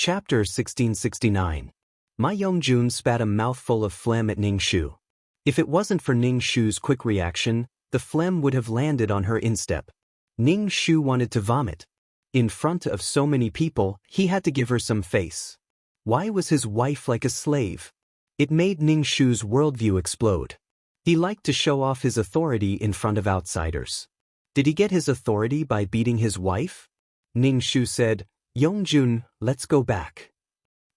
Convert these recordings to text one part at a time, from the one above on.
Chapter 1669. Ma Yongjun spat a mouthful of phlegm at Ning Shu. If it wasn't for Ning Shu's quick reaction, the phlegm would have landed on her instep. Ning Shu wanted to vomit. In front of so many people, he had to give her some face. Why was his wife like a slave? It made Ning Shu's worldview explode. He liked to show off his authority in front of outsiders. Did he get his authority by beating his wife? Ning Shu said, "Yongjun, let's go back.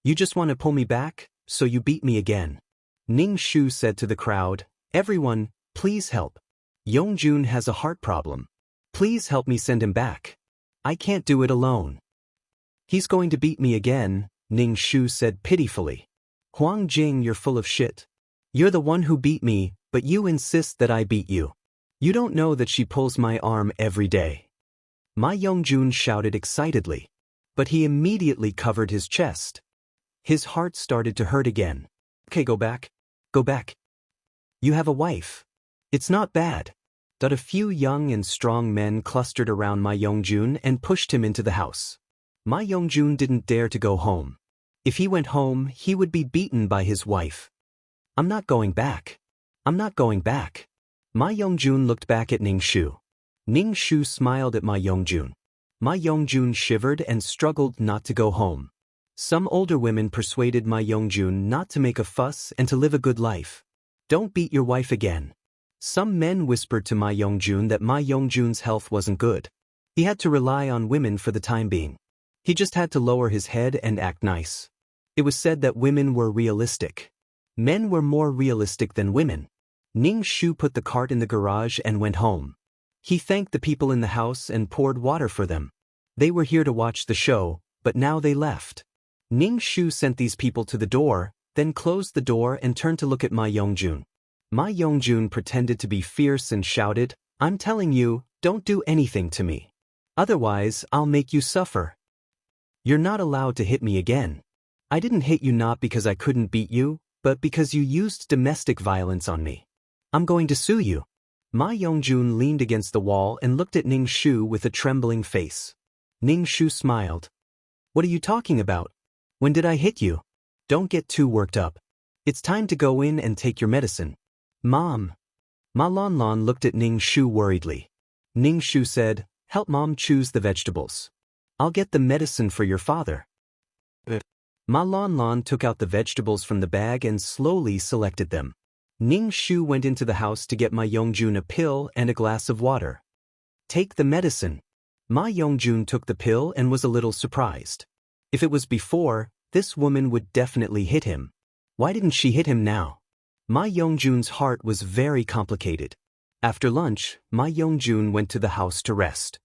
You just want to pull me back, so you beat me again." Ning Shu said to the crowd, "Everyone, please help. Yongjun has a heart problem. Please help me send him back. I can't do it alone." "He's going to beat me again," Ning Shu said pitifully. "Huang Jing, you're full of shit. You're the one who beat me, but you insist that I beat you. You don't know that she pulls my arm every day." Ma Yongjun shouted excitedly. But he immediately covered his chest. His heart started to hurt again. "Okay, go back. Go back. You have a wife. It's not bad." But a few young and strong men clustered around Ma Yongjun and pushed him into the house. Ma Yongjun didn't dare to go home. If he went home, he would be beaten by his wife. "I'm not going back. I'm not going back." Ma Yongjun looked back at Ning Shu. Ning Shu smiled at Ma Yongjun. Ma Yongjun shivered and struggled not to go home. Some older women persuaded Ma Yongjun not to make a fuss and to live a good life. "Don't beat your wife again." Some men whispered to Ma Yongjun that Ma Yongjun's health wasn't good. He had to rely on women for the time being. He just had to lower his head and act nice. It was said that women were realistic. Men were more realistic than women. Ning Shu put the cart in the garage and went home. He thanked the people in the house and poured water for them. They were here to watch the show, but now they left. Ning Shu sent these people to the door, then closed the door and turned to look at Ma Yongjun. Ma Yongjun pretended to be fierce and shouted, "I'm telling you, don't do anything to me. Otherwise, I'll make you suffer. You're not allowed to hit me again. I didn't hit you not because I couldn't beat you, but because you used domestic violence on me. I'm going to sue you." Ma Yongjun leaned against the wall and looked at Ning Shu with a trembling face. Ning Shu smiled. "What are you talking about? When did I hit you? Don't get too worked up. It's time to go in and take your medicine." "Mom." Ma Lanlan looked at Ning Shu worriedly. Ning Shu said, "Help Mom choose the vegetables. I'll get the medicine for your father." Ma Lanlan took out the vegetables from the bag and slowly selected them. Ning Shu went into the house to get Ma Yongjun a pill and a glass of water. "Take the medicine." Ma Yongjun took the pill and was a little surprised. If it was before, this woman would definitely hit him. Why didn't she hit him now? Ma Yongjun's heart was very complicated. After lunch, Ma Yongjun went to the house to rest.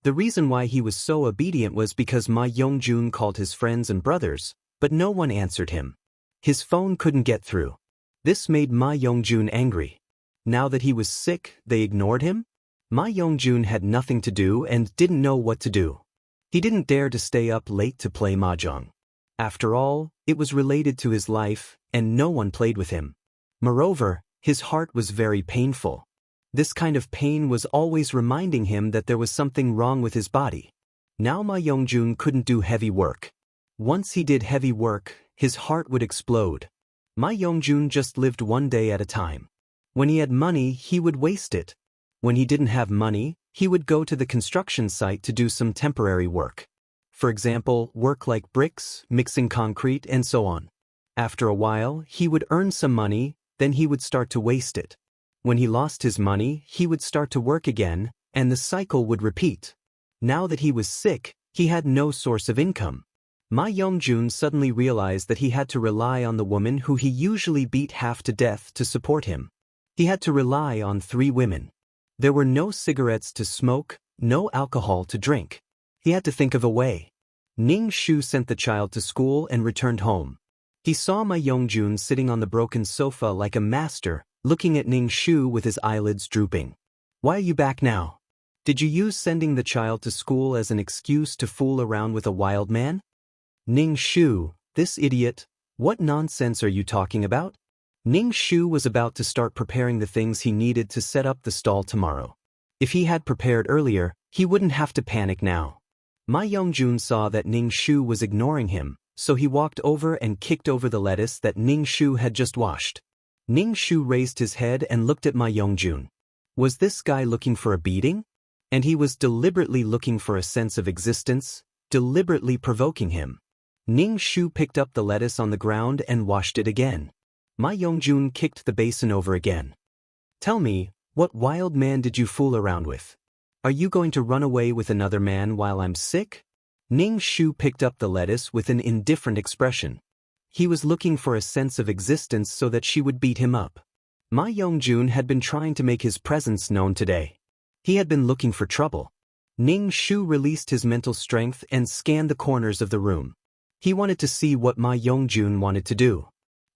The reason why he was so obedient was because Ma Yongjun called his friends and brothers, but no one answered him. His phone couldn't get through. This made Ma Yongjun angry. Now that he was sick, they ignored him? Ma Yongjun had nothing to do and didn't know what to do. He didn't dare to stay up late to play mahjong. After all, it was related to his life, and no one played with him. Moreover, his heart was very painful. This kind of pain was always reminding him that there was something wrong with his body. Now Ma Yongjun couldn't do heavy work. Once he did heavy work, his heart would explode. Ma Yongjun just lived one day at a time. When he had money, he would waste it. When he didn't have money, he would go to the construction site to do some temporary work. For example, work like bricks, mixing concrete, and so on. After a while, he would earn some money, then he would start to waste it. When he lost his money, he would start to work again, and the cycle would repeat. Now that he was sick, he had no source of income. Ma Yongjun suddenly realized that he had to rely on the woman who he usually beat half to death to support him. He had to rely on 3 women. There were no cigarettes to smoke, no alcohol to drink. He had to think of a way. Ning Shu sent the child to school and returned home. He saw Ma Yongjun sitting on the broken sofa like a master, looking at Ning Shu with his eyelids drooping. "Why are you back now? Did you use sending the child to school as an excuse to fool around with a wild man?" "Ning Shu, this idiot, what nonsense are you talking about?" Ning Shu was about to start preparing the things he needed to set up the stall tomorrow. If he had prepared earlier, he wouldn't have to panic now. Ma Yongjun saw that Ning Shu was ignoring him, so he walked over and kicked over the lettuce that Ning Shu had just washed. Ning Shu raised his head and looked at Ma Yongjun. Was this guy looking for a beating? And he was deliberately looking for a sense of existence, deliberately provoking him. Ning Shu picked up the lettuce on the ground and washed it again. Ma Yongjun kicked the basin over again. Tell me, what wild man did you fool around with? Are you going to run away with another man while I'm sick? Ning Shu picked up the lettuce with an indifferent expression. He was looking for a sense of existence so that she would beat him up. Ma Yongjun had been trying to make his presence known today. He had been looking for trouble. Ning Shu released his mental strength and scanned the corners of the room. He wanted to see what Ma Yongjun wanted to do.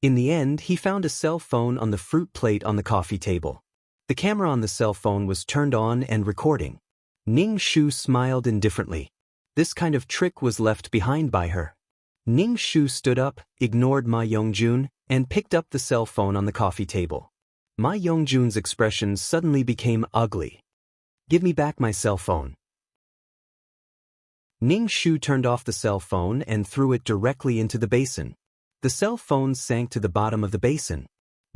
In the end, he found a cell phone on the fruit plate on the coffee table. The camera on the cell phone was turned on and recording. Ning Shu smiled indifferently. This kind of trick was left behind by her. Ning Shu stood up, ignored Ma Yongjun, and picked up the cell phone on the coffee table. Ma Yongjun's expression suddenly became ugly. Give me back my cell phone. Ning Shu turned off the cell phone and threw it directly into the basin. The cell phone sank to the bottom of the basin.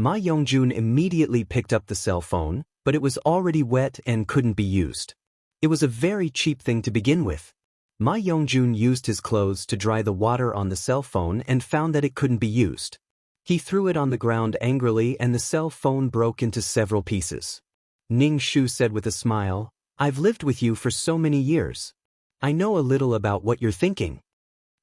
Ma Yongjun immediately picked up the cell phone, but it was already wet and couldn't be used. It was a very cheap thing to begin with. Ma Yongjun used his clothes to dry the water on the cell phone and found that it couldn't be used. He threw it on the ground angrily and the cell phone broke into several pieces. Ning Shu said with a smile, I've lived with you for so many years. I know a little about what you're thinking.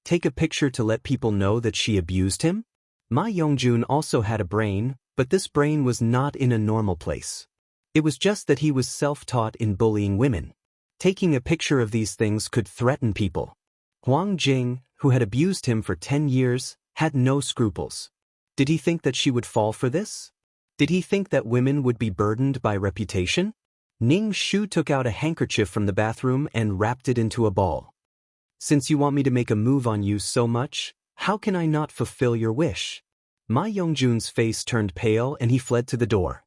Take a picture to let people know that she abused him? Ma Yongjun also had a brain, but this brain was not in a normal place. It was just that he was self-taught in bullying women. Taking a picture of these things could threaten people. Huang Jing, who had abused him for 10 years, had no scruples. Did he think that she would fall for this? Did he think that women would be burdened by reputation? Ning Shu took out a handkerchief from the bathroom and wrapped it into a ball. Since you want me to make a move on you so much, how can I not fulfill your wish? Ma Yongjun's face turned pale and he fled to the door.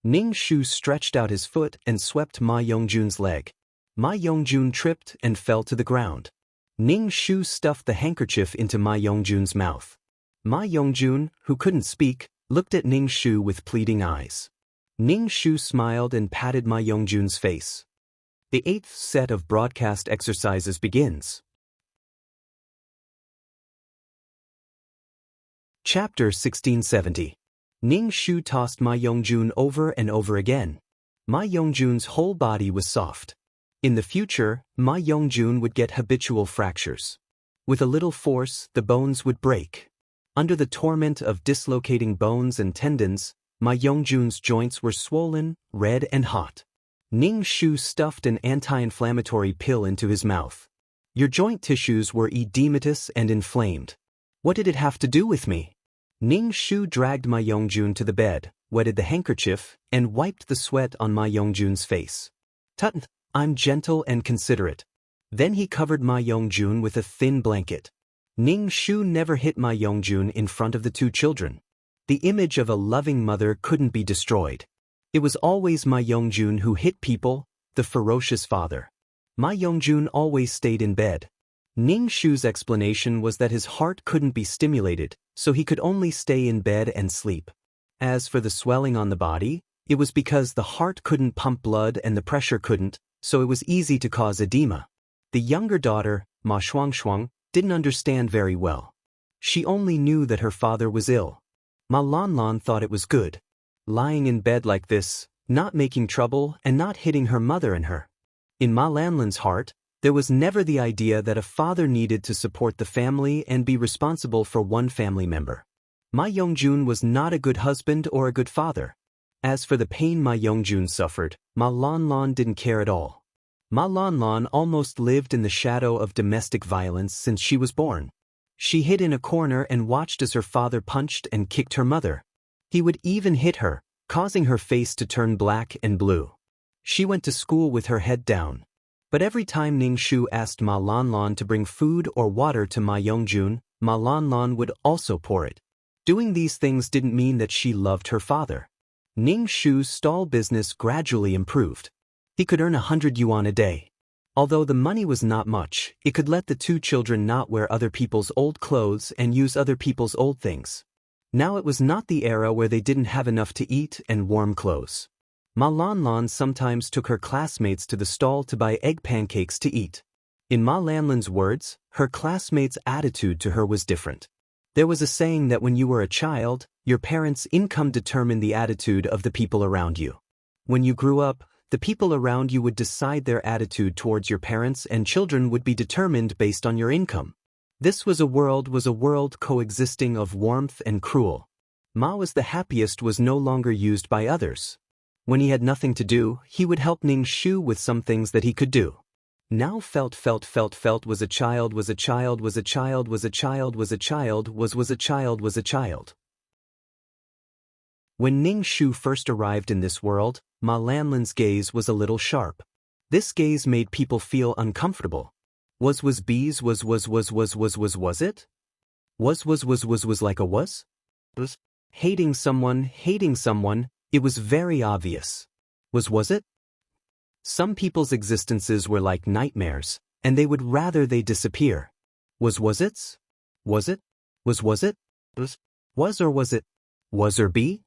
Ning Shu stretched out his foot and swept Ma Yongjun's leg. Ma Yongjun tripped and fell to the ground. Ning Shu stuffed the handkerchief into Ma Yongjun's mouth. Ma Yongjun, who couldn't speak, looked at Ning Shu with pleading eyes. Ning Shu smiled and patted Ma Yongjun's face. The 8th set of broadcast exercises begins. Chapter 1670. Ning Shu tossed Ma Yongjun over and over again. Ma Yongjun's whole body was soft. In the future, Ma Yongjun would get habitual fractures. With a little force, the bones would break. Under the torment of dislocating bones and tendons, Ma Yongjun's joints were swollen, red and hot. Ning Shu stuffed an anti-inflammatory pill into his mouth. Your joint tissues were edematous and inflamed. What did it have to do with me? Ning Shu dragged Ma Yongjun to the bed, wetted the handkerchief, and wiped the sweat on Ma Yongjun's face. Tut, I'm gentle and considerate. Then he covered Ma Yongjun with a thin blanket. Ning Shu never hit Ma Yongjun in front of the two children. The image of a loving mother couldn't be destroyed. It was always Ma Yongjun who hit people, the ferocious father. Ma Yongjun always stayed in bed. Ning Shu's explanation was that his heart couldn't be stimulated, so he could only stay in bed and sleep. As for the swelling on the body, it was because the heart couldn't pump blood and the pressure couldn't, so it was easy to cause edema. The younger daughter, Ma Shuangshuang, didn't understand very well. She only knew that her father was ill. Ma Lanlan thought it was good. Lying in bed like this, not making trouble and not hitting her mother and her. In Ma Lanlan's heart, there was never the idea that a father needed to support the family and be responsible for one family member. Ma Yongjun was not a good husband or a good father. As for the pain Ma Yongjun suffered, Ma Lanlan didn't care at all. Ma Lanlan almost lived in the shadow of domestic violence since she was born. She hid in a corner and watched as her father punched and kicked her mother. He would even hit her, causing her face to turn black and blue. She went to school with her head down. But every time Ning Shu asked Ma Lanlan to bring food or water to Ma Yongjun, Ma Lanlan would also pour it. Doing these things didn't mean that she loved her father. Ning Shu's stall business gradually improved. He could earn 100 yuan a day. Although the money was not much, it could let the two children not wear other people's old clothes and use other people's old things. Now it was not the era where they didn't have enough to eat and warm clothes. Ma Lanlan sometimes took her classmates to the stall to buy egg pancakes to eat. In Ma Lanlan's words, her classmates' attitude to her was different. There was a saying that when you were a child, your parents' income determined the attitude of the people around you. When you grew up, the people around you would decide their attitude towards your parents, and children would be determined based on your income. This was a world coexisting of warmth and cruel. Ma was the happiest was no longer used by others. When he had nothing to do, he would help Ning Shu with some things that he could do. Now felt was a child. When Ning Shu first arrived in this world, Ma Lanlan's gaze was a little sharp. This gaze made people feel uncomfortable. Was it? Was like a was? Hating someone, it was very obvious. Was it? Some people's existences were like nightmares, and they would rather they disappear. Was it? Was it? Was it? Was or was it? Was or be?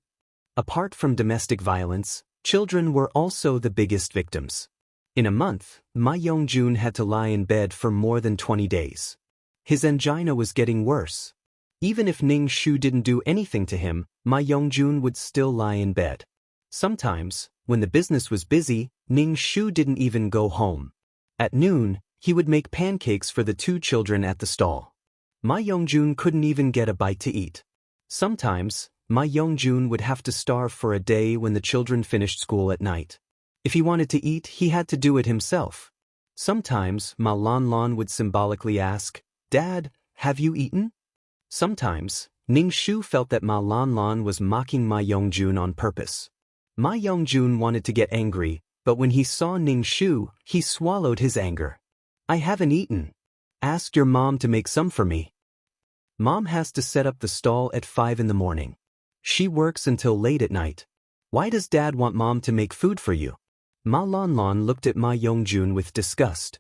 Apart from domestic violence, children were also the biggest victims. In a month, Ma Yongjun had to lie in bed for more than 20 days. His angina was getting worse. Even if Ning Shu didn't do anything to him, Ma Yongjun would still lie in bed. Sometimes, when the business was busy, Ning Shu didn't even go home. At noon, he would make pancakes for the two children at the stall. Ma Yongjun couldn't even get a bite to eat. Sometimes, Ma Yongjun would have to starve for a day when the children finished school at night. If he wanted to eat, he had to do it himself. Sometimes, Ma Lanlan would symbolically ask, "Dad, have you eaten?" Sometimes, Ning Shu felt that Ma Lanlan was mocking Ma Yongjun on purpose. Ma Yongjun wanted to get angry, but when he saw Ning Shu, he swallowed his anger. "I haven't eaten. Ask your mom to make some for me." Mom has to set up the stall at 5 in the morning. She works until late at night. Why does Dad want Mom to make food for you? Ma Lanlan looked at Ma Yongjun with disgust.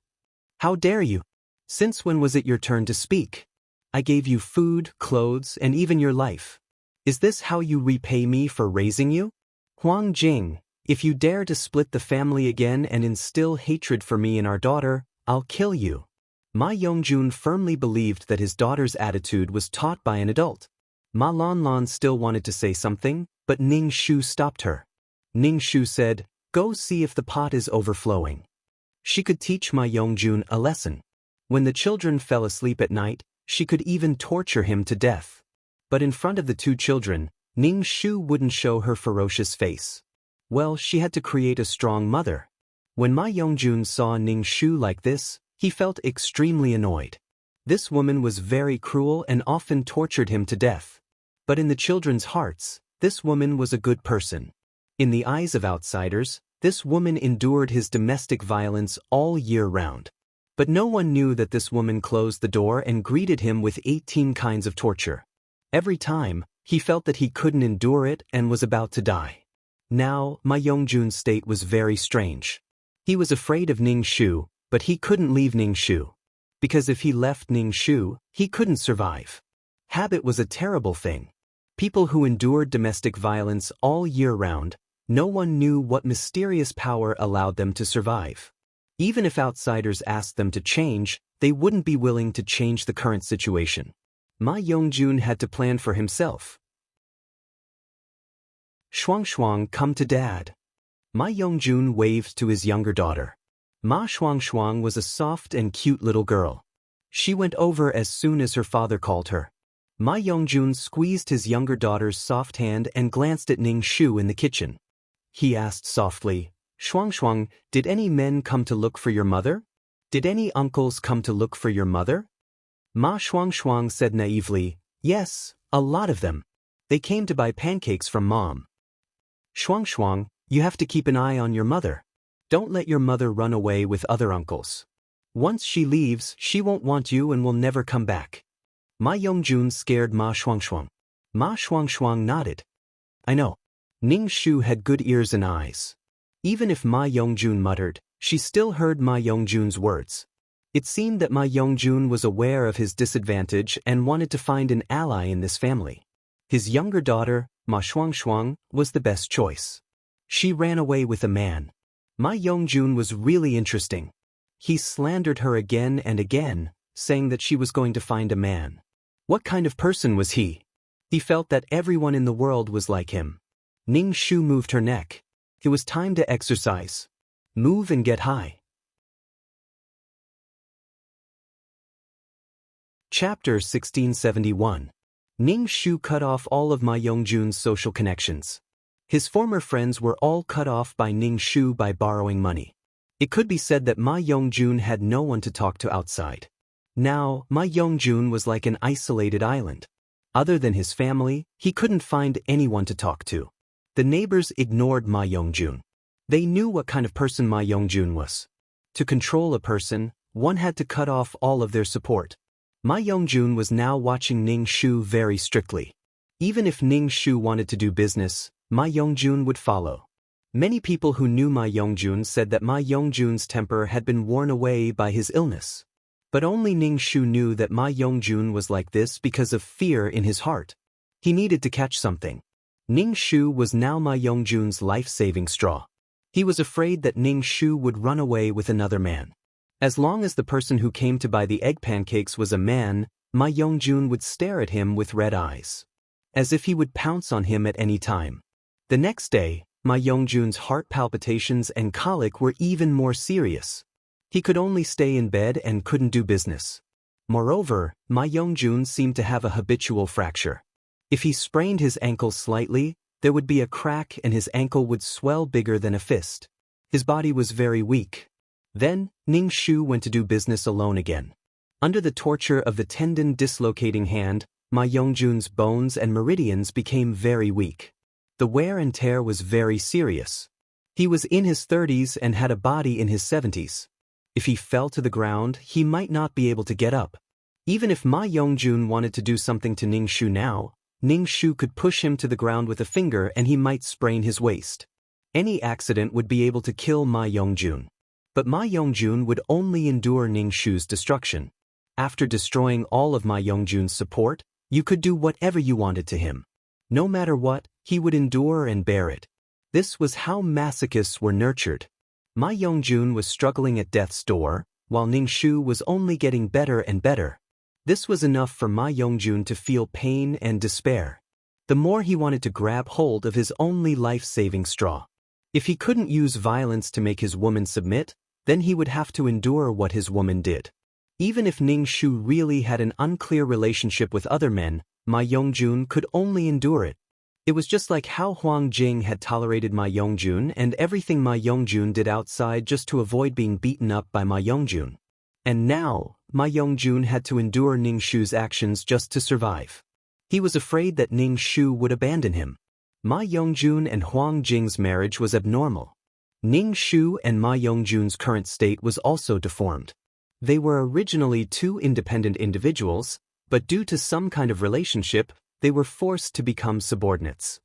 "How dare you? Since when was it your turn to speak? I gave you food, clothes, and even your life. Is this how you repay me for raising you? Huang Jing, if you dare to split the family again and instill hatred for me and our daughter, I'll kill you." Ma Yongjun firmly believed that his daughter's attitude was taught by an adult. Ma Lanlan still wanted to say something, but Ning Shu stopped her. Ning Shu said, "Go see if the pot is overflowing." She could teach Ma Yongjun a lesson. When the children fell asleep at night, she could even torture him to death. But in front of the two children, Ning Shu wouldn't show her ferocious face. Well, she had to create a strong mother. When Ma Yongjun saw Ning Shu like this, he felt extremely annoyed. This woman was very cruel and often tortured him to death. But in the children's hearts, this woman was a good person. In the eyes of outsiders, this woman endured his domestic violence all year round. But no one knew that this woman closed the door and greeted him with 18 kinds of torture. Every time, he felt that he couldn't endure it and was about to die. Now, Ma Yongjun's state was very strange. He was afraid of Ning Shu, but he couldn't leave Ning Shu. Because if he left Ning Shu, he couldn't survive. Habit was a terrible thing. People who endured domestic violence all year round, no one knew what mysterious power allowed them to survive. Even if outsiders asked them to change, they wouldn't be willing to change the current situation. Ma Yongjun had to plan for himself. "Shuang, come to Dad." Ma Yongjun waved to his younger daughter. Ma Shuang was a soft and cute little girl. She went over as soon as her father called her. Ma Yongjun squeezed his younger daughter's soft hand and glanced at Ning Shu in the kitchen. He asked softly, "Shuang, did any men come to look for your mother? Did any uncles come to look for your mother?" Ma Shuang said naively, "Yes, a lot of them. They came to buy pancakes from Mom." "Shuang, you have to keep an eye on your mother. Don't let your mother run away with other uncles. Once she leaves, she won't want you and will never come back." Ma Yongjun scared Ma Shuang. Ma Shuang nodded. "I know." Ning Shu had good ears and eyes. Even if Ma Yongjun muttered, She still heard Ma Yongjun's words. It seemed that Ma Yongjun was aware of his disadvantage and wanted to find an ally in this family. His younger daughter, Ma Shuangshuang, was the best choice. She ran away with a man. Ma Yongjun was really interesting. He slandered her again and again, saying that she was going to find a man. What kind of person was he? He felt that everyone in the world was like him. Ning Shu moved her neck. It was time to exercise. Move and get high. Chapter 1671. Ning Shu cut off all of Ma Yongjun's social connections. His former friends were all cut off by Ning Shu by borrowing money. It could be said that Ma Yongjun had no one to talk to outside. Now, Ma Yongjun was like an isolated island. Other than his family, he couldn't find anyone to talk to. The neighbors ignored Ma Yongjun. They knew what kind of person Ma Yongjun was. To control a person, one had to cut off all of their support. Ma Yongjun was now watching Ning Shu very strictly. Even if Ning Shu wanted to do business, Ma Yongjun would follow. Many people who knew Ma Yongjun said that Ma Yongjun's temper had been worn away by his illness. But only Ning Shu knew that Ma Yongjun was like this because of fear in his heart. He needed to catch something. Ning Shu was now Ma Yongjun's life-saving straw. He was afraid that Ning Shu would run away with another man. As long as the person who came to buy the egg pancakes was a man, Ma Yongjun would stare at him with red eyes, as if he would pounce on him at any time. The next day, Ma Yongjun's heart palpitations and colic were even more serious. He could only stay in bed and couldn't do business. Moreover, Ma Yongjun seemed to have a habitual fracture. If he sprained his ankle slightly, there would be a crack and his ankle would swell bigger than a fist. His body was very weak. Then, Ning Shu went to do business alone again. Under the torture of the tendon dislocating hand, Ma Yongjun's bones and meridians became very weak. The wear and tear was very serious. He was in his 30s and had a body in his 70s. If he fell to the ground, he might not be able to get up. Even if Ma Yongjun wanted to do something to Ning Shu now, Ning Shu could push him to the ground with a finger and he might sprain his waist. Any accident would be able to kill Ma Yongjun. But Ma Yongjun would only endure Ning Shu's destruction. After destroying all of Ma Yongjun's support, you could do whatever you wanted to him. No matter what, he would endure and bear it. This was how masochists were nurtured. Ma Yongjun was struggling at death's door, while Ning Shu was only getting better and better. This was enough for Ma Yongjun to feel pain and despair. The more he wanted to grab hold of his only life-saving straw. If he couldn't use violence to make his woman submit, then he would have to endure what his woman did. Even if Ning Shu really had an unclear relationship with other men, Ma Yongjun could only endure it. It was just like how Huang Jing had tolerated Ma Yongjun and everything Ma Yongjun did outside just to avoid being beaten up by Ma Yongjun. And now, Ma Yongjun had to endure Ning Shu's actions just to survive. He was afraid that Ning Shu would abandon him. Ma Yongjun and Huang Jing's marriage was abnormal. Ning Shu and Ma Yongjun's current state was also deformed. They were originally two independent individuals, but due to some kind of relationship, they were forced to become subordinates.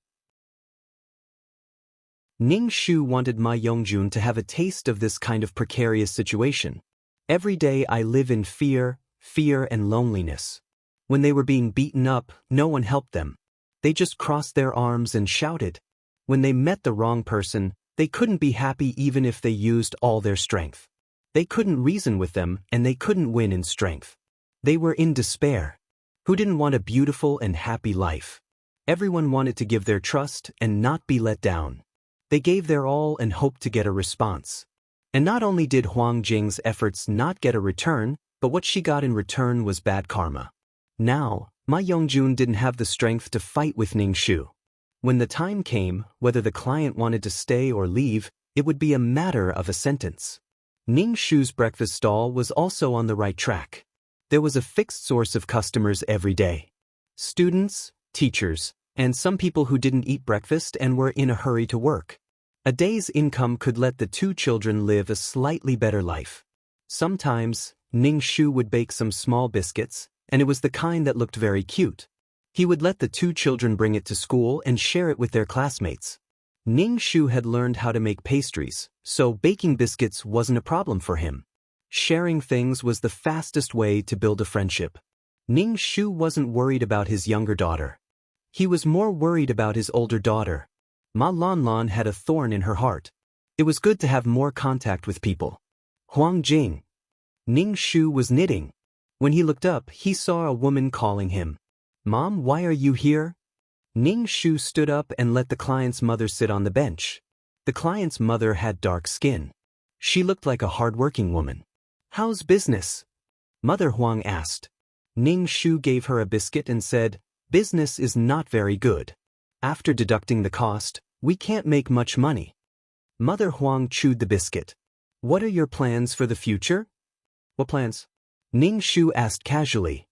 Ning Shu wanted Ma Yongjun to have a taste of this kind of precarious situation. Every day I live in fear and loneliness. When they were being beaten up, no one helped them. They just crossed their arms and shouted. When they met the wrong person, they couldn't be happy even if they used all their strength. They couldn't reason with them and they couldn't win in strength. They were in despair. Who didn't want a beautiful and happy life? Everyone wanted to give their trust and not be let down. They gave their all and hoped to get a response. And not only did Huang Jing's efforts not get a return, but what she got in return was bad karma. Now, Ma Yongjun didn't have the strength to fight with Ning Shu. When the time came, whether the client wanted to stay or leave, it would be a matter of a sentence. Ning Shu's breakfast stall was also on the right track. There was a fixed source of customers every day. Students, teachers, and some people who didn't eat breakfast and were in a hurry to work. A day's income could let the two children live a slightly better life. Sometimes, Ning Shu would bake some small biscuits, and it was the kind that looked very cute. He would let the two children bring it to school and share it with their classmates. Ning Shu had learned how to make pastries, so baking biscuits wasn't a problem for him. Sharing things was the fastest way to build a friendship. Ning Shu wasn't worried about his younger daughter. He was more worried about his older daughter. Ma Lanlan had a thorn in her heart. It was good to have more contact with people. Huang Jing. Ning Shu was knitting. When he looked up, he saw a woman calling him. Mom, why are you here? Ning Shu stood up and let the client's mother sit on the bench. The client's mother had dark skin. She looked like a hard-working woman. How's business? Mother Huang asked. Ning Shu gave her a biscuit and said, business is not very good. After deducting the cost, we can't make much money. Mother Huang chewed the biscuit. What are your plans for the future? What plans? Ning Shu asked casually.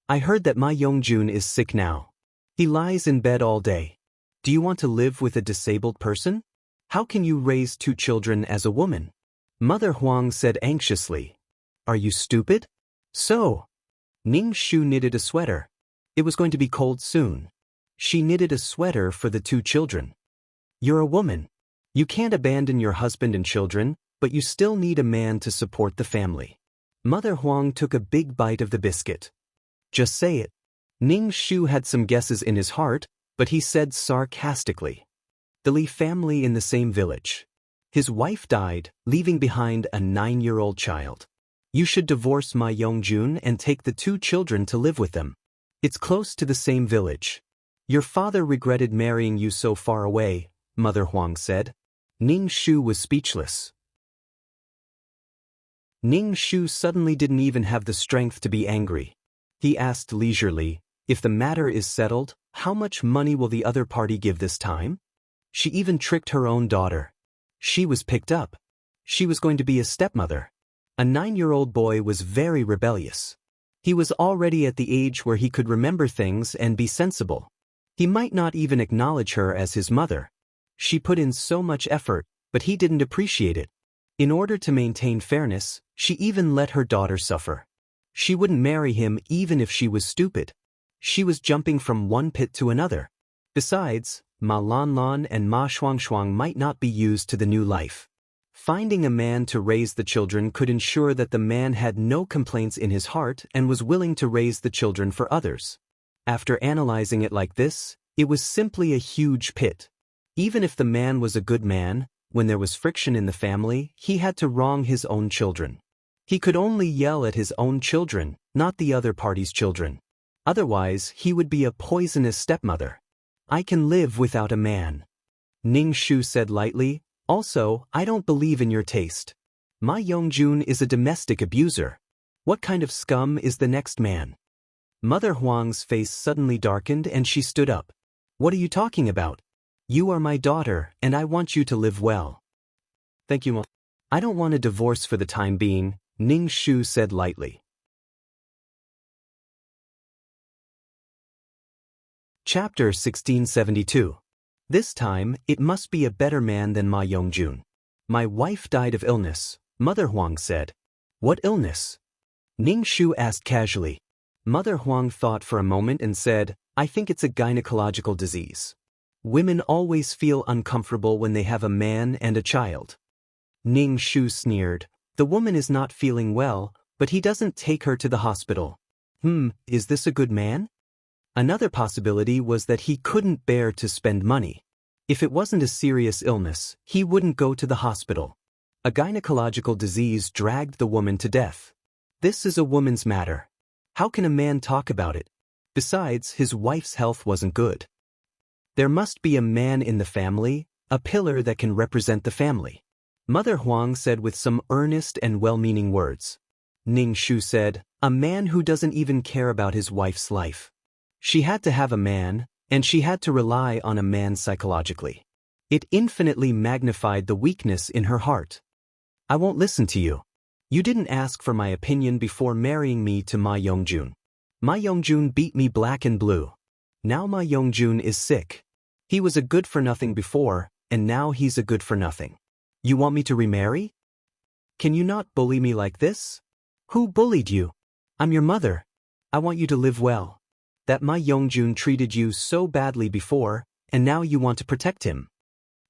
I heard that Ma Yongjun is sick now. He lies in bed all day. Do you want to live with a disabled person? How can you raise 2 children as a woman? Mother Huang said anxiously. Are you stupid? So. Ning Shu knitted a sweater. It was going to be cold soon. She knitted a sweater for the 2 children. You're a woman. You can't abandon your husband and children, but you still need a man to support the family. Mother Huang took a big bite of the biscuit. Just say it. Ning Shu had some guesses in his heart, but he said sarcastically. The Li family in the same village. His wife died, leaving behind a 9-year-old child. You should divorce Ma Yongjun and take the 2 children to live with them. It's close to the same village. Your father regretted marrying you so far away, Mother Huang said. Ning Shu was speechless. Ning Shu suddenly didn't even have the strength to be angry. He asked leisurely, if the matter is settled, how much money will the other party give this time? She even tricked her own daughter. She was picked up. She was going to be a stepmother. A 9-year-old boy was very rebellious. He was already at the age where he could remember things and be sensible. He might not even acknowledge her as his mother. She put in so much effort, but he didn't appreciate it. In order to maintain fairness, she even let her daughter suffer. She wouldn't marry him even if she was stupid. She was jumping from one pit to another. Besides, Ma Lanlan and Ma Shuangshuang might not be used to the new life. Finding a man to raise the children could ensure that the man had no complaints in his heart and was willing to raise the children for others. After analyzing it like this, it was simply a huge pit. Even if the man was a good man, when there was friction in the family, he had to wrong his own children. He could only yell at his own children, not the other party's children. Otherwise, he would be a poisonous stepmother. I can live without a man. Ning Shu said lightly, also, I don't believe in your taste. Ma Yongjun is a domestic abuser. What kind of scum is the next man? Mother Huang's face suddenly darkened and she stood up. What are you talking about? You are my daughter, and I want you to live well. Thank you, Mom. I don't want a divorce for the time being, Ning Shu said lightly. Chapter 1672. This time, it must be a better man than Ma Yongjun. My wife died of illness, Mother Huang said. What illness? Ning Shu asked casually. Mother Huang thought for a moment and said, I think it's a gynecological disease. Women always feel uncomfortable when they have a man and a child. Ning Shu sneered. The woman is not feeling well, but he doesn't take her to the hospital. Is this a good man? Another possibility was that he couldn't bear to spend money. If it wasn't a serious illness, he wouldn't go to the hospital. A gynecological disease dragged the woman to death. This is a woman's matter. How can a man talk about it? Besides, his wife's health wasn't good. There must be a man in the family, a pillar that can represent the family. Mother Huang said with some earnest and well-meaning words. Ning Shu said, a man who doesn't even care about his wife's life. She had to have a man, and she had to rely on a man psychologically. It infinitely magnified the weakness in her heart. I won't listen to you. You didn't ask for my opinion before marrying me to Ma Yongjun. Ma Yongjun beat me black and blue. Now Ma Yongjun is sick. He was a good-for-nothing before, and now he's a good-for-nothing. You want me to remarry? Can you not bully me like this? Who bullied you? I'm your mother. I want you to live well. That Ma Yongjun treated you so badly before, and now you want to protect him.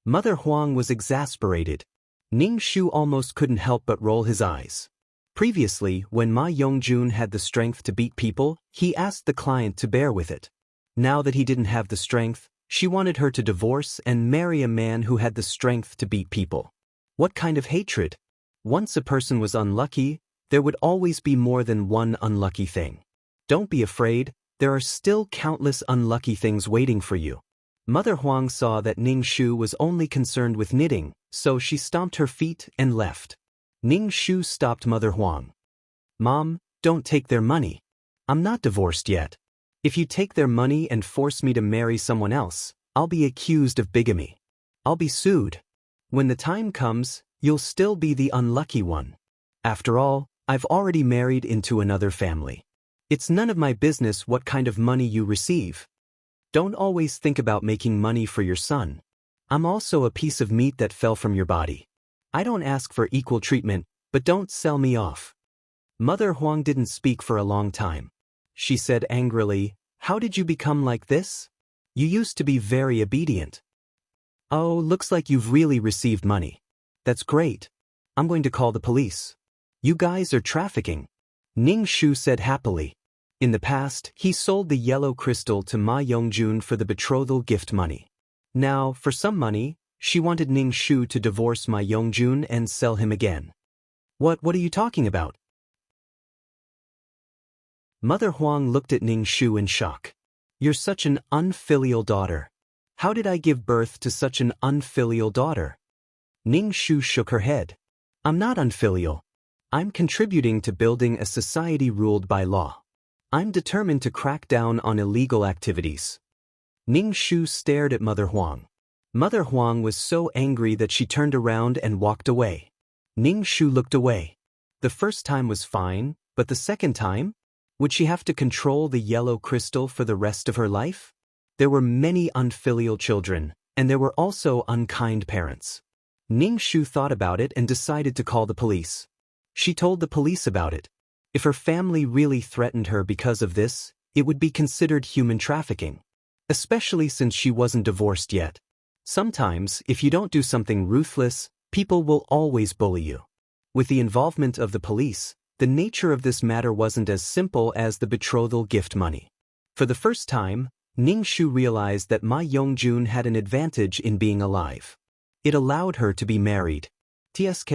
Mother Huang was exasperated. Ning Shu almost couldn't help but roll his eyes. Previously, when Ma Yongjun had the strength to beat people, he asked the client to bear with it. Now that he didn't have the strength, she wanted her to divorce and marry a man who had the strength to beat people. What kind of hatred? Once a person was unlucky, there would always be more than one unlucky thing. Don't be afraid, there are still countless unlucky things waiting for you. Mother Huang saw that Ning Shu was only concerned with knitting, so she stomped her feet and left. Ning Shu stopped Mother Huang. Mom, don't take their money. I'm not divorced yet. If you take their money and force me to marry someone else, I'll be accused of bigamy. I'll be sued. When the time comes, you'll still be the unlucky one. After all, I've already married into another family. It's none of my business what kind of money you receive. Don't always think about making money for your son. I'm also a piece of meat that fell from your body. I don't ask for equal treatment, but don't sell me off. Mother Huang didn't speak for a long time. She said angrily, "How did you become like this? You used to be very obedient." "Oh, looks like you've really received money. That's great. I'm going to call the police. You guys are trafficking," Ning Shu said happily. In the past, he sold the yellow crystal to Ma Yongjun for the betrothal gift money. Now, for some money, she wanted Ning Shu to divorce Ma Yongjun and sell him again. What are you talking about?" Mother Huang looked at Ning Shu in shock. "You're such an unfilial daughter. How did I give birth to such an unfilial daughter?" Ning Shu shook her head. "I'm not unfilial. I'm contributing to building a society ruled by law. I'm determined to crack down on illegal activities." Ning Shu stared at Mother Huang. Mother Huang was so angry that she turned around and walked away. Ning Shu looked away. The first time was fine, but the second time? Would she have to control the yellow crystal for the rest of her life? There were many unfilial children, and there were also unkind parents. Ning Shu thought about it and decided to call the police. She told the police about it. If her family really threatened her because of this, it would be considered human trafficking. Especially since she wasn't divorced yet. Sometimes, if you don't do something ruthless, people will always bully you. With the involvement of the police, the nature of this matter wasn't as simple as the betrothal gift money. For the first time, Ning Shu realized that Ma Yongjun had an advantage in being alive. It allowed her to be married. Tsk.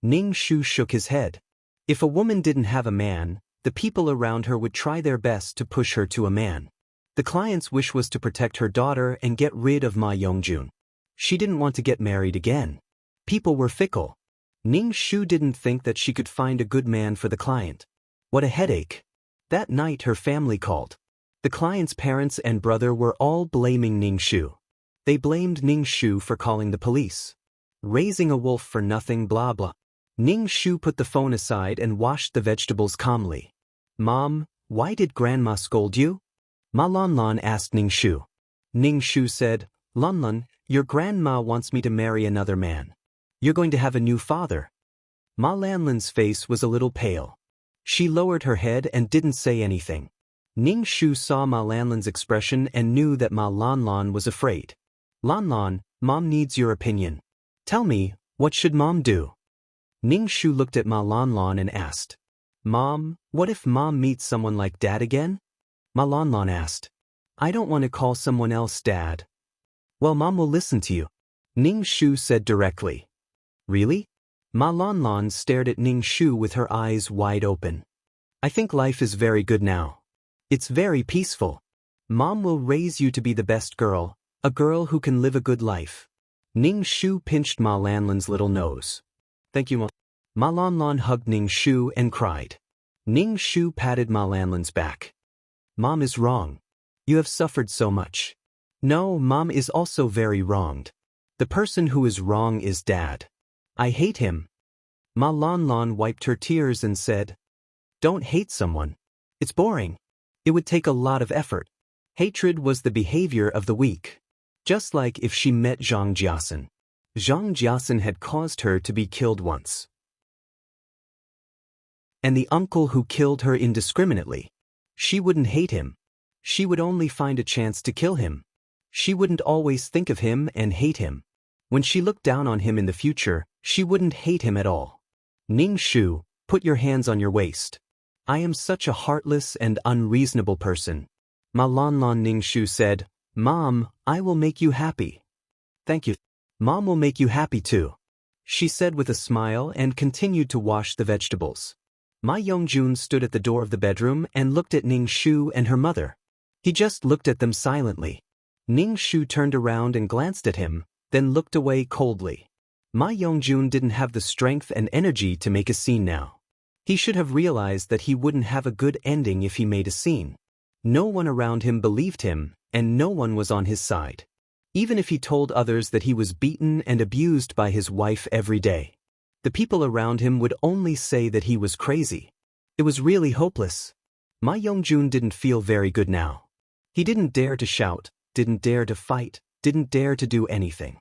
Ning Shu shook his head. If a woman didn't have a man, the people around her would try their best to push her to a man. The client's wish was to protect her daughter and get rid of Ma Yongjun. She didn't want to get married again. People were fickle. Ning Shu didn't think that she could find a good man for the client. What a headache. That night her family called. The client's parents and brother were all blaming Ning Shu. They blamed Ning Shu for calling the police. Raising a wolf for nothing, blah blah. Ning Shu put the phone aside and washed the vegetables calmly. "Mom, why did Grandma scold you?" Ma Lanlan asked Ning Shu. Ning Shu said, "Lanlan, your grandma wants me to marry another man. You're going to have a new father." Ma Lanlan's face was a little pale. She lowered her head and didn't say anything. Ning Shu saw Ma Lanlan's expression and knew that Ma Lanlan was afraid. "Lanlan, Mom needs your opinion. Tell me, what should Mom do?" Ning Shu looked at Ma Lanlan and asked, "Mom, what if Mom meets someone like Dad again?" Ma Lanlan asked. "I don't want to call someone else Dad." "Well, Mom will listen to you," Ning Shu said directly. "Really?" Ma Lanlan stared at Ning Shu with her eyes wide open. "I think life is very good now. It's very peaceful. Mom will raise you to be the best girl, a girl who can live a good life." Ning Shu pinched Ma Lanlan's little nose. "Thank you, Ma." Ma Lanlan hugged Ning Shu and cried. Ning Shu patted Ma Lanlan's back. "Mom is wrong. You have suffered so much. No, Mom is also very wronged. The person who is wrong is Dad. I hate him." Ma Lanlan wiped her tears and said, "Don't hate someone. It's boring. It would take a lot of effort." Hatred was the behavior of the weak. Just like if she met Zhang Jiasen. Zhang Jiasen had caused her to be killed once. And the uncle who killed her indiscriminately. She wouldn't hate him. She would only find a chance to kill him. She wouldn't always think of him and hate him. When she looked down on him in the future, she wouldn't hate him at all. Ning Shu, put your hands on your waist. I am such a heartless and unreasonable person. Ma Lan Lan Ning Shu said, Mom, I will make you happy. Thank you. Mom will make you happy too, she said with a smile and continued to wash the vegetables. Ma Yongjun stood at the door of the bedroom and looked at Ning Shu and her mother. He just looked at them silently. Ning Shu turned around and glanced at him, then looked away coldly. Ma Yongjun didn't have the strength and energy to make a scene now. He should have realized that he wouldn't have a good ending if he made a scene. No one around him believed him, and no one was on his side. Even if he told others that he was beaten and abused by his wife every day, the people around him would only say that he was crazy. It was really hopeless. Ma Yongjun didn't feel very good now. He didn't dare to shout, didn't dare to fight, didn't dare to do anything.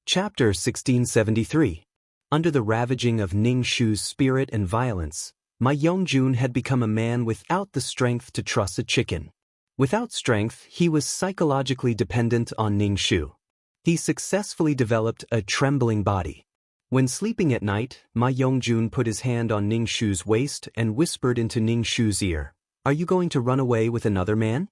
Chapter 1673. Under the ravaging of Ning Shu's spirit and violence, Ma Yongjun had become a man without the strength to truss a chicken. Without strength, he was psychologically dependent on Ning Shu. He successfully developed a trembling body. When sleeping at night, Ma Yongjun put his hand on Ning Shu's waist and whispered into Ning Shu's ear, Are you going to run away with another man?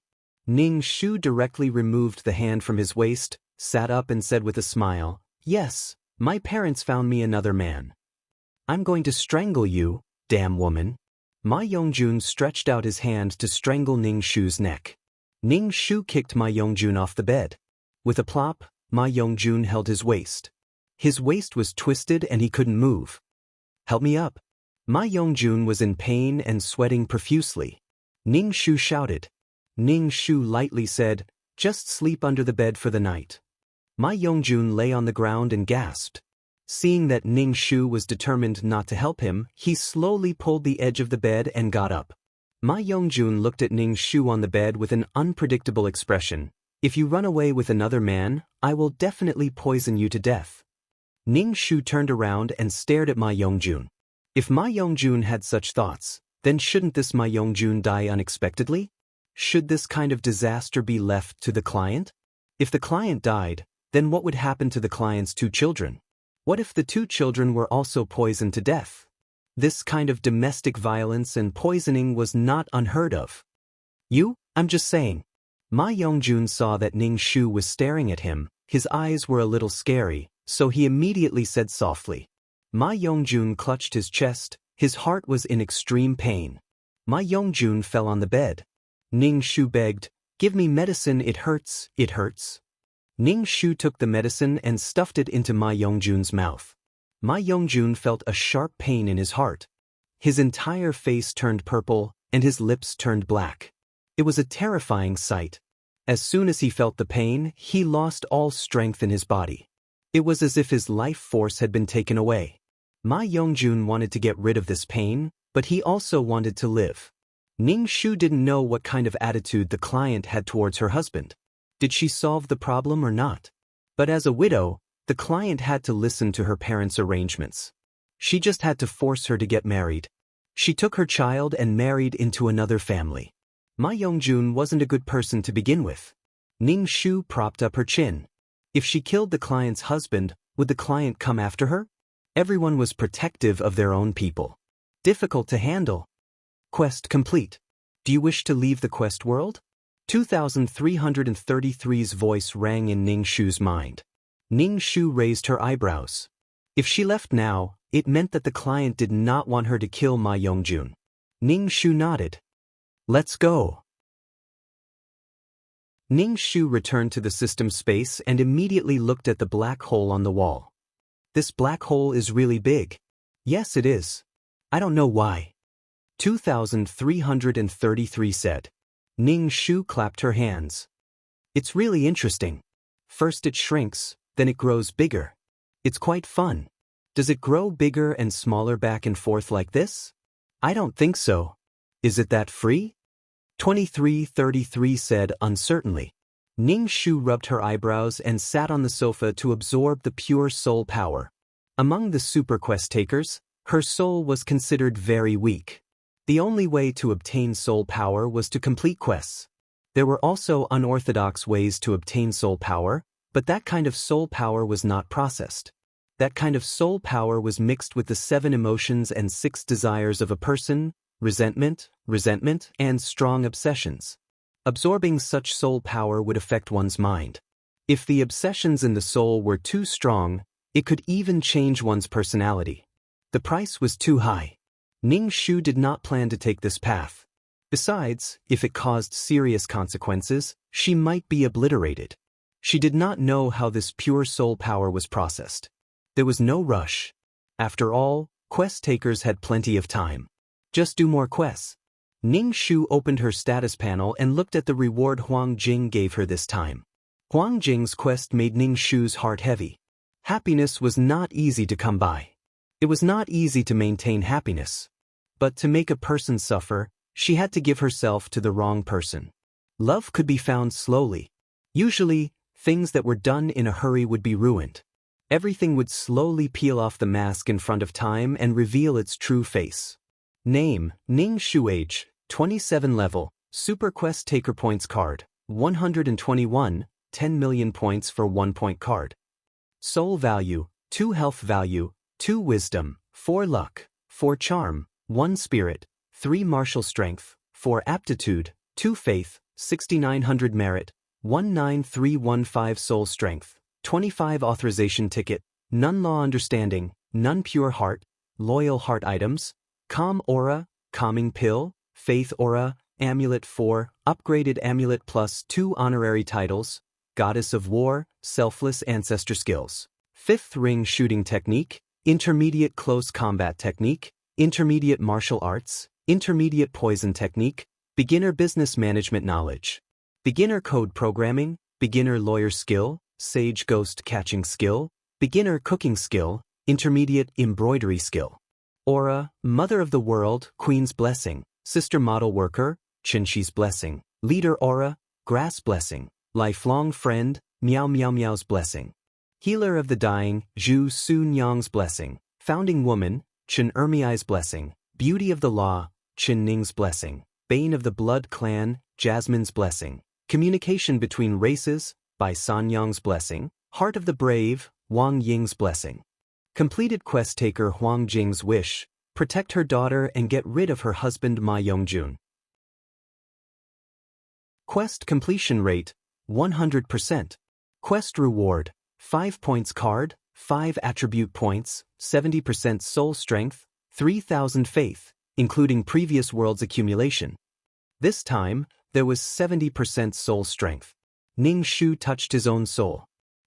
Ning Shu directly removed the hand from his waist, sat up and said with a smile, Yes, my parents found me another man. I'm going to strangle you, damn woman. Ma Yongjun stretched out his hand to strangle Ning Shu's neck. Ning Shu kicked Ma Yongjun off the bed. With a plop, Ma Yongjun held his waist. His waist was twisted and he couldn't move. Help me up. Ma Yongjun was in pain and sweating profusely. Ning Shu shouted. Ning Shu lightly said, Just sleep under the bed for the night. Ma Yongjun lay on the ground and gasped. Seeing that Ning Shu was determined not to help him, he slowly pulled the edge of the bed and got up. Ma Yongjun looked at Ning Shu on the bed with an unpredictable expression. If you run away with another man, I will definitely poison you to death. Ning Shu turned around and stared at Ma Yongjun. If Ma Yongjun had such thoughts, then shouldn't this Ma Yongjun die unexpectedly? Should this kind of disaster be left to the client? If the client died, then what would happen to the client's 2 children? What if the 2 children were also poisoned to death? This kind of domestic violence and poisoning was not unheard of. I'm just saying. Ma Yongjun saw that Ning Shu was staring at him. His eyes were a little scary, so he immediately said softly. Ma Yongjun clutched his chest. His heart was in extreme pain. Ma Yongjun fell on the bed. Ning Shu begged, Give me medicine, it hurts, it hurts. Ning Shu took the medicine and stuffed it into Ma Yongjun's mouth. Ma Yongjun felt a sharp pain in his heart. His entire face turned purple, and his lips turned black. It was a terrifying sight. As soon as he felt the pain, he lost all strength in his body. It was as if his life force had been taken away. Ma Yongjun wanted to get rid of this pain, but he also wanted to live. Ning Shu didn't know what kind of attitude the client had towards her husband. Did she solve the problem or not? But as a widow, the client had to listen to her parents' arrangements. She just had to force her to get married. She took her child and married into another family. Ma Yongjun wasn't a good person to begin with. Ning Shu propped up her chin. If she killed the client's husband, would the client come after her? Everyone was protective of their own people. Difficult to handle. Quest complete. Do you wish to leave the quest world? 2333's voice rang in Ning Shu's mind. Ning Shu raised her eyebrows. If she left now, it meant that the client did not want her to kill Ma Yongjun. Ning Shu nodded. Let's go. Ning Shu returned to the system space and immediately looked at the black hole on the wall. This black hole is really big. Yes, it is. I don't know why. 2333 said. Ning Shu clapped her hands. It's really interesting. First it shrinks, then it grows bigger. It's quite fun. Does it grow bigger and smaller back and forth like this? I don't think so. Is it that free? 2333 said uncertainly. Ning Shu rubbed her eyebrows and sat on the sofa to absorb the pure soul power. Among the super quest takers, her soul was considered very weak. The only way to obtain soul power was to complete quests. There were also unorthodox ways to obtain soul power, but that kind of soul power was not processed. That kind of soul power was mixed with the 7 emotions and 6 desires of a person: resentment, and strong obsessions. Absorbing such soul power would affect one's mind. If the obsessions in the soul were too strong, it could even change one's personality. The price was too high. Ning Shu did not plan to take this path. Besides, if it caused serious consequences, she might be obliterated. She did not know how this pure soul power was processed. There was no rush. After all, quest takers had plenty of time. Just do more quests. Ning Shu opened her status panel and looked at the reward Huang Jing gave her this time. Huang Jing's quest made Ning Shu's heart heavy. Happiness was not easy to come by. It was not easy to maintain happiness. But to make a person suffer, she had to give herself to the wrong person. Love could be found slowly. Usually, things that were done in a hurry would be ruined. Everything would slowly peel off the mask in front of time and reveal its true face. Name: Ning Shu. Age: 27. Level: Super Quest Taker. Points card: 121, 10 million points for 1 point card. Soul value: 2 health value, 2 wisdom, 4 luck, 4 charm, 1 spirit, 3 martial strength, 4 aptitude, 2 faith, 6900 merit, 19315 soul strength, 25 authorization ticket, none law understanding, none pure heart, loyal heart items, calm aura, calming pill, faith aura, amulet 4, upgraded amulet plus 2 honorary titles, goddess of war, selfless ancestor skills, 5th ring shooting technique, intermediate close combat technique, intermediate martial arts, intermediate poison technique, beginner business management knowledge, beginner code programming, beginner lawyer skill, sage ghost catching skill, beginner cooking skill, intermediate embroidery skill. Aura: Mother of the World, Queen's Blessing, Sister Model Worker, Qinshi's Blessing, Leader Aura, Grass Blessing, Lifelong Friend, Miao Miao Miao's Blessing, Healer of the Dying, Zhu Su Nyang's Blessing, Founding Woman, Chen Ermiai's Blessing, Beauty of the Law, Chen Ning's Blessing, Bane of the Blood Clan, Jasmine's Blessing, Communication Between Races, by San Yang's Blessing, Heart of the Brave, Wang Ying's Blessing. Completed quest taker Huang Jing's wish: protect her daughter and get rid of her husband Ma Yongjun. Quest completion rate: 100%. Quest reward: 5 points card, 5 attribute points, 70% soul strength, 3000 faith, including previous world's accumulation. This time, there was 70% soul strength. Ning Shu touched his own soul.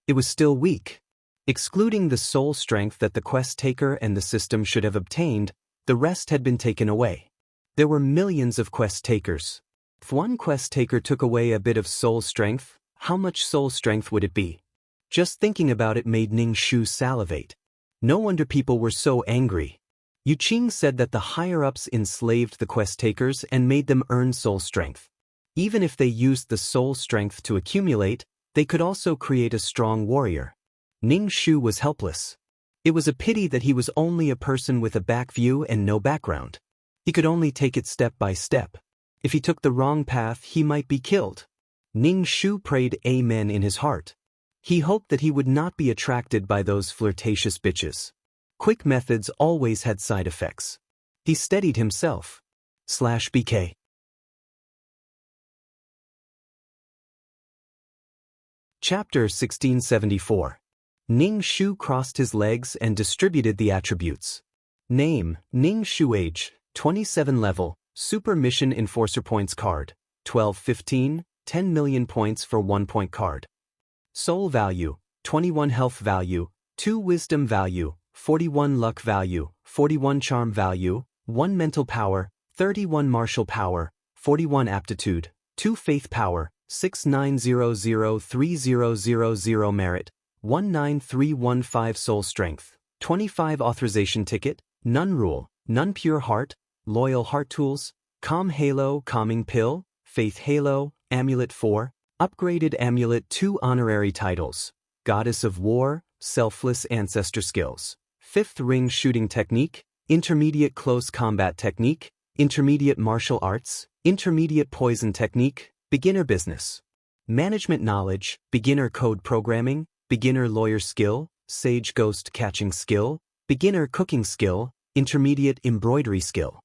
It was still weak. Excluding the soul strength that the quest taker and the system should have obtained, the rest had been taken away. There were millions of quest takers. If one quest taker took away a bit of soul strength, how much soul strength would it be? Just thinking about it made Ning Shu salivate. No wonder people were so angry. Yu Qing said that the higher-ups enslaved the quest takers and made them earn soul strength. Even if they used the soul strength to accumulate, they could also create a strong warrior. Ning Shu was helpless. It was a pity that he was only a person with a back view and no background. He could only take it step by step. If he took the wrong path, he might be killed. Ning Shu prayed Amen in his heart. He hoped that he would not be attracted by those flirtatious bitches. Quick methods always had side effects. He steadied himself. /BK. Chapter 1674. Ning Shu crossed his legs and distributed the attributes. Name: Ning Shu. Age: 27. Level: Super Mission Enforcer. Points card: 1215, 10 million points for 1 point card. Soul value: 21 health value, 2 wisdom value, 41 luck value, 41 charm value, 1 mental power, 31 martial power, 41 aptitude, 2 faith power, 69003000 merit, 19315 soul strength, 25 authorization ticket, none rule, none pure heart, loyal heart tools, calm halo calming pill, faith halo, amulet 4, upgraded amulet 2 honorary titles, goddess of war, selfless ancestor skills, 5th ring shooting technique, intermediate close combat technique, intermediate martial arts, intermediate poison technique, beginner business. Management knowledge, beginner code programming, beginner lawyer skill, sage ghost catching skill, beginner cooking skill, intermediate embroidery skill.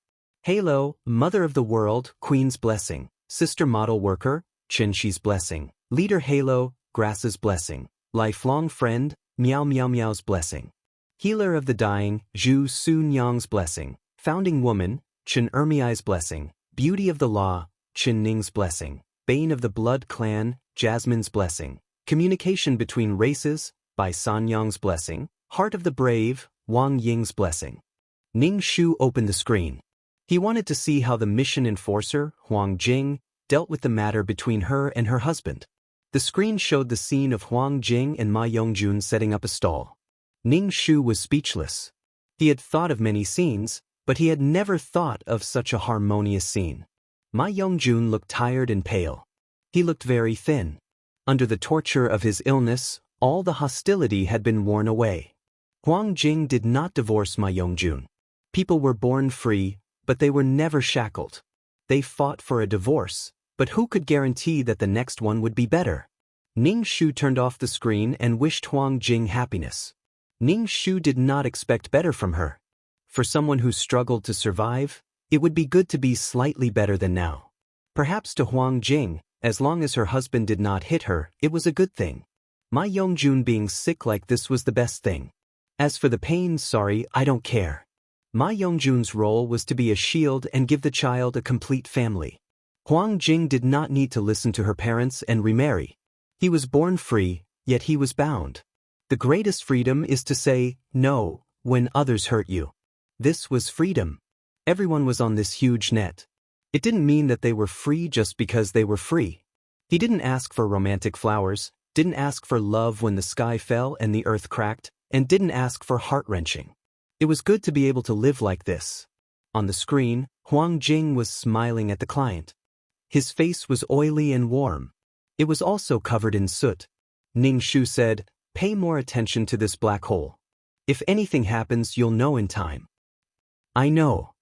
Halo, mother of the world, queen's blessing, sister model worker, Qinshi's blessing, leader Halo, grass's blessing, lifelong friend, Miao Miao Miao's blessing. Healer of the dying, Zhu Su Nyang's blessing, founding woman, Chen Ermiai's blessing, beauty of the law, Chen Ning's blessing, bane of the blood clan, Jasmine's blessing, communication between races, Bai Sanyang's blessing, heart of the brave, Wang Ying's blessing. Ning Shu opened the screen. He wanted to see how the mission enforcer, Huang Jing, dealt with the matter between her and her husband. The screen showed the scene of Huang Jing and Ma Yongjun setting up a stall. Ning Shu was speechless. He had thought of many scenes, but he had never thought of such a harmonious scene. Ma Yongjun looked tired and pale. He looked very thin. Under the torture of his illness, all the hostility had been worn away. Huang Jing did not divorce Ma Yongjun. People were born free, but they were never shackled. They fought for a divorce, but who could guarantee that the next one would be better? Ning Shu turned off the screen and wished Huang Jing happiness. Ning Shu did not expect better from her. For someone who struggled to survive, it would be good to be slightly better than now. Perhaps to Huang Jing, as long as her husband did not hit her, it was a good thing. Ma Yongjun being sick like this was the best thing. As for the pain, sorry, I don't care. Ma Yongjun's role was to be a shield and give the child a complete family. Huang Jing did not need to listen to her parents and remarry. He was born free, yet he was bound. The greatest freedom is to say no when others hurt you. This was freedom. Everyone was on this huge net. It didn't mean that they were free just because they were free. He didn't ask for romantic flowers, didn't ask for love when the sky fell and the earth cracked, and didn't ask for heart-wrenching. It was good to be able to live like this. On the screen, Huang Jing was smiling at the client. His face was oily and warm. It was also covered in soot. Ning Shu said, "Pay more attention to this black hole. If anything happens, you'll know in time." "I know."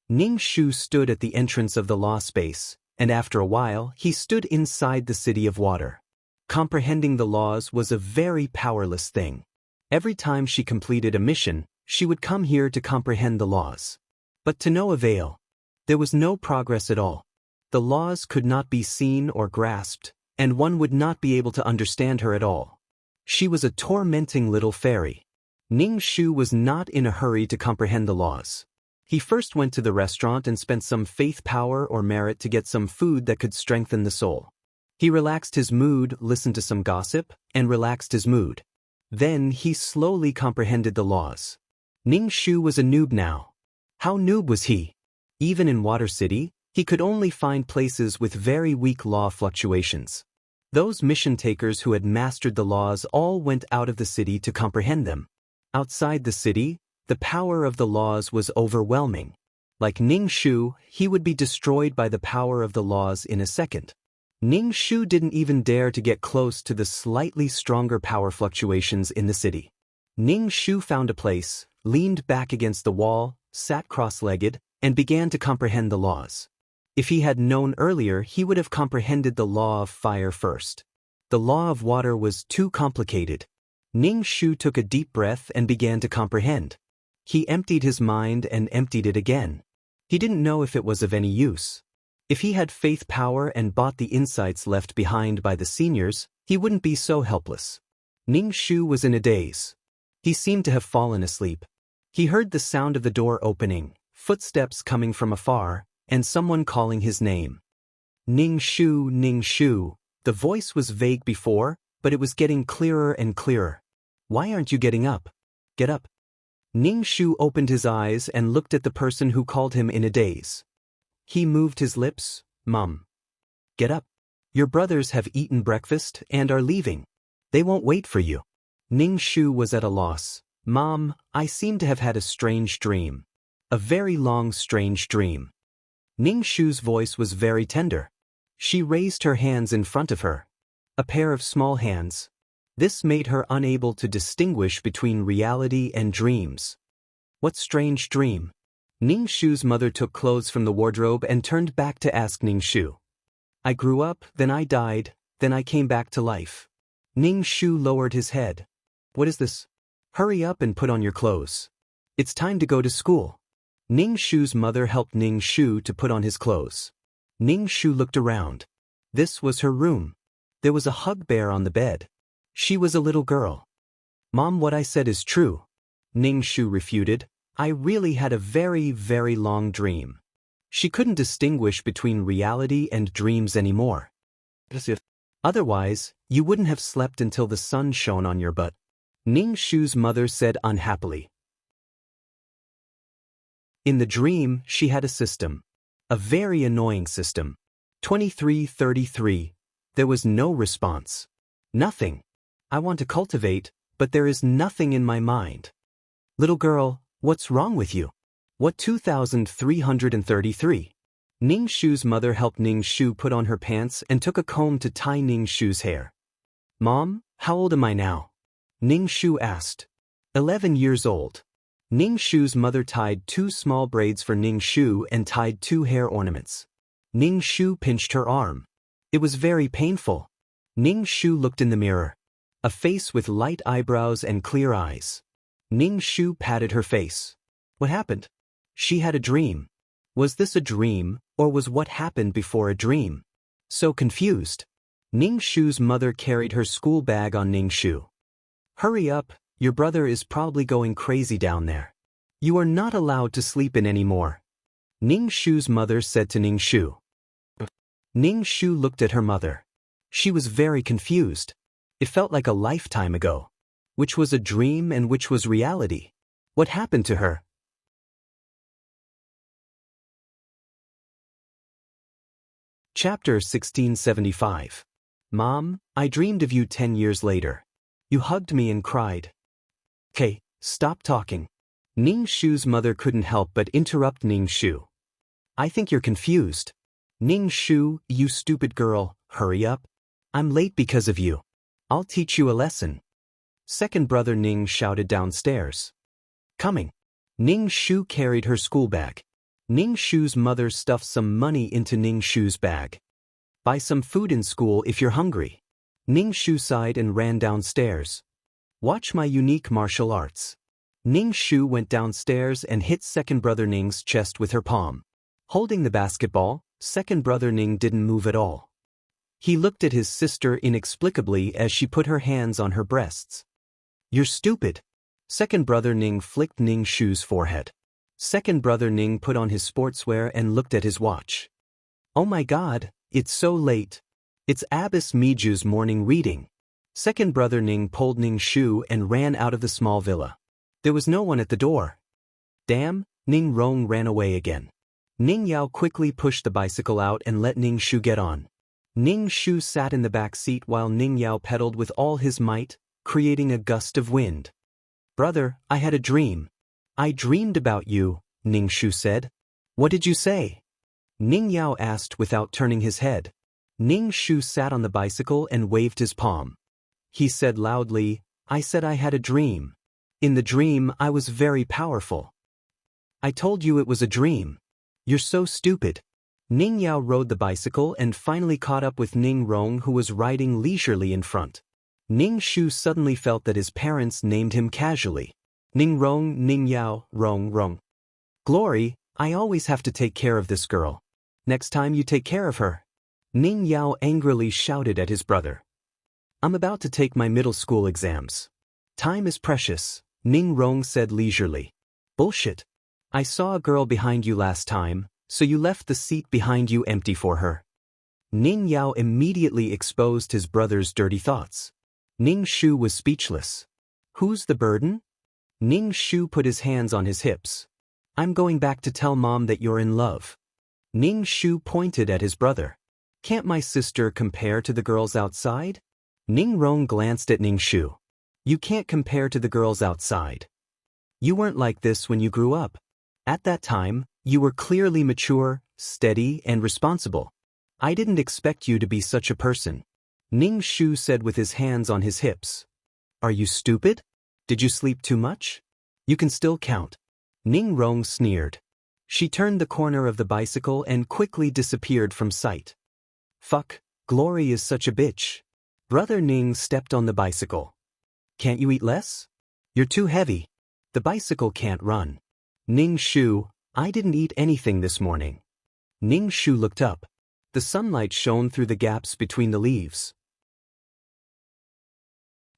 Ning Shu stood at the entrance of the law space, and after a while, he stood inside the city of water. Comprehending the laws was a very powerless thing. Every time she completed a mission, she would come here to comprehend the laws. But to no avail. There was no progress at all. The laws could not be seen or grasped, and one would not be able to understand her at all. She was a tormenting little fairy. Ning Shu was not in a hurry to comprehend the laws. He first went to the restaurant and spent some faith, power, or merit to get some food that could strengthen the soul. He relaxed his mood, listened to some gossip, and relaxed his mood. Then he slowly comprehended the laws. Ning Shu was a noob now. How noob was he? Even in Water City, he could only find places with very weak law fluctuations. Those mission takers who had mastered the laws all went out of the city to comprehend them. Outside the city, the power of the laws was overwhelming. Like Ning Shu, he would be destroyed by the power of the laws in a second. Ning Shu didn't even dare to get close to the slightly stronger power fluctuations in the city. Ning Shu found a place, leaned back against the wall, sat cross-legged, and began to comprehend the laws. If he had known earlier, he would have comprehended the law of fire first. The law of water was too complicated. Ning Shu took a deep breath and began to comprehend. He emptied his mind and emptied it again. He didn't know if it was of any use. If he had faith power and bought the insights left behind by the seniors, he wouldn't be so helpless. Ning Shu was in a daze. He seemed to have fallen asleep. He heard the sound of the door opening, footsteps coming from afar, and someone calling his name. Ning Shu, Ning Shu. The voice was vague before, but it was getting clearer and clearer. Why aren't you getting up? Get up. Ning Shu opened his eyes and looked at the person who called him in a daze. He moved his lips. Mum. Get up. Your brothers have eaten breakfast and are leaving. They won't wait for you. Ning Shu was at a loss. Mom, I seem to have had a strange dream. A very long strange dream. Ning Shu's voice was very tender. She raised her hands in front of her. A pair of small hands. This made her unable to distinguish between reality and dreams. What strange dream? Ning Shu's mother took clothes from the wardrobe and turned back to ask Ning Shu. I grew up, then I died, then I came back to life. Ning Shu lowered his head. What is this? Hurry up and put on your clothes. It's time to go to school. Ning Shu's mother helped Ning Shu to put on his clothes. Ning Shu looked around. This was her room. There was a hug bear on the bed. She was a little girl. Mom, what I said is true. Ning Shu refuted. I really had a very, very long dream. She couldn't distinguish between reality and dreams anymore. Otherwise, you wouldn't have slept until the sun shone on your butt. Ning Shu's mother said unhappily. In the dream, she had a system. A very annoying system. 2333. There was no response. Nothing. I want to cultivate, but there is nothing in my mind. Little girl, what's wrong with you? What 2333? Ning Shu's mother helped Ning Shu put on her pants and took a comb to tie Ning Shu's hair. Mom, how old am I now? Ning Shu asked. 11 years old. Ning Shu's mother tied 2 small braids for Ning Shu and tied 2 hair ornaments. Ning Shu pinched her arm. It was very painful. Ning Shu looked in the mirror. A face with light eyebrows and clear eyes. Ning Shu patted her face. What happened? She had a dream. Was this a dream, or was what happened before a dream? So confused. Ning Shu's mother carried her school bag on Ning Shu. Hurry up, your brother is probably going crazy down there. You are not allowed to sleep in anymore. Ning Shu's mother said to Ning Shu. Ning Shu looked at her mother. She was very confused. It felt like a lifetime ago. Which was a dream and which was reality? What happened to her? Chapter 1675. Mom, I dreamed of you 10 years later. You hugged me and cried. Okay, stop talking. Ning Shu's mother couldn't help but interrupt Ning Shu. I think you're confused. Ning Shu, you stupid girl, hurry up. I'm late because of you. I'll teach you a lesson. Second brother Ning shouted downstairs. Coming. Ning Shu carried her school bag. Ning Shu's mother stuffed some money into Ning Shu's bag. Buy some food in school if you're hungry. Ning Shu sighed and ran downstairs. Watch my unique martial arts. Ning Shu went downstairs and hit second brother Ning's chest with her palm. Holding the basketball, second brother Ning didn't move at all. He looked at his sister inexplicably as she put her hands on her breasts. You're stupid. Second brother Ning flicked Ning Shu's forehead. Second brother Ning put on his sportswear and looked at his watch. Oh my God, it's so late. It's Abbess Miju's morning reading. Second brother Ning pulled Ning Shu and ran out of the small villa. There was no one at the door. Damn, Ning Rong ran away again. Ning Yao quickly pushed the bicycle out and let Ning Shu get on. Ning Shu sat in the back seat while Ning Yao pedaled with all his might, creating a gust of wind. Brother, I had a dream. I dreamed about you, Ning Shu said. What did you say? Ning Yao asked without turning his head. Ning Shu sat on the bicycle and waved his palm. He said loudly, I said I had a dream. In the dream, I was very powerful. I told you it was a dream. You're so stupid. Ning Yao rode the bicycle and finally caught up with Ning Rong, who was riding leisurely in front. Ning Shu suddenly felt that his parents named him casually. Ning Rong, Ning Yao, Rong Rong. Glory, I always have to take care of this girl. Next time you take care of her. Ning Yao angrily shouted at his brother. I'm about to take my middle school exams. Time is precious, Ning Rong said leisurely. Bullshit. I saw a girl behind you last time, so you left the seat behind you empty for her. Ning Yao immediately exposed his brother's dirty thoughts. Ning Shu was speechless. Who's the burden? Ning Shu put his hands on his hips. I'm going back to tell Mom that you're in love. Ning Shu pointed at his brother. Can't my sister compare to the girls outside? Ning Rong glanced at Ning Shu. You can't compare to the girls outside. You weren't like this when you grew up. At that time, you were clearly mature, steady, and responsible. I didn't expect you to be such a person. Ning Shu said with his hands on his hips. Are you stupid? Did you sleep too much? You can still count. Ning Rong sneered. She turned the corner of the bicycle and quickly disappeared from sight. Fuck, Glory is such a bitch. Brother Ning stepped on the bicycle. Can't you eat less? You're too heavy. The bicycle can't run. Ning Shu, I didn't eat anything this morning. Ning Shu looked up. The sunlight shone through the gaps between the leaves.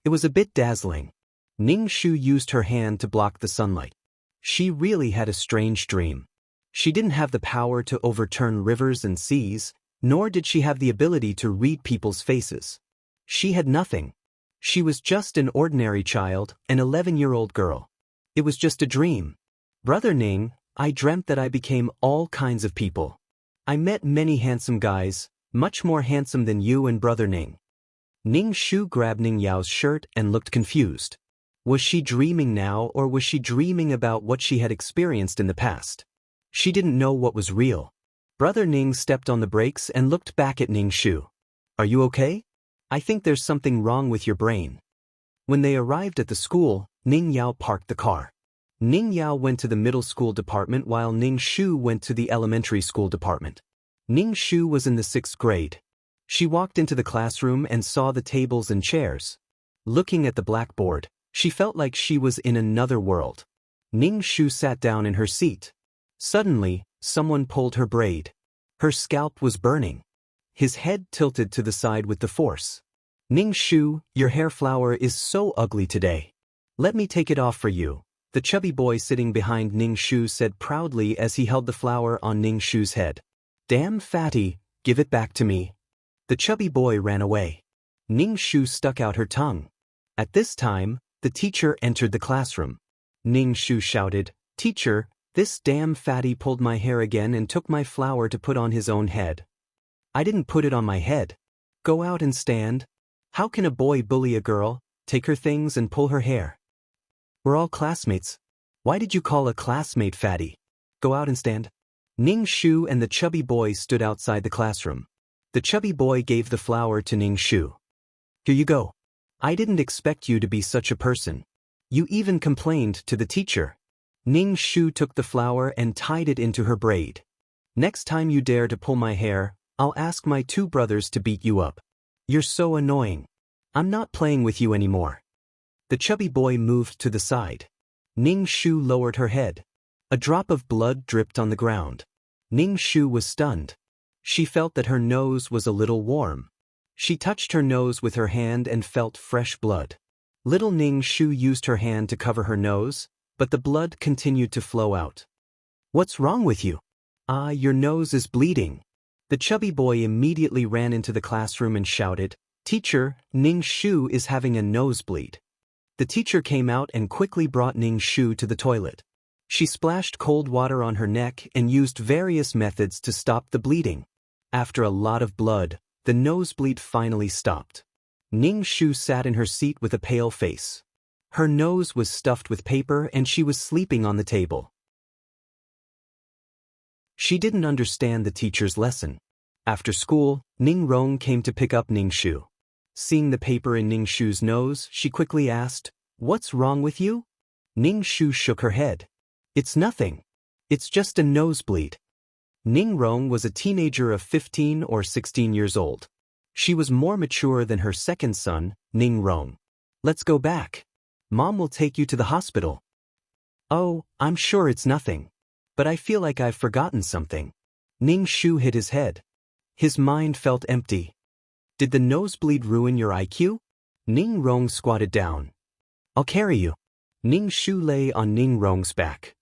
It was a bit dazzling. Ning Shu used her hand to block the sunlight. She really had a strange dream. She didn't have the power to overturn rivers and seas, nor did she have the ability to read people's faces. She had nothing. She was just an ordinary child, an 11-year-old girl. It was just a dream. Brother Ning, I dreamt that I became all kinds of people. I met many handsome guys, much more handsome than you and Brother Ning. Ning Shu grabbed Ning Yao's shirt and looked confused. Was she dreaming now, or was she dreaming about what she had experienced in the past? She didn't know what was real. Brother Ning stepped on the brakes and looked back at Ning Shu. Are you okay? I think there's something wrong with your brain. When they arrived at the school, Ning Yao parked the car. Ning Yao went to the middle school department while Ning Shu went to the elementary school department. Ning Shu was in the 6th grade. She walked into the classroom and saw the tables and chairs. Looking at the blackboard, she felt like she was in another world. Ning Shu sat down in her seat. Suddenly, someone pulled her braid. Her scalp was burning. His head tilted to the side with the force. Ning Shu, your hair flower is so ugly today. Let me take it off for you, the chubby boy sitting behind Ning Shu said proudly as he held the flower on Ning Shu's head. Damn fatty, give it back to me. The chubby boy ran away. Ning Shu stuck out her tongue. At this time, the teacher entered the classroom. Ning Shu shouted, Teacher, this damn fatty pulled my hair again and took my flower to put on his own head. I didn't put it on my head. Go out and stand. How can a boy bully a girl, take her things and pull her hair? We're all classmates. Why did you call a classmate fatty? Go out and stand. Ning Shu and the chubby boy stood outside the classroom. The chubby boy gave the flower to Ning Shu. Here you go. I didn't expect you to be such a person. You even complained to the teacher. Ning Shu took the flower and tied it into her braid. Next time you dare to pull my hair, I'll ask my 2 brothers to beat you up. You're so annoying. I'm not playing with you anymore. The chubby boy moved to the side. Ning Shu lowered her head. A drop of blood dripped on the ground. Ning Shu was stunned. She felt that her nose was a little warm. She touched her nose with her hand and felt fresh blood. Little Ning Shu used her hand to cover her nose, but the blood continued to flow out. What's wrong with you? Your nose is bleeding. The chubby boy immediately ran into the classroom and shouted, Teacher, Ning Shu is having a nosebleed. The teacher came out and quickly brought Ning Shu to the toilet. She splashed cold water on her neck and used various methods to stop the bleeding. After a lot of blood, the nosebleed finally stopped. Ning Shu sat in her seat with a pale face. Her nose was stuffed with paper and she was sleeping on the table. She didn't understand the teacher's lesson. After school, Ning Rong came to pick up Ning Shu. Seeing the paper in Ning Shu's nose, she quickly asked, What's wrong with you? Ning Shu shook her head. It's nothing. It's just a nosebleed. Ning Rong was a teenager of 15 or 16 years old. She was more mature than her second son, Ning Rong. Let's go back. Mom will take you to the hospital. Oh, I'm sure it's nothing. But I feel like I've forgotten something. Ning Shu hit his head. His mind felt empty. Did the nosebleed ruin your IQ? Ning Rong squatted down. I'll carry you. Ning Shu lay on Ning Rong's back.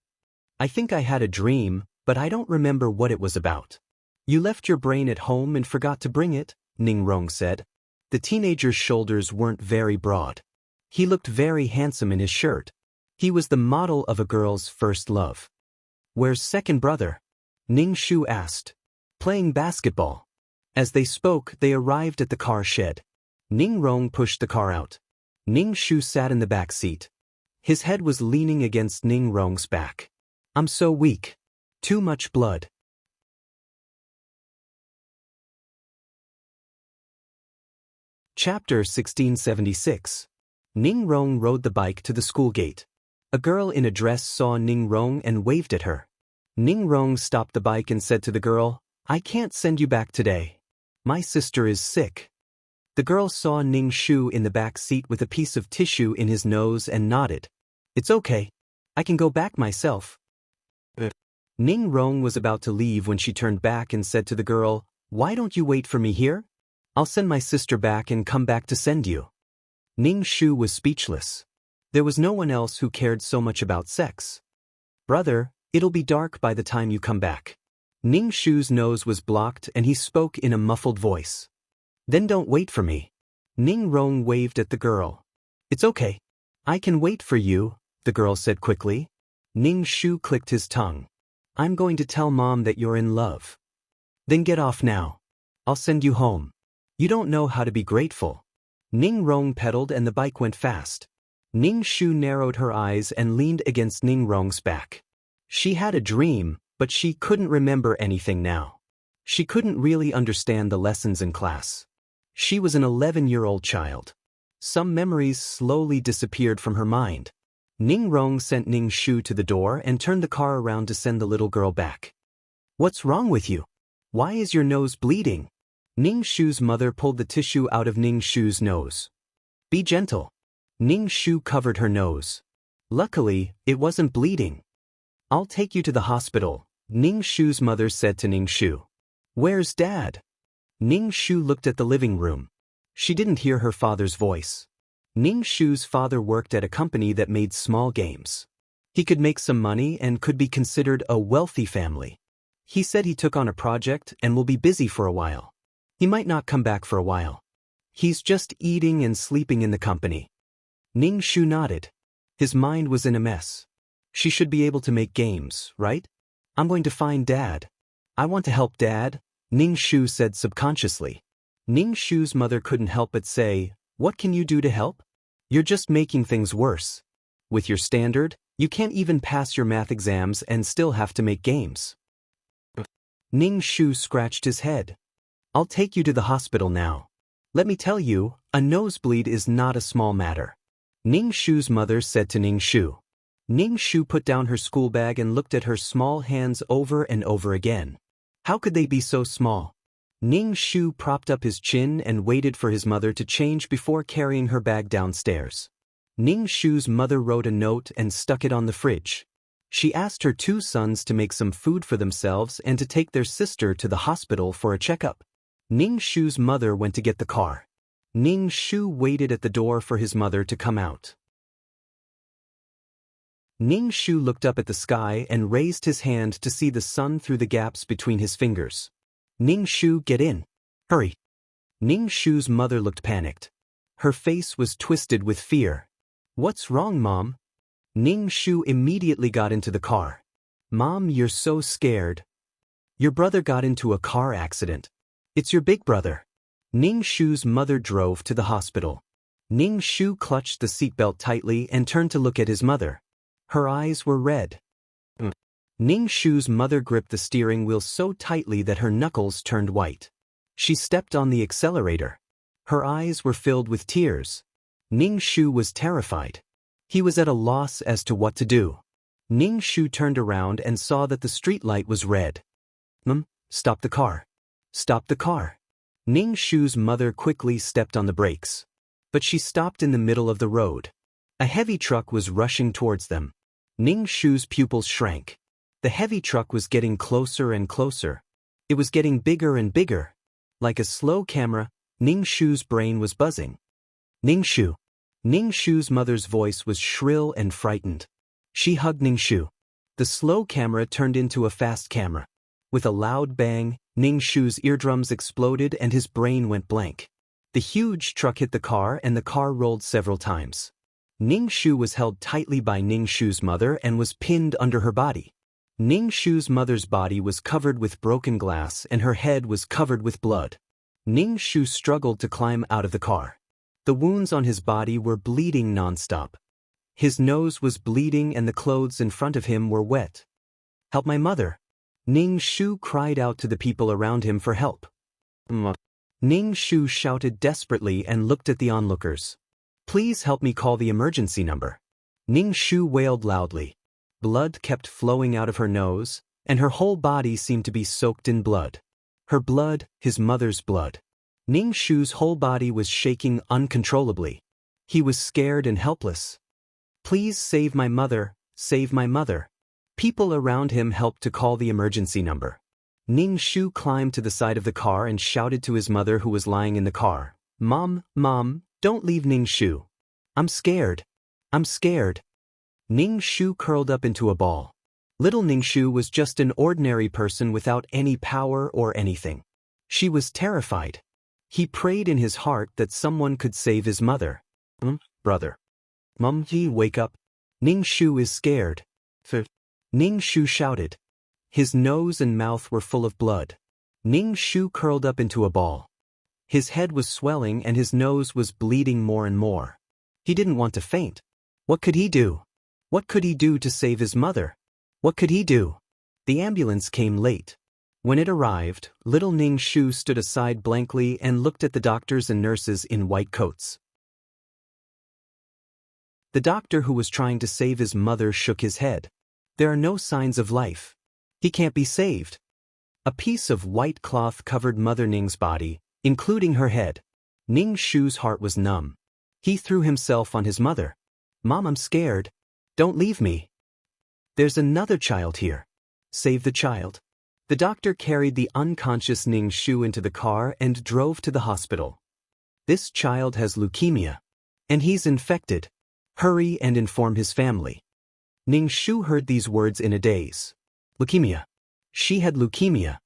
I think I had a dream, but I don't remember what it was about. You left your brain at home and forgot to bring it, Ning Rong said. The teenager's shoulders weren't very broad. He looked very handsome in his shirt. He was the model of a girl's first love. Where's second brother? Ning Shu asked. Playing basketball. As they spoke, they arrived at the car shed. Ning Rong pushed the car out. Ning Shu sat in the back seat. His head was leaning against Ning Rong's back. I'm so weak. Too much blood. Chapter 1676. Ning Rong rode the bike to the school gate. A girl in a dress saw Ning Rong and waved at her. Ning Rong stopped the bike and said to the girl, "I can't send you back today. My sister is sick." The girl saw Ning Shu in the back seat with a piece of tissue in his nose and nodded. "It's okay. I can go back myself." Ning Rong was about to leave when she turned back and said to the girl, "Why don't you wait for me here? I'll send my sister back and come back to send you." Ning Shu was speechless. There was no one else who cared so much about sex. "Brother, it'll be dark by the time you come back." Ning Shu's nose was blocked and he spoke in a muffled voice. "Then don't wait for me." Ning Rong waved at the girl. "It's okay. I can wait for you," the girl said quickly. Ning Shu clicked his tongue. "I'm going to tell Mom that you're in love." "Then get off now. I'll send you home. You don't know how to be grateful." Ning Rong pedaled and the bike went fast. Ning Shu narrowed her eyes and leaned against Ning Rong's back. She had a dream, but she couldn't remember anything now. She couldn't really understand the lessons in class. She was an 11-year-old child. Some memories slowly disappeared from her mind. Ning Rong sent Ning Shu to the door and turned the car around to send the little girl back. "What's wrong with you? Why is your nose bleeding?" Ning Shu's mother pulled the tissue out of Ning Shu's nose. "Be gentle." Ning Shu covered her nose. Luckily, it wasn't bleeding. "I'll take you to the hospital," Ning Shu's mother said to Ning Shu. "Where's Dad?" Ning Shu looked at the living room. She didn't hear her father's voice. Ning Shu's father worked at a company that made small games. He could make some money and could be considered a wealthy family. He said he took on a project and will be busy for a while. He might not come back for a while. He's just eating and sleeping in the company. Ning Shu nodded. His mind was in a mess. She should be able to make games, right? "I'm going to find Dad. I want to help Dad," Ning Shu said subconsciously. Ning Shu's mother couldn't help but say, "What can you do to help? You're just making things worse. With your standard, you can't even pass your math exams and still have to make games." Ning Shu scratched his head. "I'll take you to the hospital now. Let me tell you, a nosebleed is not a small matter," Ning Shu's mother said to Ning Shu. Ning Shu put down her school bag and looked at her small hands over and over again. How could they be so small? Ning Shu propped up his chin and waited for his mother to change before carrying her bag downstairs. Ning Shu's mother wrote a note and stuck it on the fridge. She asked her two sons to make some food for themselves and to take their sister to the hospital for a checkup. Ning Shu's mother went to get the car. Ning Shu waited at the door for his mother to come out. Ning Shu looked up at the sky and raised his hand to see the sun through the gaps between his fingers. "Ning Shu, get in. Hurry." Ning Shu's mother looked panicked. Her face was twisted with fear. "What's wrong, Mom?" Ning Shu immediately got into the car. "Mom, you're so scared. Your brother got into a car accident. It's your big brother." Ning Shu's mother drove to the hospital. Ning Shu clutched the seatbelt tightly and turned to look at his mother. Her eyes were red. Ning Shu's mother gripped the steering wheel so tightly that her knuckles turned white. She stepped on the accelerator. Her eyes were filled with tears. Ning Shu was terrified. He was at a loss as to what to do. Ning Shu turned around and saw that the street light was red. Stop the car. Stop the car." Ning Shu's mother quickly stepped on the brakes. But she stopped in the middle of the road. A heavy truck was rushing towards them. Ning Shu's pupils shrank. The heavy truck was getting closer and closer. It was getting bigger and bigger. Like a slow camera, Ning Shu's brain was buzzing. "Ning Shu." Ning Shu's mother's voice was shrill and frightened. She hugged Ning Shu. The slow camera turned into a fast camera. With a loud bang, Ning Shu's eardrums exploded and his brain went blank. The huge truck hit the car and the car rolled several times. Ning Shu was held tightly by Ning Shu's mother and was pinned under her body. Ning Shu's mother's body was covered with broken glass and her head was covered with blood. Ning Shu struggled to climb out of the car. The wounds on his body were bleeding nonstop. His nose was bleeding and the clothes in front of him were wet. "Help my mother." Ning Shu cried out to the people around him for help. Ning Shu shouted desperately and looked at the onlookers. "Please help me call the emergency number." Ning Shu wailed loudly. Blood kept flowing out of her nose, and her whole body seemed to be soaked in blood. Her blood, his mother's blood. Ning Shu's whole body was shaking uncontrollably. He was scared and helpless. "Please save my mother, save my mother." People around him helped to call the emergency number. Ning Shu climbed to the side of the car and shouted to his mother who was lying in the car, "Mom, Mom, don't leave Ning Shu. I'm scared. I'm scared." Ning Shu curled up into a ball. Little Ning Shu was just an ordinary person without any power or anything. She was terrified. He prayed in his heart that someone could save his mother. Brother. Mom, wake up. Ning Shu is scared. Ning Shu shouted. His nose and mouth were full of blood. Ning Shu curled up into a ball. His head was swelling and his nose was bleeding more and more. He didn't want to faint. What could he do? What could he do to save his mother? What could he do? The ambulance came late. When it arrived, little Ning Shu stood aside blankly and looked at the doctors and nurses in white coats. The doctor who was trying to save his mother shook his head. There are no signs of life. He can't be saved. A piece of white cloth covered Mother Ning's body, including her head. Ning Shu's heart was numb. He threw himself on his mother. "Mom, I'm scared. Don't leave me. There's another child here. Save the child." The doctor carried the unconscious Ning Shu into the car and drove to the hospital. "This child has leukemia. And he's infected. Hurry and inform his family." Ning Shu heard these words in a daze. Leukemia. She had leukemia.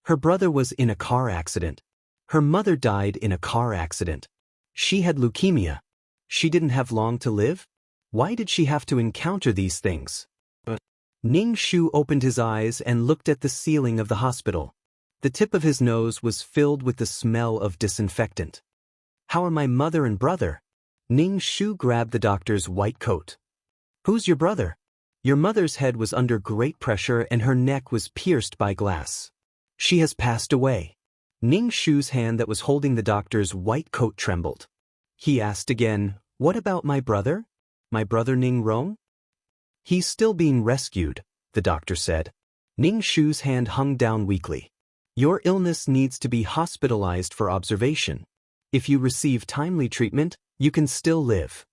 Her brother was in a car accident. Her mother died in a car accident. She had leukemia. She didn't have long to live? Why did she have to encounter these things? Ning Shu opened his eyes and looked at the ceiling of the hospital. The tip of his nose was filled with the smell of disinfectant. "How are my mother and brother?" Ning Shu grabbed the doctor's white coat. "Who's your brother?" "Your mother's head was under great pressure and her neck was pierced by glass. She has passed away." Ning Shu's hand that was holding the doctor's white coat trembled. He asked again, "What about my brother? My brother Ning Rong?" "He's still being rescued," the doctor said. Ning Shu's hand hung down weakly. "Your illness needs to be hospitalized for observation. If you receive timely treatment, you can still live."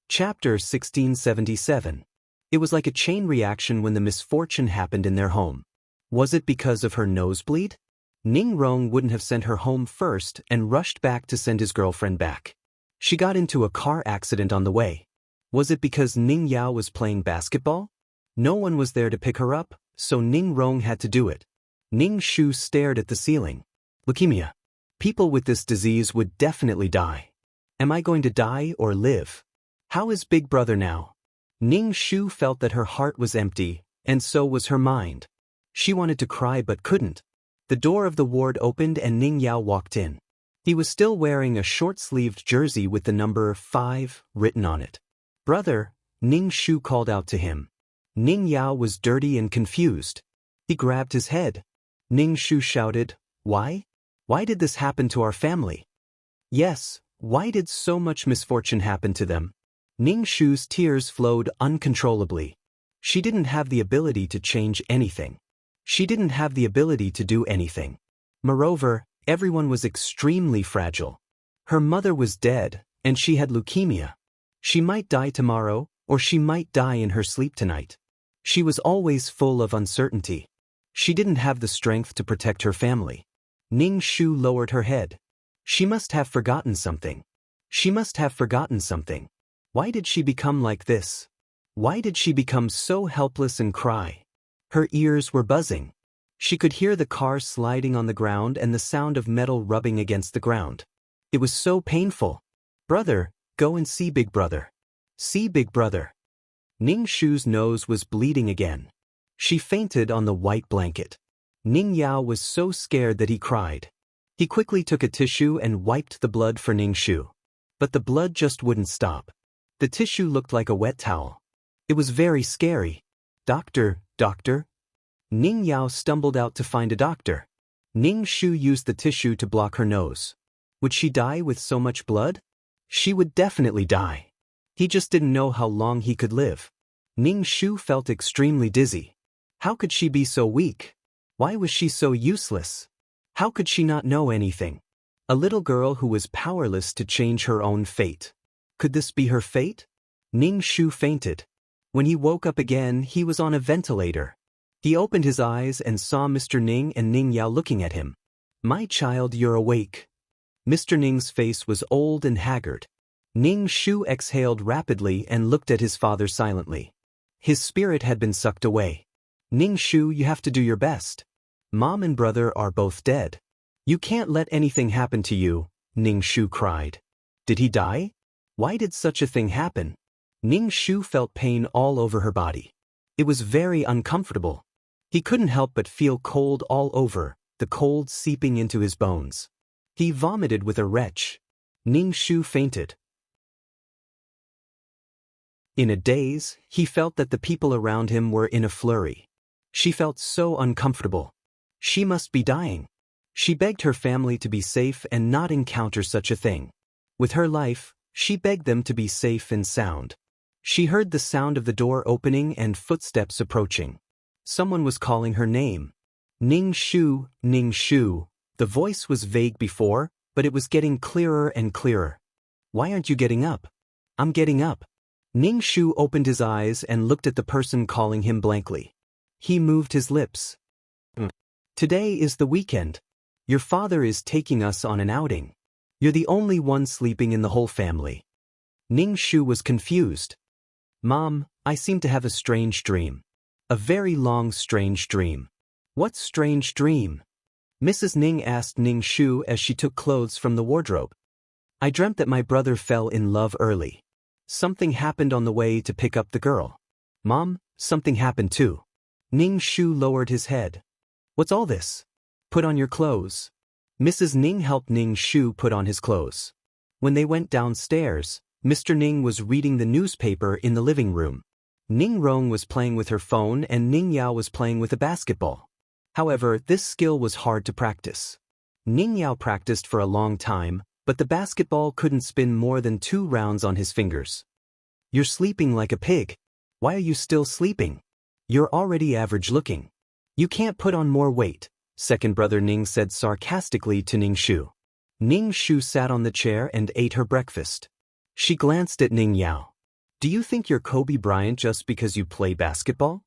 Chapter 1677. It was like a chain reaction when the misfortune happened in their home. Was it because of her nosebleed? Ning Rong wouldn't have sent her home first and rushed back to send his girlfriend back. She got into a car accident on the way. Was it because Ning Yao was playing basketball? No one was there to pick her up, so Ning Rong had to do it. Ning Shu stared at the ceiling. Leukemia. People with this disease would definitely die. Am I going to die or live? How is Big Brother now? Ning Shu felt that her heart was empty, and so was her mind. She wanted to cry but couldn't. The door of the ward opened and Ning Yao walked in. He was still wearing a short-sleeved jersey with the number 5 written on it. "Brother," Ning Shu called out to him. Ning Yao was dirty and confused. He grabbed his head. Ning Shu shouted, "Why? Why did this happen to our family?" Yes, why did so much misfortune happen to them? Ning Shu's tears flowed uncontrollably. She didn't have the ability to change anything. She didn't have the ability to do anything. Moreover, everyone was extremely fragile. Her mother was dead, and she had leukemia. She might die tomorrow, or she might die in her sleep tonight. She was always full of uncertainty. She didn't have the strength to protect her family. Ning Shu lowered her head. She must have forgotten something. She must have forgotten something. Why did she become like this? Why did she become so helpless and cry? Her ears were buzzing. She could hear the car sliding on the ground and the sound of metal rubbing against the ground. It was so painful. "Brother, go and see Big Brother. See Big Brother." Ning Shu's nose was bleeding again. She fainted on the white blanket. Ning Yao was so scared that he cried. He quickly took a tissue and wiped the blood for Ning Shu. But the blood just wouldn't stop. The tissue looked like a wet towel. It was very scary. "Doctor, doctor." Ning Yao stumbled out to find a doctor. Ning Shu used the tissue to block her nose. Would she die with so much blood? She would definitely die. He just didn't know how long he could live. Ning Shu felt extremely dizzy. How could she be so weak? Why was she so useless? How could she not know anything? A little girl who was powerless to change her own fate. Could this be her fate? Ning Shu fainted. When he woke up again, he was on a ventilator. He opened his eyes and saw Mr. Ning and Ning Yao looking at him. "My child, you're awake." Mr. Ning's face was old and haggard. Ning Shu exhaled rapidly and looked at his father silently. His spirit had been sucked away. "Ning Shu, you have to do your best. Mom and brother are both dead. You can't let anything happen to you," Ning Shu cried. Did he die? Why did such a thing happen? Ning Shu felt pain all over her body. It was very uncomfortable. He couldn't help but feel cold all over, the cold seeping into his bones. He vomited with a retch. Ning Shu fainted. In a daze, he felt that the people around him were in a flurry. She felt so uncomfortable. She must be dying. She begged her family to be safe and not encounter such a thing. With her life, she begged them to be safe and sound. She heard the sound of the door opening and footsteps approaching. Someone was calling her name. "Ning Shu, Ning Shu." The voice was vague before, but it was getting clearer and clearer. "Why aren't you getting up?" "I'm getting up." Ning Shu opened his eyes and looked at the person calling him blankly. He moved his lips. "Today is the weekend. Your father is taking us on an outing. You're the only one sleeping in the whole family." Ning Shu was confused. "Mom, I seem to have a strange dream. A very long strange dream." "What strange dream?" Mrs. Ning asked Ning Shu as she took clothes from the wardrobe. "I dreamt that my brother fell in love early. Something happened on the way to pick up the girl." "Mom, something happened too." Ning Shu lowered his head. "What's all this?" "Put on your clothes." Mrs. Ning helped Ning Shu put on his clothes. When they went downstairs, Mr. Ning was reading the newspaper in the living room. Ning Rong was playing with her phone and Ning Yao was playing with a basketball. However, this skill was hard to practice. Ning Yao practiced for a long time, but the basketball couldn't spin more than 2 rounds on his fingers. "You're sleeping like a pig. Why are you still sleeping? You're already average looking. You can't put on more weight," second brother Ning said sarcastically to Ning Shu. Ning Shu sat on the chair and ate her breakfast. She glanced at Ning Yao. "Do you think you're Kobe Bryant just because you play basketball?"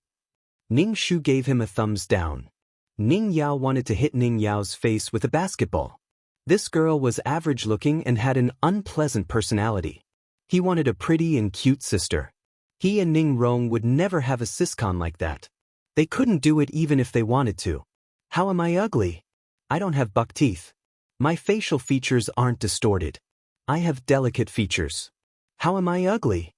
Ning Shu gave him a thumbs down. Ning Yao wanted to hit Ning Yao's face with a basketball. This girl was average looking and had an unpleasant personality. He wanted a pretty and cute sister. He and Ning Rong would never have a siscon like that. They couldn't do it even if they wanted to. "How am I ugly? I don't have buck teeth. My facial features aren't distorted. I have delicate features. How am I ugly?"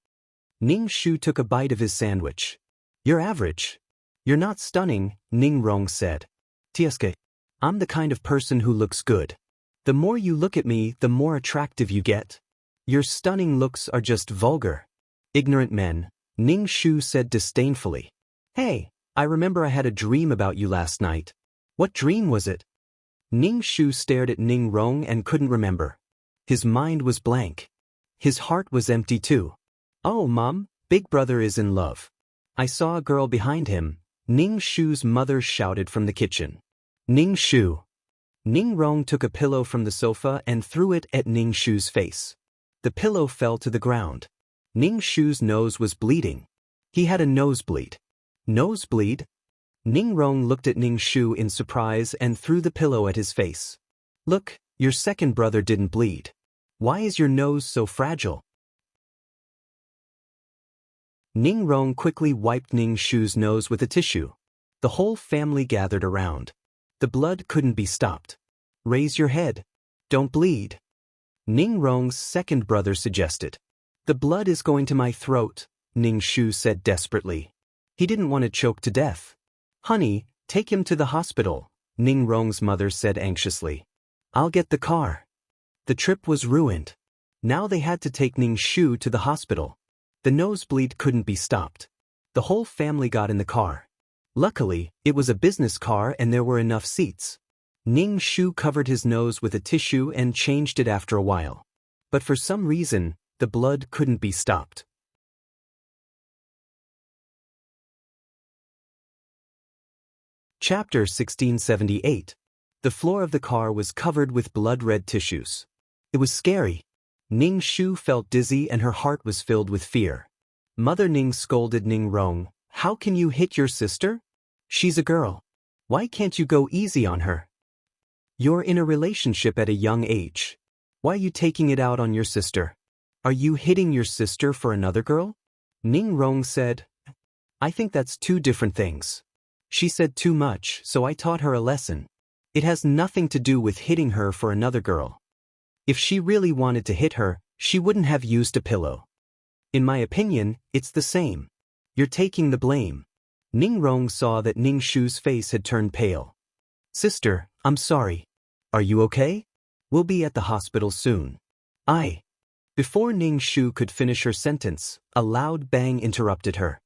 Ning Shu took a bite of his sandwich. "You're average. You're not stunning," Ning Rong said. "Tieske, I'm the kind of person who looks good. The more you look at me, the more attractive you get. Your stunning looks are just vulgar. Ignorant men," Ning Shu said disdainfully. "Hey, I remember I had a dream about you last night." "What dream was it?" Ning Shu stared at Ning Rong and couldn't remember. His mind was blank. His heart was empty too. "Oh, Mom, big brother is in love. I saw a girl behind him," Ning Shu's mother shouted from the kitchen. "Ning Shu." Ning Rong took a pillow from the sofa and threw it at Ning Shu's face. The pillow fell to the ground. Ning Shu's nose was bleeding. He had a nosebleed. "Nosebleed?" Ning Rong looked at Ning Shu in surprise and threw the pillow at his face. "Look, your second brother didn't bleed. Why is your nose so fragile?" Ning Rong quickly wiped Ning Shu's nose with a tissue. The whole family gathered around. The blood couldn't be stopped. "Raise your head. Don't bleed," Ning Rong's second brother suggested. "The blood is going to my throat," Ning Shu said desperately. He didn't want to choke to death. "Honey, take him to the hospital," Ning Rong's mother said anxiously. "I'll get the car." The trip was ruined. Now they had to take Ning Shu to the hospital. The nosebleed couldn't be stopped. The whole family got in the car. Luckily, it was a business car and there were enough seats. Ning Shu covered his nose with a tissue and changed it after a while. But for some reason, the blood couldn't be stopped. Chapter 1678. The floor of the car was covered with blood-red tissues. It was scary. Ning Shu felt dizzy and her heart was filled with fear. Mother Ning scolded Ning Rong, "How can you hit your sister? She's a girl. Why can't you go easy on her? You're in a relationship at a young age. Why are you taking it out on your sister? Are you hitting your sister for another girl?" Ning Rong said, "I think that's two different things. She said too much, so I taught her a lesson. It has nothing to do with hitting her for another girl. If she really wanted to hit her, she wouldn't have used a pillow. In my opinion, it's the same. You're taking the blame." Ning Rong saw that Ning Shu's face had turned pale. "Sister, I'm sorry. Are you okay? We'll be at the hospital soon." Before Ning Shu could finish her sentence, a loud bang interrupted her.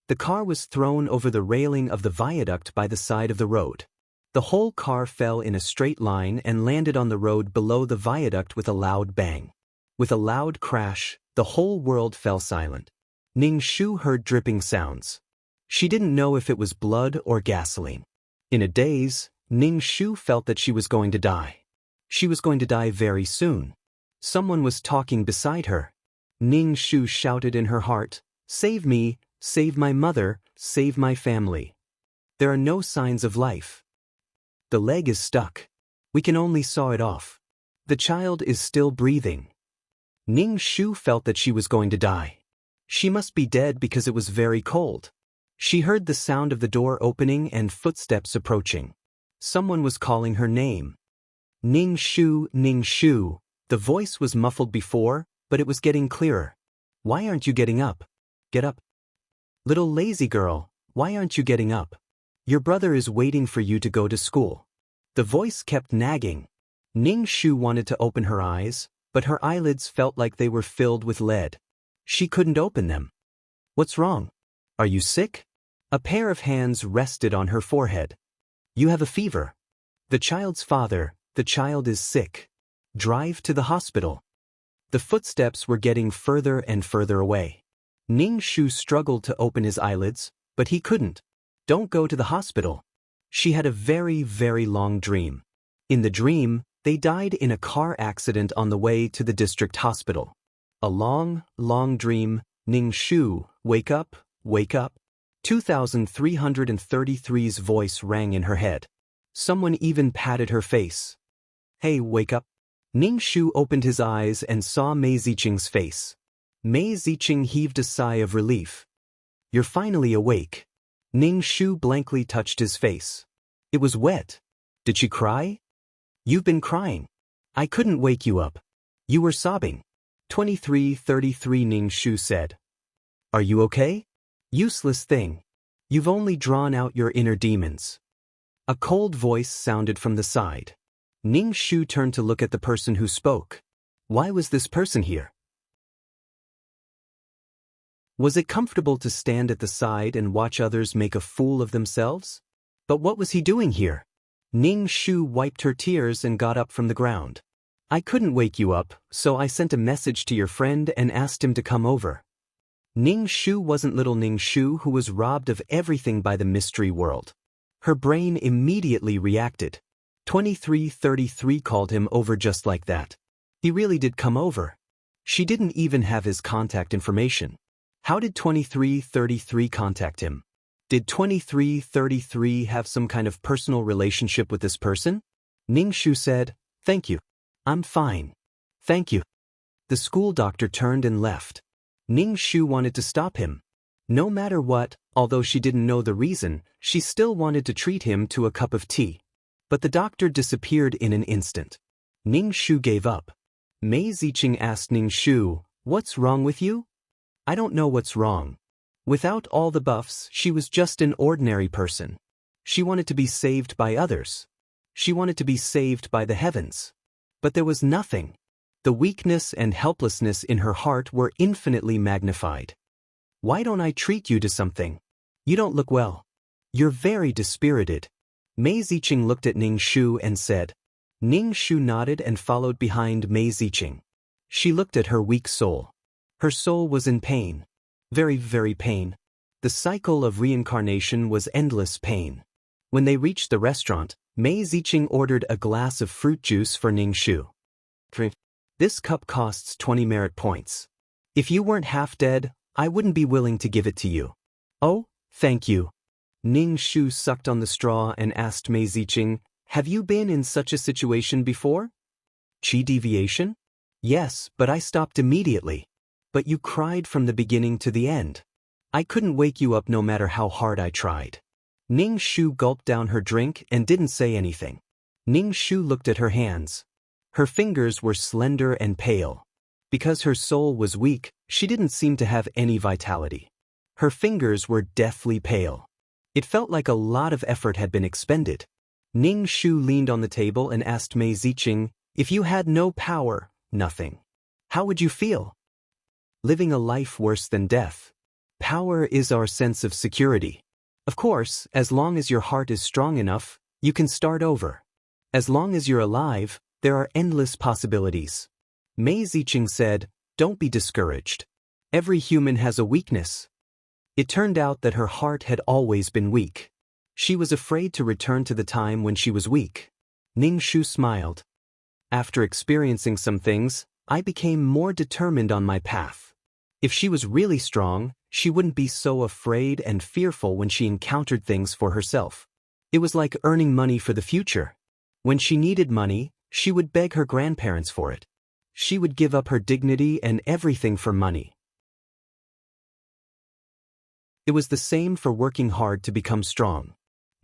The car was thrown over the railing of the viaduct by the side of the road. The whole car fell in a straight line and landed on the road below the viaduct with a loud bang. With a loud crash, the whole world fell silent. Ning Shu heard dripping sounds. She didn't know if it was blood or gasoline. In a daze, Ning Shu felt that she was going to die. She was going to die very soon. Someone was talking beside her. Ning Shu shouted in her heart, "Save me, save my mother, save my family. There are no signs of life. The leg is stuck. We can only saw it off. The child is still breathing." Ning Shu felt that she was going to die. She must be dead because it was very cold. She heard the sound of the door opening and footsteps approaching. Someone was calling her name. "Ning Shu, Ning Shu." The voice was muffled before, but it was getting clearer. "Why aren't you getting up? Get up. Little lazy girl, why aren't you getting up? Your brother is waiting for you to go to school." The voice kept nagging. Ning Shu wanted to open her eyes, but her eyelids felt like they were filled with lead. She couldn't open them. "What's wrong? Are you sick?" A pair of hands rested on her forehead. "You have a fever. The child's father, the child is sick. Drive to the hospital." The footsteps were getting further and further away. Ning Shu struggled to open his eyelids, but he couldn't. Don't go to the hospital. She had a very, very long dream. In the dream, they died in a car accident on the way to the district hospital. A long, long dream. "Ning Shu, wake up, wake up." 2333's voice rang in her head. Someone even patted her face. "Hey, wake up." Ning Shu opened his eyes and saw Mei Ziqing's face. Mei Ziqing heaved a sigh of relief. "You're finally awake." Ning Shu blankly touched his face. It was wet. Did she cry? "You've been crying. I couldn't wake you up. You were sobbing." 2333 Ning Shu said. "Are you okay? Useless thing. You've only drawn out your inner demons." A cold voice sounded from the side. Ning Shu turned to look at the person who spoke. Why was this person here? Was it comfortable to stand at the side and watch others make a fool of themselves? But what was he doing here? Ning Shu wiped her tears and got up from the ground. "I couldn't wake you up, so I sent a message to your friend and asked him to come over." Ning Shu wasn't little Ning Shu, who was robbed of everything by the mystery world. Her brain immediately reacted. 2333 called him over just like that. He really did come over. She didn't even have his contact information. How did 2333 contact him? Did 2333 have some kind of personal relationship with this person? Ning Shu said, "Thank you. I'm fine. Thank you." The school doctor turned and left. Ning Shu wanted to stop him. No matter what, although she didn't know the reason, she still wanted to treat him to a cup of tea. But the doctor disappeared in an instant. Ning Shu gave up. Mei Ziqing asked Ning Shu, "What's wrong with you?" "I don't know what's wrong." Without all the buffs, she was just an ordinary person. She wanted to be saved by others. She wanted to be saved by the heavens. But there was nothing. The weakness and helplessness in her heart were infinitely magnified. "Why don't I treat you to something? You don't look well. You're very dispirited." Mei Ziqing looked at Ning Shu and said. Ning Shu nodded and followed behind Mei Ziqing. She looked at her weak soul. Her soul was in pain. Very, very pain. The cycle of reincarnation was endless pain. When they reached the restaurant, Mei Ziqing ordered a glass of fruit juice for Ning Shu. This cup costs 20 merit points. If you weren't half dead, I wouldn't be willing to give it to you. Oh, thank you. Ning Shu sucked on the straw and asked Mei Ziqing, have you been in such a situation before? Qi deviation? Yes, but I stopped immediately. But you cried from the beginning to the end. I couldn't wake you up no matter how hard I tried. Ning Shu gulped down her drink and didn't say anything. Ning Shu looked at her hands. Her fingers were slender and pale. Because her soul was weak, she didn't seem to have any vitality. Her fingers were deathly pale. It felt like a lot of effort had been expended. Ning Shu leaned on the table and asked Mei Ziqing, if you had no power, nothing, how would you feel? Living a life worse than death. Power is our sense of security. Of course, as long as your heart is strong enough, you can start over. As long as you're alive, there are endless possibilities. Mei Ziqing said, don't be discouraged. Every human has a weakness. It turned out that her heart had always been weak. She was afraid to return to the time when she was weak. Ning Shu smiled. After experiencing some things, I became more determined on my path. If she was really strong, she wouldn't be so afraid and fearful when she encountered things for herself. It was like earning money for the future. When she needed money, she would beg her grandparents for it. She would give up her dignity and everything for money. It was the same for working hard to become strong.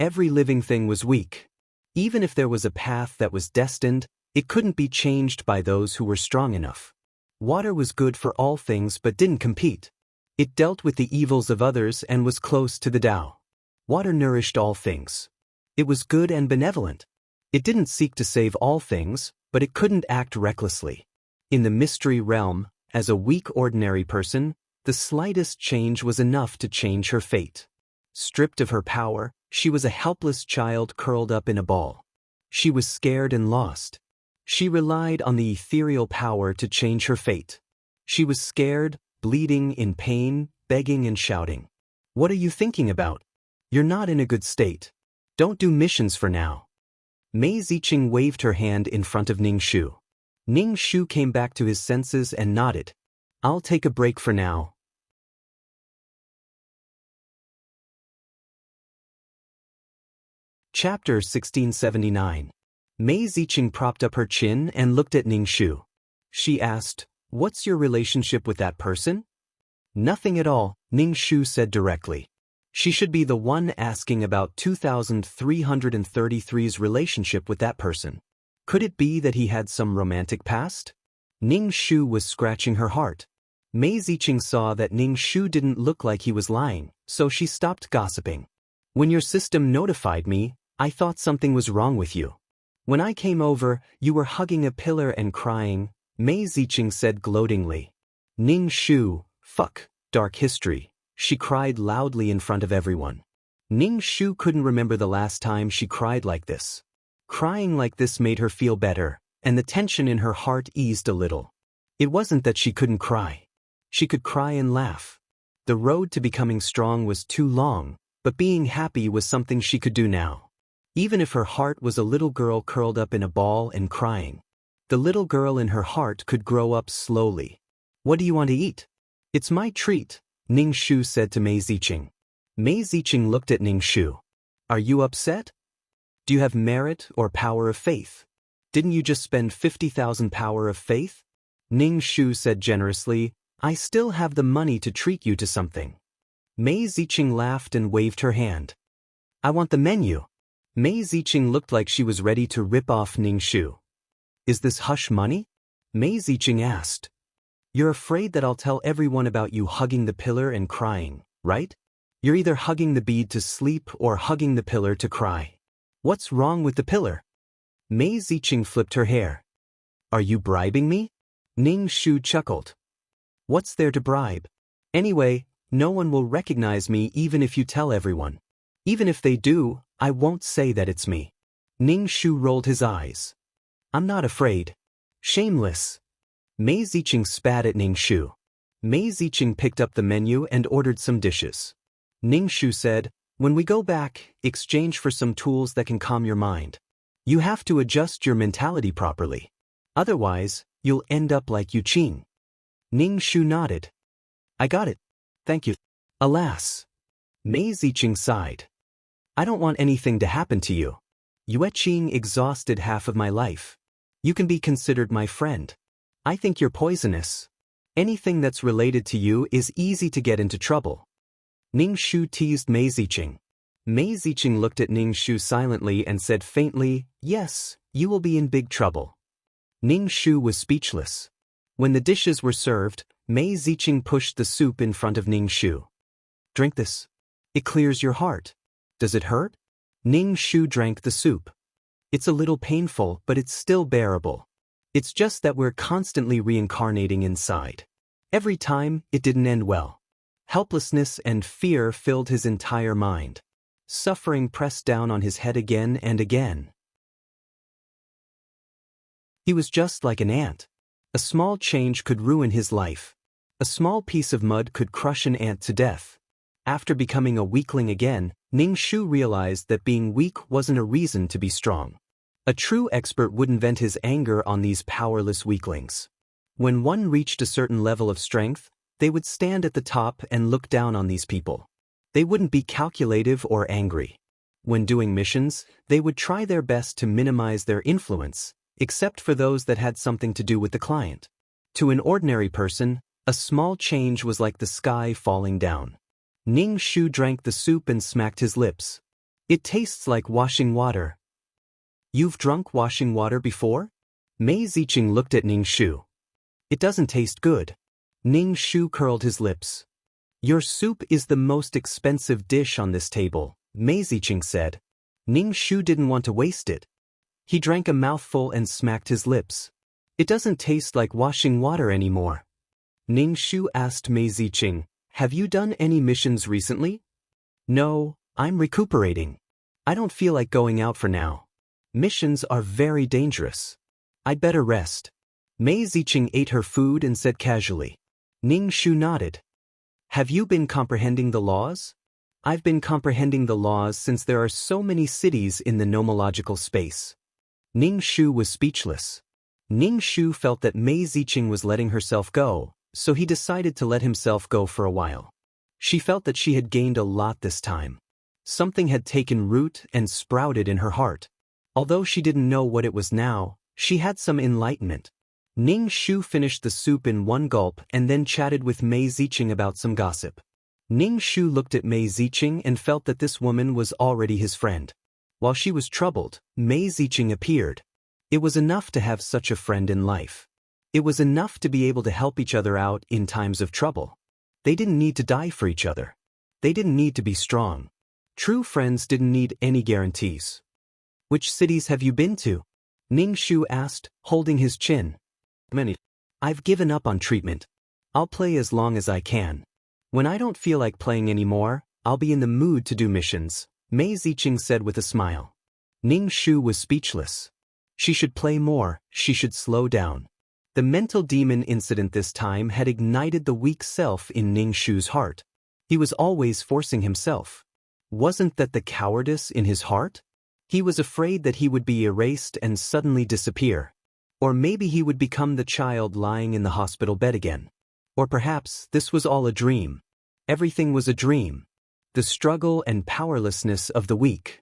Every living thing was weak. Even if there was a path that was destined, it couldn't be changed by those who were strong enough. Water was good for all things but didn't compete. It dealt with the evils of others and was close to the Tao. Water nourished all things. It was good and benevolent. It didn't seek to save all things, but it couldn't act recklessly. In the mystery realm, as a weak ordinary person, the slightest change was enough to change her fate. Stripped of her power, she was a helpless child curled up in a ball. She was scared and lost. She relied on the ethereal power to change her fate. She was scared, bleeding, in pain, begging and shouting. What are you thinking about? You're not in a good state. Don't do missions for now. Mei Ziqing waved her hand in front of Ning Shu. Ning Shu came back to his senses and nodded. I'll take a break for now. Chapter 1679. Mei Ziqing propped up her chin and looked at Ning Shu. She asked, what's your relationship with that person? Nothing at all, Ning Shu said directly. She should be the one asking about 2333's relationship with that person. Could it be that he had some romantic past? Ning Shu was scratching her heart. Mei Ziqing saw that Ning Shu didn't look like he was lying, so she stopped gossiping. When your system notified me, I thought something was wrong with you. When I came over, you were hugging a pillar and crying, Mei Ziqing said gloatingly. Ning Shu, fuck, dark history. She cried loudly in front of everyone. Ning Shu couldn't remember the last time she cried like this. Crying like this made her feel better, and the tension in her heart eased a little. It wasn't that she couldn't cry. She could cry and laugh. The road to becoming strong was too long, but being happy was something she could do now. Even if her heart was a little girl curled up in a ball and crying, the little girl in her heart could grow up slowly. What do you want to eat? It's my treat, Ning Shu said to Mei Ziqing. Mei Ziqing looked at Ning Shu. Are you upset? Do you have merit or power of faith? Didn't you just spend 50,000 power of faith? Ning Shu said generously, I still have the money to treat you to something. Mei Ziqing laughed and waved her hand. I want the menu. Mei Ziqing looked like she was ready to rip off Ning Shu. Is this hush money? Mei Ziqing asked. You're afraid that I'll tell everyone about you hugging the pillar and crying, right? You're either hugging the bead to sleep or hugging the pillar to cry. What's wrong with the pillar? Mei Ziqing flipped her hair. Are you bribing me? Ning Shu chuckled. What's there to bribe? Anyway, no one will recognize me even if you tell everyone. Even if they do, I won't say that it's me. Ning Shu rolled his eyes. I'm not afraid. Shameless. Mei Ziqing spat at Ning Shu. Mei Ziqing picked up the menu and ordered some dishes. Ning Shu said, When we go back, exchange for some tools that can calm your mind. You have to adjust your mentality properly. Otherwise, you'll end up like Yu Qing. Ning Shu nodded. I got it. Thank you. Alas. Mei Ziqing sighed. I don't want anything to happen to you. Yue Qing exhausted half of my life. You can be considered my friend. I think you're poisonous. Anything that's related to you is easy to get into trouble. Ning Shu teased Mei Ziqing. Mei Ziqing looked at Ning Shu silently and said faintly, yes, you will be in big trouble. Ning Shu was speechless. When the dishes were served, Mei Ziqing pushed the soup in front of Ning Shu. Drink this. It clears your heart. Does it hurt? Ning Shu drank the soup. It's a little painful, but it's still bearable. It's just that we're constantly reincarnating inside. Every time, it didn't end well. Helplessness and fear filled his entire mind. Suffering pressed down on his head again and again. He was just like an ant. A small change could ruin his life. A small piece of mud could crush an ant to death. After becoming a weakling again, Ning Shu realized that being weak wasn't a reason to be strong. A true expert wouldn't vent his anger on these powerless weaklings. When one reached a certain level of strength, they would stand at the top and look down on these people. They wouldn't be calculative or angry. When doing missions, they would try their best to minimize their influence, except for those that had something to do with the client. To an ordinary person, a small change was like the sky falling down. Ning Shu drank the soup and smacked his lips. It tastes like washing water. You've drunk washing water before? Mei Ziqing looked at Ning Shu. It doesn't taste good. Ning Shu curled his lips. Your soup is the most expensive dish on this table, Mei Ziqing said. Ning Shu didn't want to waste it. He drank a mouthful and smacked his lips. It doesn't taste like washing water anymore. Ning Shu asked Mei Ziqing, have you done any missions recently? No, I'm recuperating. I don't feel like going out for now. Missions are very dangerous. I'd better rest. Mei Ziqing ate her food and said casually. Ning Shu nodded. Have you been comprehending the laws? I've been comprehending the laws since there are so many cities in the nomological space. Ning Shu was speechless. Ning Shu felt that Mei Ziqing was letting herself go, so he decided to let himself go for a while. She felt that she had gained a lot this time. Something had taken root and sprouted in her heart. Although she didn't know what it was now, she had some enlightenment. Ning Shu finished the soup in one gulp and then chatted with Mei Ziqing about some gossip. Ning Shu looked at Mei Ziqing and felt that this woman was already his friend. While she was troubled, Mei Ziqing appeared. It was enough to have such a friend in life. It was enough to be able to help each other out in times of trouble. They didn't need to die for each other. They didn't need to be strong. True friends didn't need any guarantees. Which cities have you been to? Ning Shu asked, holding his chin. Many. I've given up on treatment. I'll play as long as I can. When I don't feel like playing anymore, I'll be in the mood to do missions, Mei Ziqing said with a smile. Ning Shu was speechless. She should play more, she should slow down. The mental demon incident this time had ignited the weak self in Ning Shu's heart. He was always forcing himself. Wasn't that the cowardice in his heart? He was afraid that he would be erased and suddenly disappear. Or maybe he would become the child lying in the hospital bed again. Or perhaps this was all a dream. Everything was a dream. The struggle and powerlessness of the weak.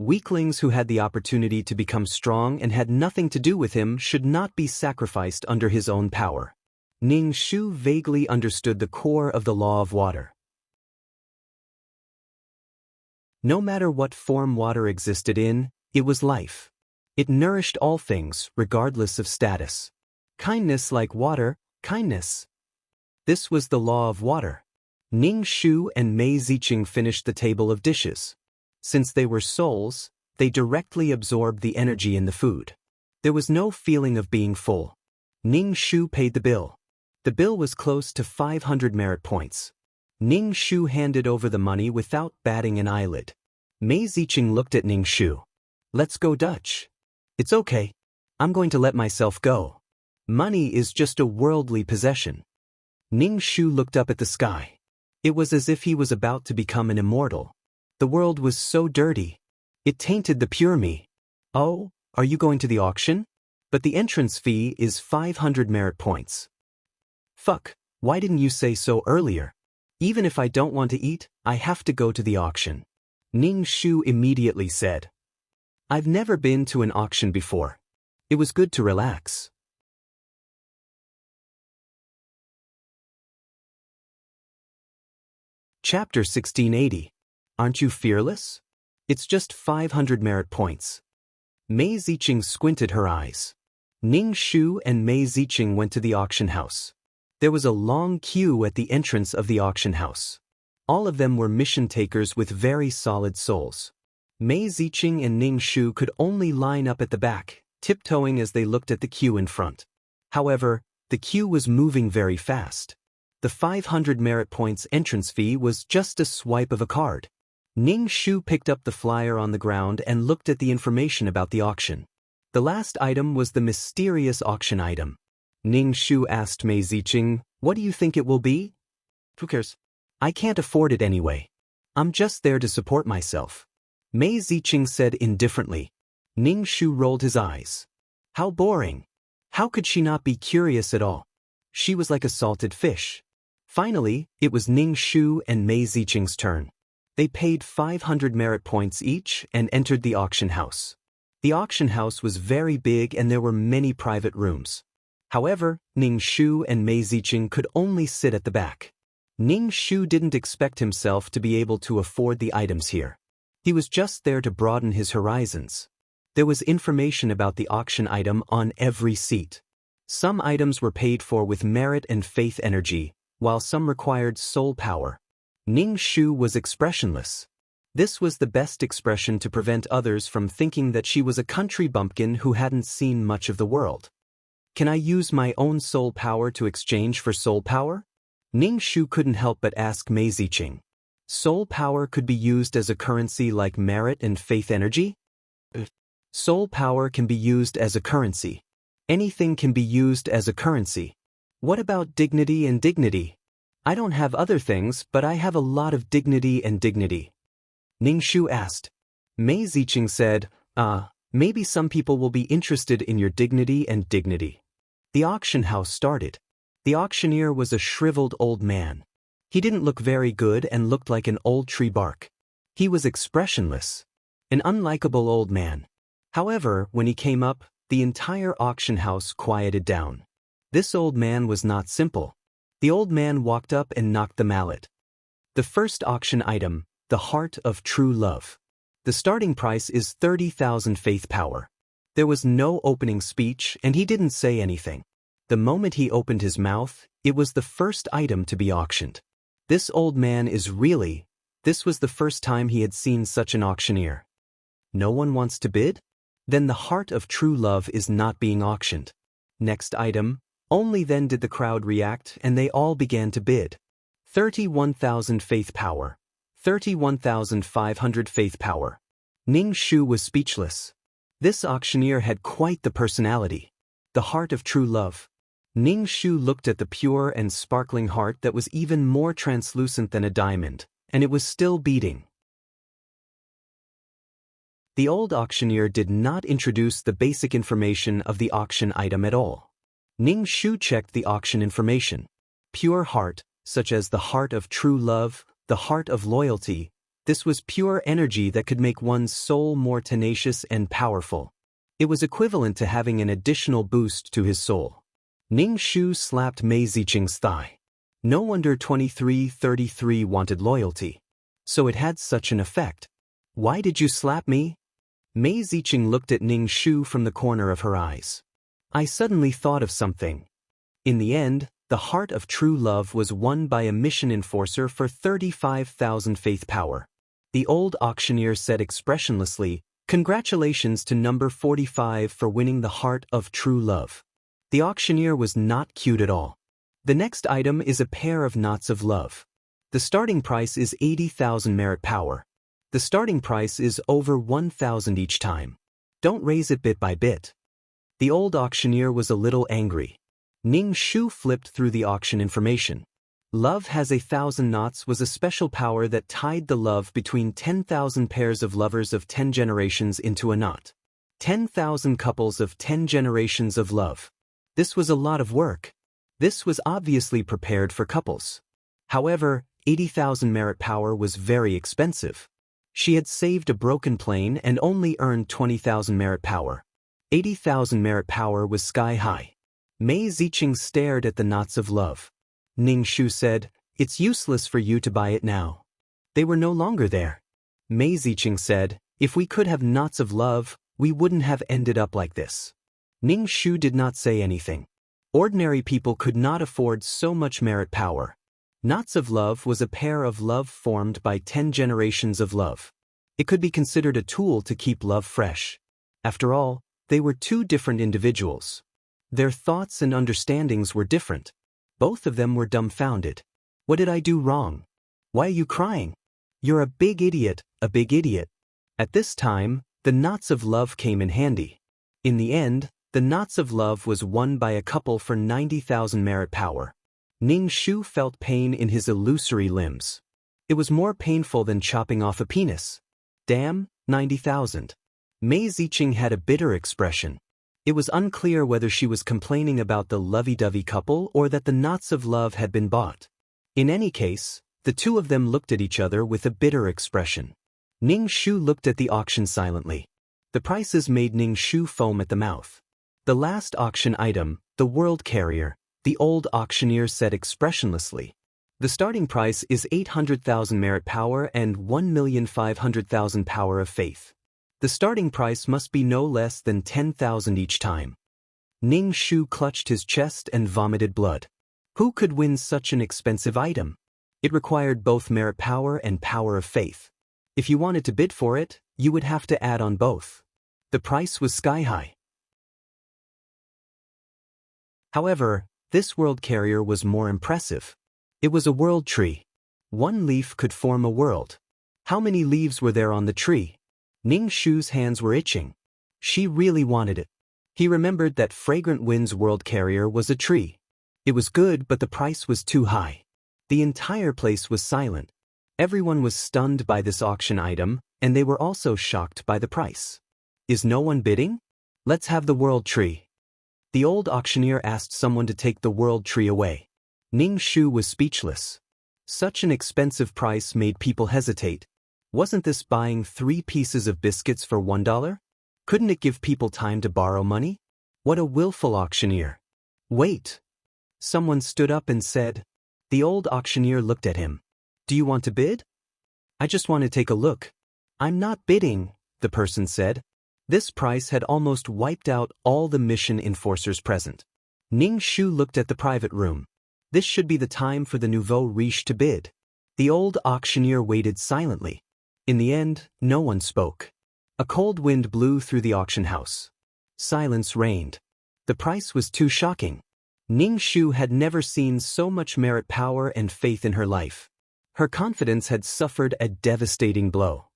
Weaklings who had the opportunity to become strong and had nothing to do with him should not be sacrificed under his own power. Ning Shu vaguely understood the core of the law of water. No matter what form water existed in, it was life. It nourished all things, regardless of status. Kindness like water, kindness. This was the law of water. Ning Shu and Mei Ziqing finished the table of dishes. Since they were souls, they directly absorbed the energy in the food. There was no feeling of being full. Ning Shu paid the bill. The bill was close to 500 merit points. Ning Shu handed over the money without batting an eyelid. Mei Ziqing looked at Ning Shu. Let's go Dutch. It's okay. I'm going to let myself go. Money is just a worldly possession. Ning Shu looked up at the sky. It was as if he was about to become an immortal. The world was so dirty. It tainted the pure me. Oh, are you going to the auction? But the entrance fee is 500 merit points. Fuck, why didn't you say so earlier? Even if I don't want to eat, I have to go to the auction. Ning Shu immediately said. I've never been to an auction before. It was good to relax. Chapter 1680. Aren't you fearless? It's just 500 merit points. Mei Ziqing squinted her eyes. Ning Shu and Mei Ziqing went to the auction house. There was a long queue at the entrance of the auction house. All of them were mission takers with very solid souls. Mei Ziqing and Ning Shu could only line up at the back, tiptoeing as they looked at the queue in front. However, the queue was moving very fast. The 500 merit points entrance fee was just a swipe of a card. Ning Shu picked up the flyer on the ground and looked at the information about the auction. The last item was the mysterious auction item. Ning Shu asked Mei Ziqing, what do you think it will be? Who cares? I can't afford it anyway. I'm just there to support myself. Mei Ziqing said indifferently. Ning Shu rolled his eyes. How boring. How could she not be curious at all? She was like a salted fish. Finally, it was Ning Shu and Mei Ziqing's turn. They paid 500 merit points each and entered the auction house. The auction house was very big and there were many private rooms. However, Ning Shu and Mei Ziqing could only sit at the back. Ning Shu didn't expect himself to be able to afford the items here. He was just there to broaden his horizons. There was information about the auction item on every seat. Some items were paid for with merit and faith energy, while some required soul power. Ning Shu was expressionless. This was the best expression to prevent others from thinking that she was a country bumpkin who hadn't seen much of the world. Can I use my own soul power to exchange for soul power? Ning Shu couldn't help but ask Mei Ziqing. Soul power could be used as a currency like merit and faith energy? Soul power can be used as a currency. Anything can be used as a currency. What about dignity and dignity? I don't have other things, but I have a lot of dignity and dignity. Ning Shu asked. Mei Ziqing said, maybe some people will be interested in your dignity and dignity. The auction house started. The auctioneer was a shriveled old man. He didn't look very good and looked like an old tree bark. He was expressionless. An unlikable old man. However, when he came up, the entire auction house quieted down. This old man was not simple. The old man walked up and knocked the mallet. The first auction item, the heart of true love. The starting price is 30,000 faith power. There was no opening speech and he didn't say anything. The moment he opened his mouth, it was the first item to be auctioned. This old man is really, this was the first time he had seen such an auctioneer. No one wants to bid? Then the heart of true love is not being auctioned. Next item. Only then did the crowd react and they all began to bid. 31,000 faith power. 31,500 faith power. Ning Shu was speechless. This auctioneer had quite the personality. The heart of true love. Ning Shu looked at the pure and sparkling heart that was even more translucent than a diamond, and it was still beating. The old auctioneer did not introduce the basic information of the auction item at all. Ning Shu checked the auction information. Pure heart, such as the heart of true love, the heart of loyalty. This was pure energy that could make one's soul more tenacious and powerful. It was equivalent to having an additional boost to his soul. Ning Shu slapped Mei Ziqing's thigh. No wonder 2333 wanted loyalty. So it had such an effect. Why did you slap me? Mei Ziqing looked at Ning Shu from the corner of her eyes. I suddenly thought of something. In the end, the heart of true love was won by a mission enforcer for 35,000 faith power. The old auctioneer said expressionlessly, congratulations to number 45 for winning the heart of true love. The auctioneer was not cute at all. The next item is a pair of knots of love. The starting price is 80,000 merit power. The starting price is over 1,000 each time. Don't raise it bit by bit. The old auctioneer was a little angry. Ning Shu flipped through the auction information. Love has 1,000 knots was a special power that tied the love between 10,000 pairs of lovers of 10 generations into a knot. 10,000 couples of 10 generations of love. This was a lot of work. This was obviously prepared for couples. However, 80,000 merit power was very expensive. She had saved a broken plane and only earned 20,000 merit power. 80,000 merit power was sky high. Mei Ziqing stared at the knots of love. Ning Shu said, "It's useless for you to buy it now." They were no longer there. Mei Ziqing said, "If we could have knots of love, we wouldn't have ended up like this." Ning Shu did not say anything. Ordinary people could not afford so much merit power. Knots of love was a pair of love formed by 10 generations of love. It could be considered a tool to keep love fresh. After all, they were two different individuals. Their thoughts and understandings were different. Both of them were dumbfounded. "What did I do wrong? Why are you crying? You're a big idiot, a big idiot." At this time, the knots of love came in handy. In the end, the knots of love was won by a couple for 90,000 merit power. Ning Shu felt pain in his illusory limbs. It was more painful than chopping off a penis. Damn, 90,000. Mei Ziqing had a bitter expression. It was unclear whether she was complaining about the lovey-dovey couple or that the knots of love had been bought. In any case, the two of them looked at each other with a bitter expression. Ning Shu looked at the auction silently. The prices made Ning Shu foam at the mouth. "The last auction item, the World Carrier," the old auctioneer said expressionlessly. "The starting price is 800,000 merit power and 1,500,000 power of faith. The starting price must be no less than 10,000 each time." Ning Shu clutched his chest and vomited blood. Who could win such an expensive item? It required both merit power and power of faith. If you wanted to bid for it, you would have to add on both. The price was sky high. However, this world carrier was more impressive. It was a world tree. One leaf could form a world. How many leaves were there on the tree? Ning Shu's hands were itching. She really wanted it. He remembered that Fragrant Wind's world carrier was a tree. It was good, but the price was too high. The entire place was silent. Everyone was stunned by this auction item, and they were also shocked by the price. "Is no one bidding? Let's have the world tree." The old auctioneer asked someone to take the world tree away. Ning Shu was speechless. Such an expensive price made people hesitate. Wasn't this buying 3 pieces of biscuits for $1? Couldn't it give people time to borrow money? What a willful auctioneer. "Wait." Someone stood up and said. The old auctioneer looked at him. "Do you want to bid?" "I just want to take a look." "I'm not bidding," the person said. This price had almost wiped out all the mission enforcers present. Ning Shu looked at the private room. This should be the time for the nouveau riche to bid. The old auctioneer waited silently. In the end, no one spoke. A cold wind blew through the auction house. Silence reigned. The price was too shocking. Ning Shu had never seen so much merit power and faith in her life. Her confidence had suffered a devastating blow.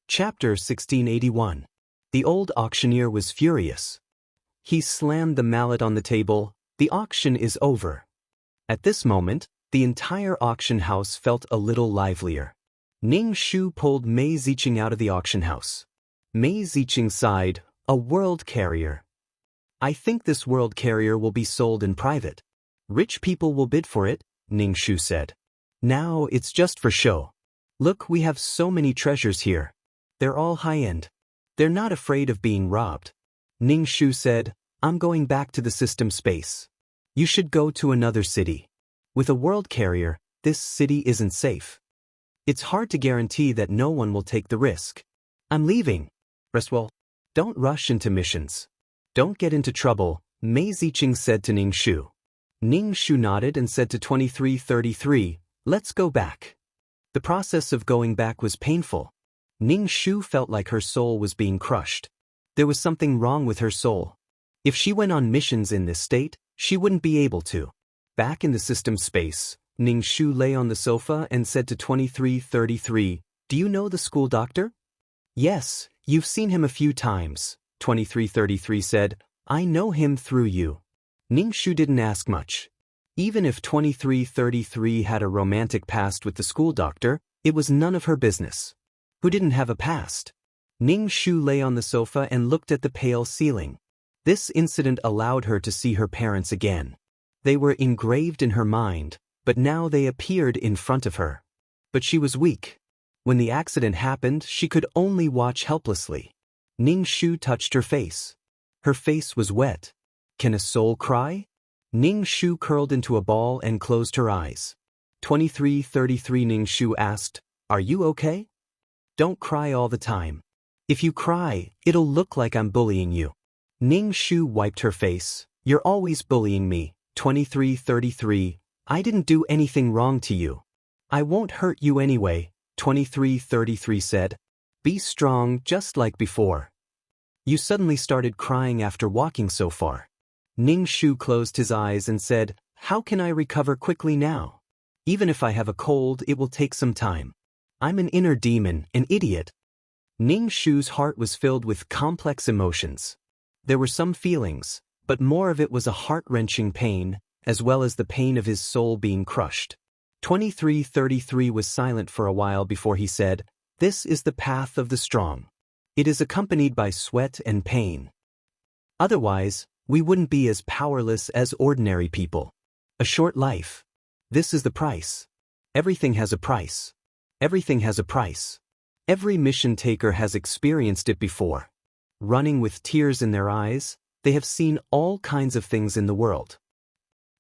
Chapter 1681. The old auctioneer was furious. He slammed the mallet on the table. "The auction is over." At this moment, the entire auction house felt a little livelier. Ning Shu pulled Mei Ziqing out of the auction house. Mei Ziqing sighed, "A world carrier. I think this world carrier will be sold in private. Rich people will bid for it," Ning Shu said. "Now it's just for show. Look, we have so many treasures here. They're all high-end. They're not afraid of being robbed." Ning Shu said, "I'm going back to the system space. You should go to another city. With a world carrier, this city isn't safe. It's hard to guarantee that no one will take the risk. I'm leaving." "Well, don't rush into missions. Don't get into trouble," Mei Ziqing said to Ning Shu. Ning Shu nodded and said to 2333, "Let's go back." The process of going back was painful. Ning Shu felt like her soul was being crushed. There was something wrong with her soul. If she went on missions in this state, she wouldn't be able to. Back in the system space, Ning Shu lay on the sofa and said to 2333, "Do you know the school doctor?" "Yes, you've seen him a few times," 2333 said. I know him through you. Ningshu didn't ask much. Even if 2333 had a romantic past with the school doctor, it was none of her business. Who didn't have a past? Ningshu lay on the sofa and looked at the pale ceiling. This incident allowed her to see her parents again. They were engraved in her mind, but now they appeared in front of her. But she was weak. When the accident happened, she could only watch helplessly. Ningshu touched her face. Her face was wet. Can a soul cry? Ningshu curled into a ball and closed her eyes. 2333 Ningshu asked, "Are you okay? Don't cry all the time. If you cry, it'll look like I'm bullying you." Ningshu wiped her face. "You're always bullying me, 2333. I didn't do anything wrong to you. I won't hurt you anyway," 2333 said. "Be strong just like before." "You suddenly started crying after walking so far." Ningshu closed his eyes and said, "How can I recover quickly now? Even if I have a cold, it will take some time. I'm an inner demon, an idiot." Ningshu's heart was filled with complex emotions. There were some feelings, but more of it was a heart-wrenching pain, as well as the pain of his soul being crushed. 2333 was silent for a while before he said, "This is the path of the strong. It is accompanied by sweat and pain. Otherwise, we wouldn't be as powerless as ordinary people. A short life. This is the price. Everything has a price. Everything has a price. Every mission taker has experienced it before. Running with tears in their eyes, they have seen all kinds of things in the world.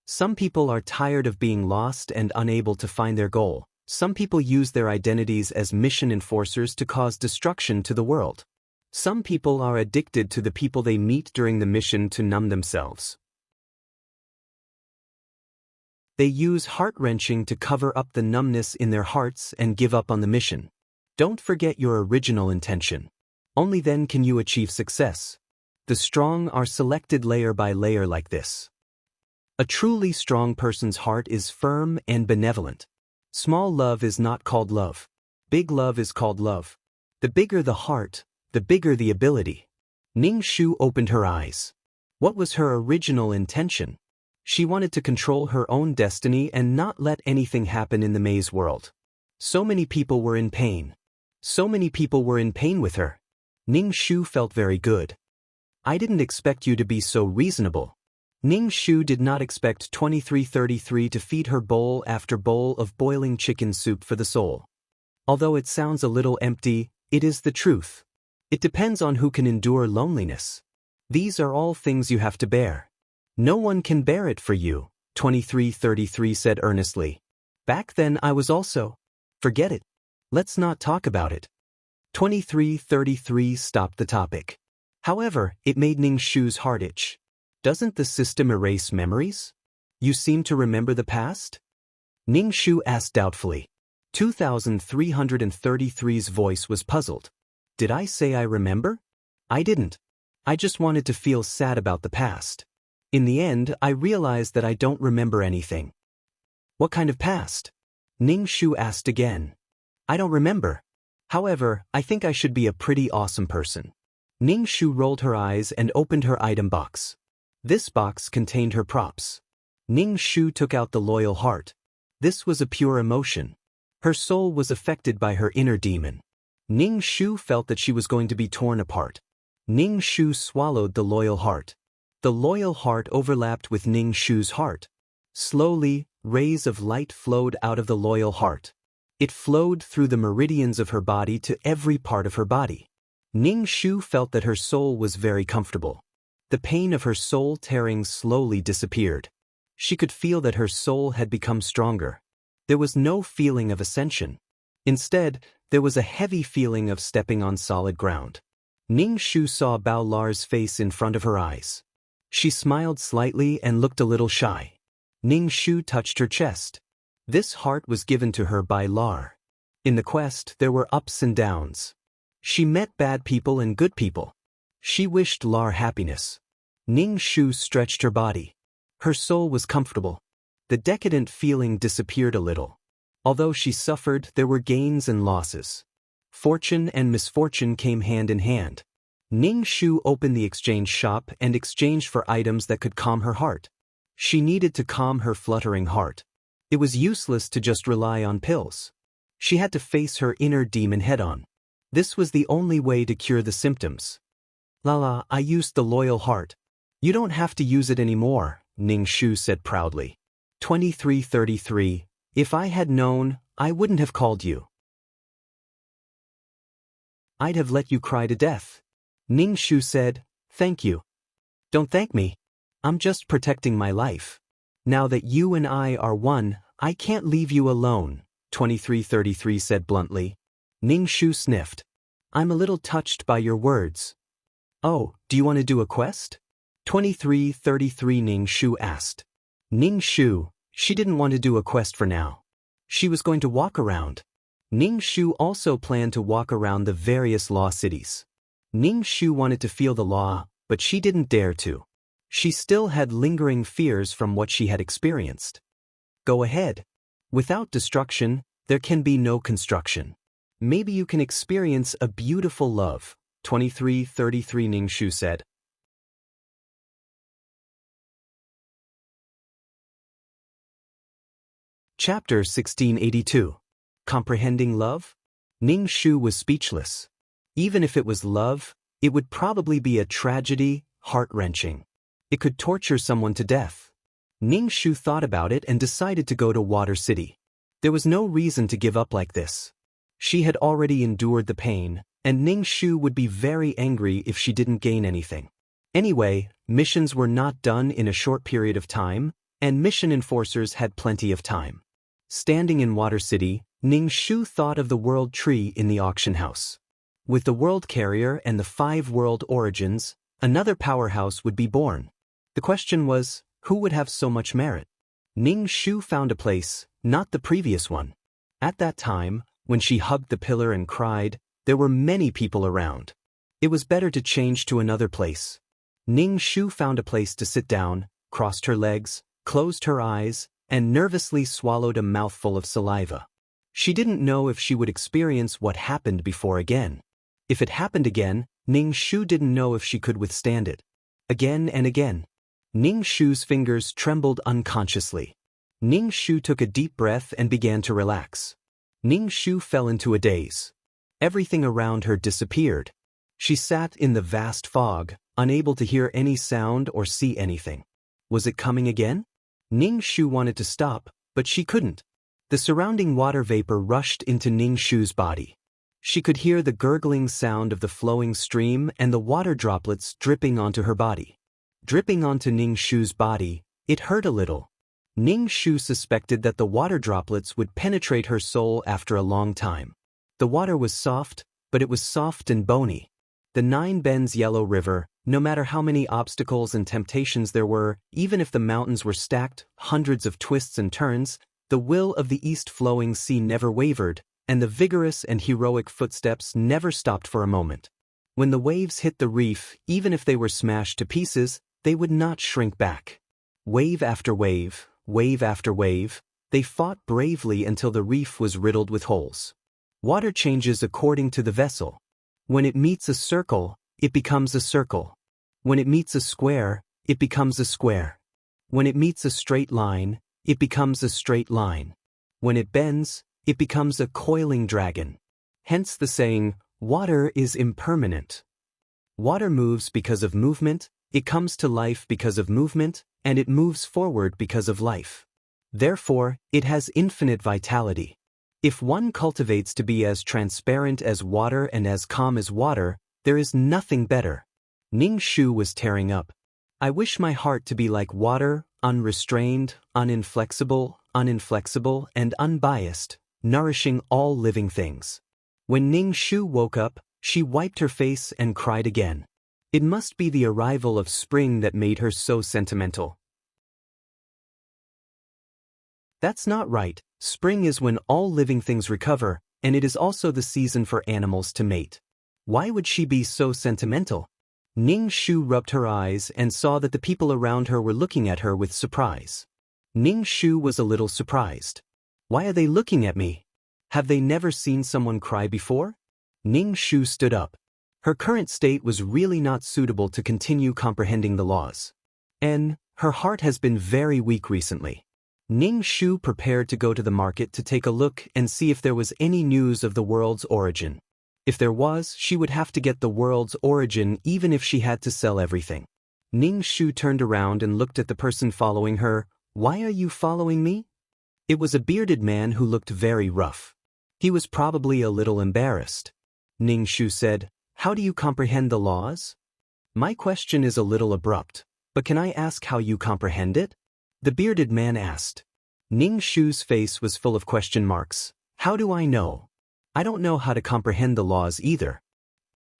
Some people are tired of being lost and unable to find their goal. Some people use their identities as mission enforcers to cause destruction to the world. Some people are addicted to the people they meet during the mission to numb themselves. They use heart-wrenching to cover up the numbness in their hearts and give up on the mission. Don't forget your original intention. Only then can you achieve success. The strong are selected layer by layer like this. A truly strong person's heart is firm and benevolent. Small love is not called love. Big love is called love. The bigger the heart, the bigger the ability. Ningshu opened her eyes. What was her original intention? She wanted to control her own destiny and not let anything happen in the maze world. So many people were in pain. So many people were in pain with her. Ningshu felt very good. "I didn't expect you to be so reasonable." Ningshu did not expect 2333 to feed her bowl after bowl of boiling chicken soup for the soul. Although it sounds a little empty, it is the truth. It depends on who can endure loneliness. These are all things you have to bear. No one can bear it for you, 2333 said earnestly. Back then I was also. Forget it. Let's not talk about it. 2333 stopped the topic. However, it made Ningshu's heart itch. Doesn't the system erase memories? You seem to remember the past? Ningshu asked doubtfully. 2333's voice was puzzled. Did I say I remember? I didn't. I just wanted to feel sad about the past. In the end, I realized that I don't remember anything. What kind of past? Ningshu asked again. I don't remember. However, I think I should be a pretty awesome person. Ningshu rolled her eyes and opened her item box. This box contained her props. Ningshu took out the loyal heart. This was a pure emotion. Her soul was affected by her inner demon. Ningshu felt that she was going to be torn apart. Ningshu swallowed the loyal heart. The loyal heart overlapped with Ningshu's heart. Slowly, rays of light flowed out of the loyal heart. It flowed through the meridians of her body to every part of her body. Ningshu felt that her soul was very comfortable. The pain of her soul tearing slowly disappeared. She could feel that her soul had become stronger. There was no feeling of ascension. Instead, there was a heavy feeling of stepping on solid ground. Ningshu saw Bao Lar's face in front of her eyes. She smiled slightly and looked a little shy. Ningshu touched her chest. This heart was given to her by Lar. In the quest, there were ups and downs. She met bad people and good people. She wished Lar happiness. Ningshu stretched her body. Her soul was comfortable. The decadent feeling disappeared a little. Although she suffered, there were gains and losses. Fortune and misfortune came hand in hand. Ning Shu opened the exchange shop and exchanged for items that could calm her heart. She needed to calm her fluttering heart. It was useless to just rely on pills. She had to face her inner demon head-on. This was the only way to cure the symptoms. Lala, I used the loyal heart. You don't have to use it anymore, Ning Shu said proudly. 2333. If I had known, I wouldn't have called you. I'd have let you cry to death. Ning Shu said, thank you. Don't thank me. I'm just protecting my life. Now that you and I are one, I can't leave you alone, 2333 said bluntly. Ning Shu sniffed. I'm a little touched by your words. Oh, do you want to do a quest? 2333 Ning Shu asked. Ning Shu, she didn't want to do a quest for now. She was going to walk around. Ning Shu also planned to walk around the various law cities. Ning Shu wanted to feel the law, but she didn't dare to. She still had lingering fears from what she had experienced. Go ahead. Without destruction, there can be no construction. Maybe you can experience a beautiful love, 2333 Ning Shu said. Chapter 1682. Comprehending love? Ning Shu was speechless. Even if it was love, it would probably be a tragedy, heart-wrenching. It could torture someone to death. Ning Shu thought about it and decided to go to Water City. There was no reason to give up like this. She had already endured the pain, and Ning Shu would be very angry if she didn't gain anything. Anyway, missions were not done in a short period of time, and mission enforcers had plenty of time. Standing in Water City, Ning Shu thought of the world tree in the auction house. With the world carrier and the 5 world origins, another powerhouse would be born. The question was, who would have so much merit? Ning Shu found a place, not the previous one. At that time, when she hugged the pillar and cried, there were many people around. It was better to change to another place. Ning Shu found a place to sit down, crossed her legs, closed her eyes, and nervously swallowed a mouthful of saliva. She didn't know if she would experience what happened before again. If it happened again, Ning Shu didn't know if she could withstand it. Again and again. Ning Shu's fingers trembled unconsciously. Ning Shu took a deep breath and began to relax. Ning Shu fell into a daze. Everything around her disappeared. She sat in the vast fog, unable to hear any sound or see anything. Was it coming again? Ning Shu wanted to stop, but she couldn't. The surrounding water vapor rushed into Ning Shu's body. She could hear the gurgling sound of the flowing stream and the water droplets dripping onto her body. Dripping onto Ning Shu's body, it hurt a little. Ning Shu suspected that the water droplets would penetrate her soul after a long time. The water was soft, but it was soft and bony. The 9 Bends Yellow River, no matter how many obstacles and temptations there were, even if the mountains were stacked, hundreds of twists and turns, the will of the east-flowing sea never wavered, and the vigorous and heroic footsteps never stopped for a moment. When the waves hit the reef, even if they were smashed to pieces, they would not shrink back. Wave after wave, wave after wave, they fought bravely until the reef was riddled with holes. Water changes according to the vessel. When it meets a circle, it becomes a circle. When it meets a square, it becomes a square. When it meets a straight line, it becomes a straight line. When it bends, it becomes a coiling dragon. Hence the saying, water is impermanent. Water moves because of movement, it comes to life because of movement, and it moves forward because of life. Therefore, it has infinite vitality. If one cultivates to be as transparent as water and as calm as water, there is nothing better. Ning Shu was tearing up. I wish my heart to be like water, unrestrained, uninflexible, and unbiased, nourishing all living things. When Ning Shu woke up, she wiped her face and cried again. It must be the arrival of spring that made her so sentimental. That's not right. Spring is when all living things recover, and it is also the season for animals to mate. Why would she be so sentimental? Ning Shu rubbed her eyes and saw that the people around her were looking at her with surprise. Ning Shu was a little surprised. Why are they looking at me? Have they never seen someone cry before? Ning Shu stood up. Her current state was really not suitable to continue comprehending the laws. And her heart has been very weak recently. Ning Shu prepared to go to the market to take a look and see if there was any news of the world's origin. If there was, she would have to get the world's origin even if she had to sell everything. Ning Shu turned around and looked at the person following her. "Why are you following me?" It was a bearded man who looked very rough. He was probably a little embarrassed. Ning Shu said, "How do you comprehend the laws?" "My question is a little abrupt, but can I ask how you comprehend it?" The bearded man asked. Ning Shu's face was full of question marks. "How do I know? I don't know how to comprehend the laws either.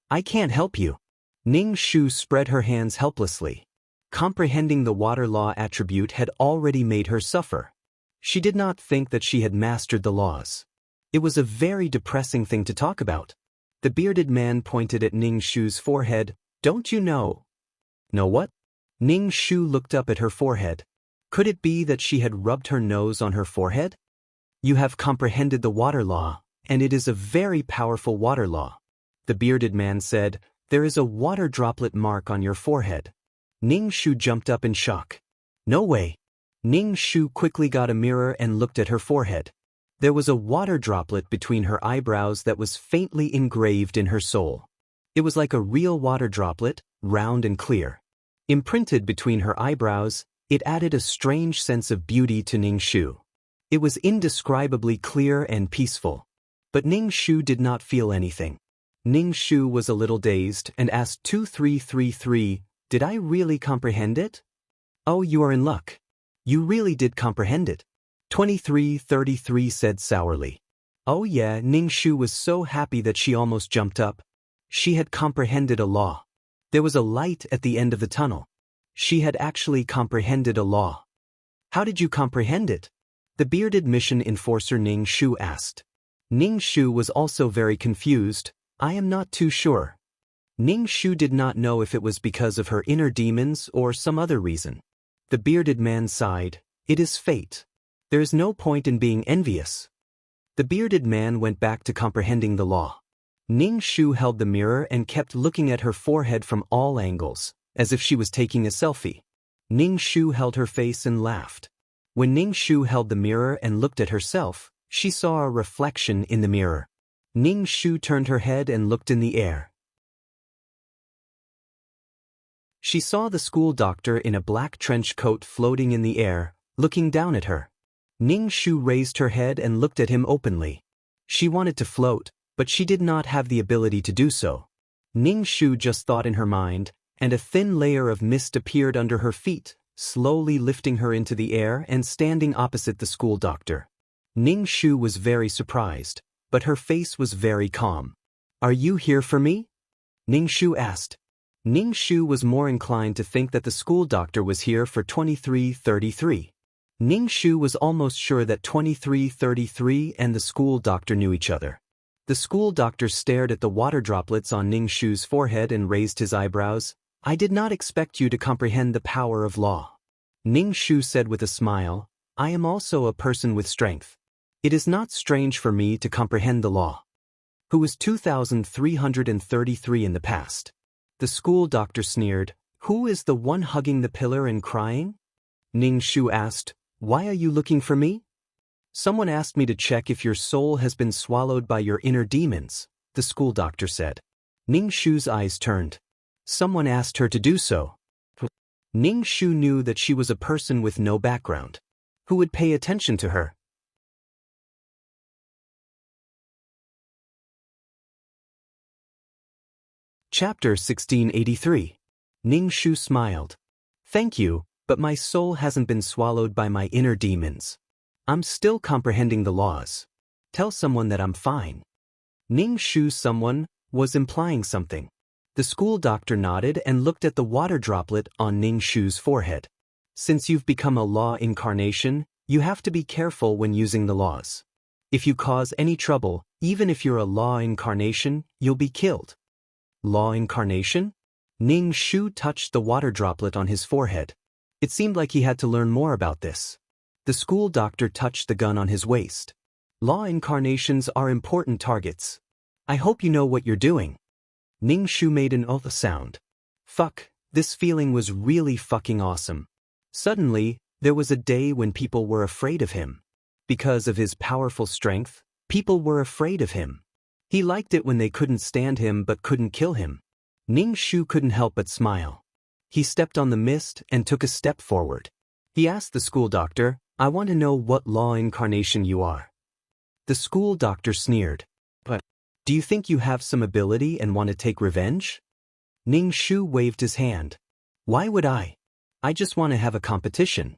I can't help you." Ning Shu spread her hands helplessly. Comprehending the water law attribute had already made her suffer. She did not think that she had mastered the laws. It was a very depressing thing to talk about. The bearded man pointed at Ning Shu's forehead. "Don't you know?" "Know what?" Ning Shu looked up at her forehead. Could it be that she had rubbed her nose on her forehead? "You have comprehended the water law, and it is a very powerful water law." The bearded man said, "There is a water droplet mark on your forehead." Ning Shu jumped up in shock. "No way." Ning Shu quickly got a mirror and looked at her forehead. There was a water droplet between her eyebrows that was faintly engraved in her soul. It was like a real water droplet, round and clear. Imprinted between her eyebrows, it added a strange sense of beauty to Ning Shu. It was indescribably clear and peaceful. But Ning Shu did not feel anything. Ning Shu was a little dazed and asked 2333, "Did I really comprehend it?" "Oh, you are in luck. You really did comprehend it," 2333 said sourly. "Oh yeah," Ning Shu was so happy that she almost jumped up. She had comprehended a law. There was a light at the end of the tunnel. She had actually comprehended a law. "How did you comprehend it?" the bearded mission enforcer Ning Shu asked. Ning Shu was also very confused. "I am not too sure." Ning Shu did not know if it was because of her inner demons or some other reason. The bearded man sighed. "It is fate. There is no point in being envious." The bearded man went back to comprehending the law. Ning Shu held the mirror and kept looking at her forehead from all angles, as if she was taking a selfie. Ning Shu held her face and laughed. When Ning Shu held the mirror and looked at herself, she saw a reflection in the mirror. Ning Shu turned her head and looked in the air. She saw the school doctor in a black trench coat floating in the air, looking down at her. Ning Shu raised her head and looked at him openly. She wanted to float, but she did not have the ability to do so. Ning Shu just thought in her mind, and a thin layer of mist appeared under her feet, slowly lifting her into the air and standing opposite the school doctor. Ning Shu was very surprised, but her face was very calm. "Are you here for me?" Ning Shu asked. Ning Shu was more inclined to think that the school doctor was here for 2333. Ning Shu was almost sure that 2333 and the school doctor knew each other. The school doctor stared at the water droplets on Ning Shu's forehead and raised his eyebrows. "I did not expect you to comprehend the power of law." Ning Shu said with a smile, "I am also a person with strength. It is not strange for me to comprehend the law." Who was 2333 in the past? The school doctor sneered. "Who is the one hugging the pillar and crying?" Ning Shu asked, "Why are you looking for me?" "Someone asked me to check if your soul has been swallowed by your inner demons," the school doctor said. Ning Shu's eyes turned. Someone asked her to do so. Ning Shu knew that she was a person with no background. Who would pay attention to her? Chapter 1683. Ning Shu smiled. "Thank you, but my soul hasn't been swallowed by my inner demons. I'm still comprehending the laws. Tell someone that I'm fine." Ning Shu's someone was implying something. The school doctor nodded and looked at the water droplet on Ning Shu's forehead. "Since you've become a law incarnation, you have to be careful when using the laws. If you cause any trouble, even if you're a law incarnation, you'll be killed." Law incarnation? Ning Shu touched the water droplet on his forehead. It seemed like he had to learn more about this. The school doctor touched the gun on his waist. "Law incarnations are important targets. I hope you know what you're doing." Ning Shu made an oath sound. Fuck, this feeling was really fucking awesome. Suddenly, there was a day when people were afraid of him. Because of his powerful strength, people were afraid of him. He liked it when they couldn't stand him but couldn't kill him. Ning Shu couldn't help but smile. He stepped on the mist and took a step forward. He asked the school doctor, "I want to know what law incarnation you are." The school doctor sneered. "But, do you think you have some ability and want to take revenge?" Ning Shu waved his hand. "Why would I? I just want to have a competition.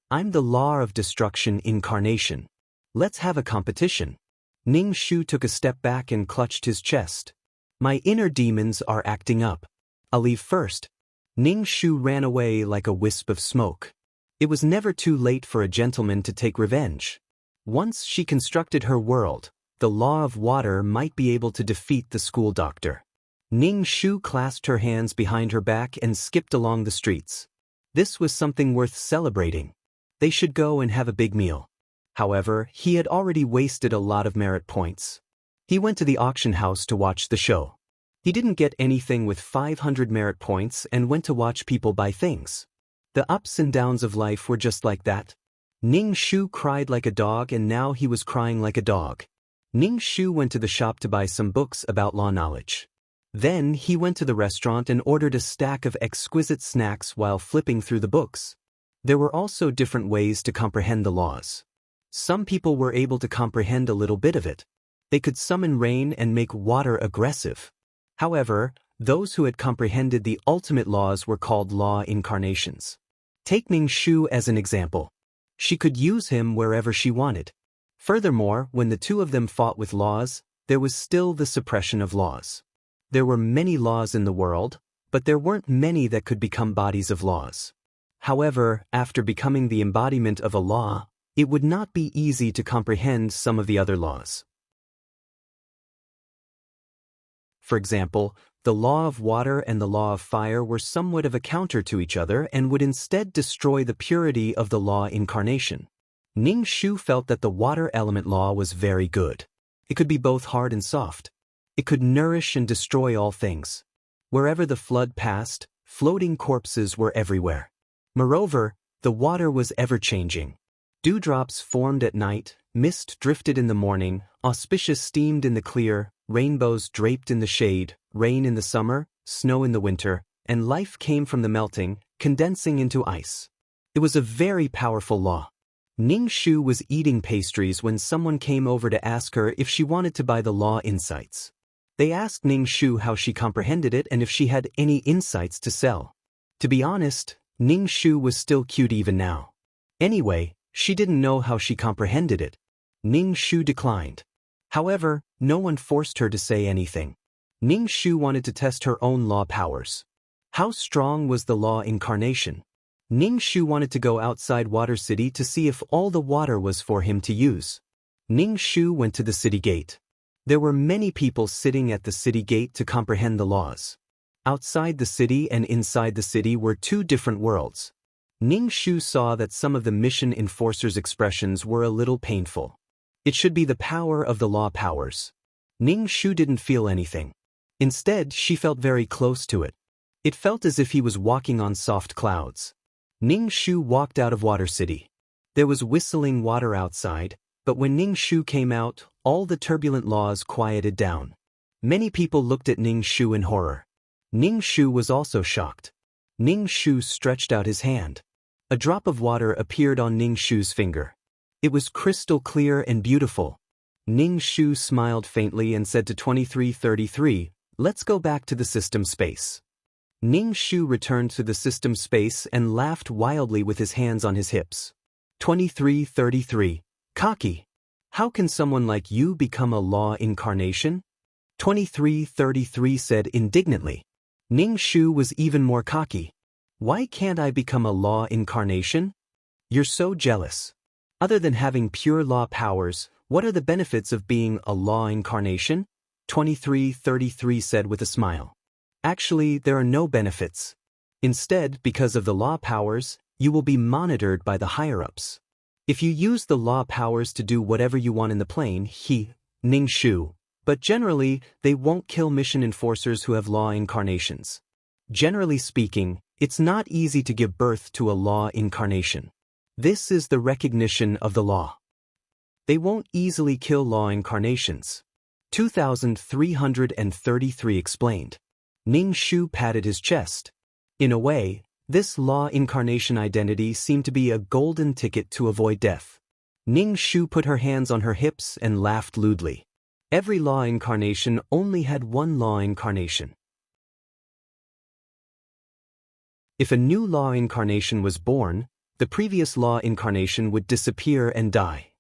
I'm the law of destruction incarnation. Let's have a competition." Ning Shu took a step back and clutched his chest. "My inner demons are acting up. I'll leave first." Ning Shu ran away like a wisp of smoke. It was never too late for a gentleman to take revenge. Once she constructed her world, the law of water might be able to defeat the school doctor. Ning Shu clasped her hands behind her back and skipped along the streets. This was something worth celebrating. They should go and have a big meal. However, he had already wasted a lot of merit points. He went to the auction house to watch the show. He didn't get anything with 500 merit points and went to watch people buy things. The ups and downs of life were just like that. Ning Shu cried like a dog and now he was crying like a dog. Ning Shu went to the shop to buy some books about law knowledge. Then he went to the restaurant and ordered a stack of exquisite snacks while flipping through the books. There were also different ways to comprehend the laws. Some people were able to comprehend a little bit of it. They could summon rain and make water aggressive. However, those who had comprehended the ultimate laws were called law incarnations. Take Ning Shu as an example. She could use him wherever she wanted. Furthermore, when the two of them fought with laws, there was still the suppression of laws. There were many laws in the world, but there weren't many that could become bodies of laws. However, after becoming the embodiment of a law, it would not be easy to comprehend some of the other laws. For example, the law of water and the law of fire were somewhat of a counter to each other and would instead destroy the purity of the law incarnation. Ning Shu felt that the water element law was very good. It could be both hard and soft. It could nourish and destroy all things. Wherever the flood passed, floating corpses were everywhere. Moreover, the water was ever-changing. Dewdrops formed at night, mist drifted in the morning, auspicious steamed in the clear, rainbows draped in the shade, rain in the summer, snow in the winter, and life came from the melting, condensing into ice. It was a very powerful law. Ning Shu was eating pastries when someone came over to ask her if she wanted to buy the law insights. They asked Ning Shu how she comprehended it and if she had any insights to sell. To be honest, Ning Shu was still cute even now. Anyway, she didn't know how she comprehended it. Ning Shu declined. However, no one forced her to say anything. Ning Shu wanted to test her own law powers. How strong was the law incarnation? Ning Shu wanted to go outside Water City to see if all the water was for him to use. Ning Shu went to the city gate. There were many people sitting at the city gate to comprehend the laws. Outside the city and inside the city were two different worlds. Ning Shu saw that some of the mission enforcers' expressions were a little painful. It should be the power of the law powers. Ning Shu didn't feel anything. Instead, she felt very close to it. It felt as if he was walking on soft clouds. Ning Shu walked out of Water City. There was whistling water outside, but when Ning Shu came out, all the turbulent laws quieted down. Many people looked at Ning Shu in horror. Ning Shu was also shocked. Ning Shu stretched out his hand. A drop of water appeared on Ning Shu's finger. It was crystal clear and beautiful. Ning Shu smiled faintly and said to 2333, "Let's go back to the system space." Ning Shu returned to the system space and laughed wildly with his hands on his hips. 2333. Cocky. How can someone like you become a law incarnation? 2333 said indignantly. Ning Shu was even more cocky. Why can't I become a law incarnation? You're so jealous. Other than having pure law powers, what are the benefits of being a law incarnation? 2333 said with a smile. Actually, there are no benefits. Instead, because of the law powers, you will be monitored by the higher-ups. If you use the law powers to do whatever you want in the plane, Ning Shu, But generally, they won't kill mission enforcers who have law incarnations. Generally speaking, it's not easy to give birth to a law incarnation. This is the recognition of the law. They won't easily kill law incarnations. 2333 explained. Ning Shu patted his chest. In a way, this law incarnation identity seemed to be a golden ticket to avoid death. Ning Shu put her hands on her hips and laughed lewdly. Every law incarnation only had one law incarnation. If a new law incarnation was born, the previous law incarnation would disappear and die.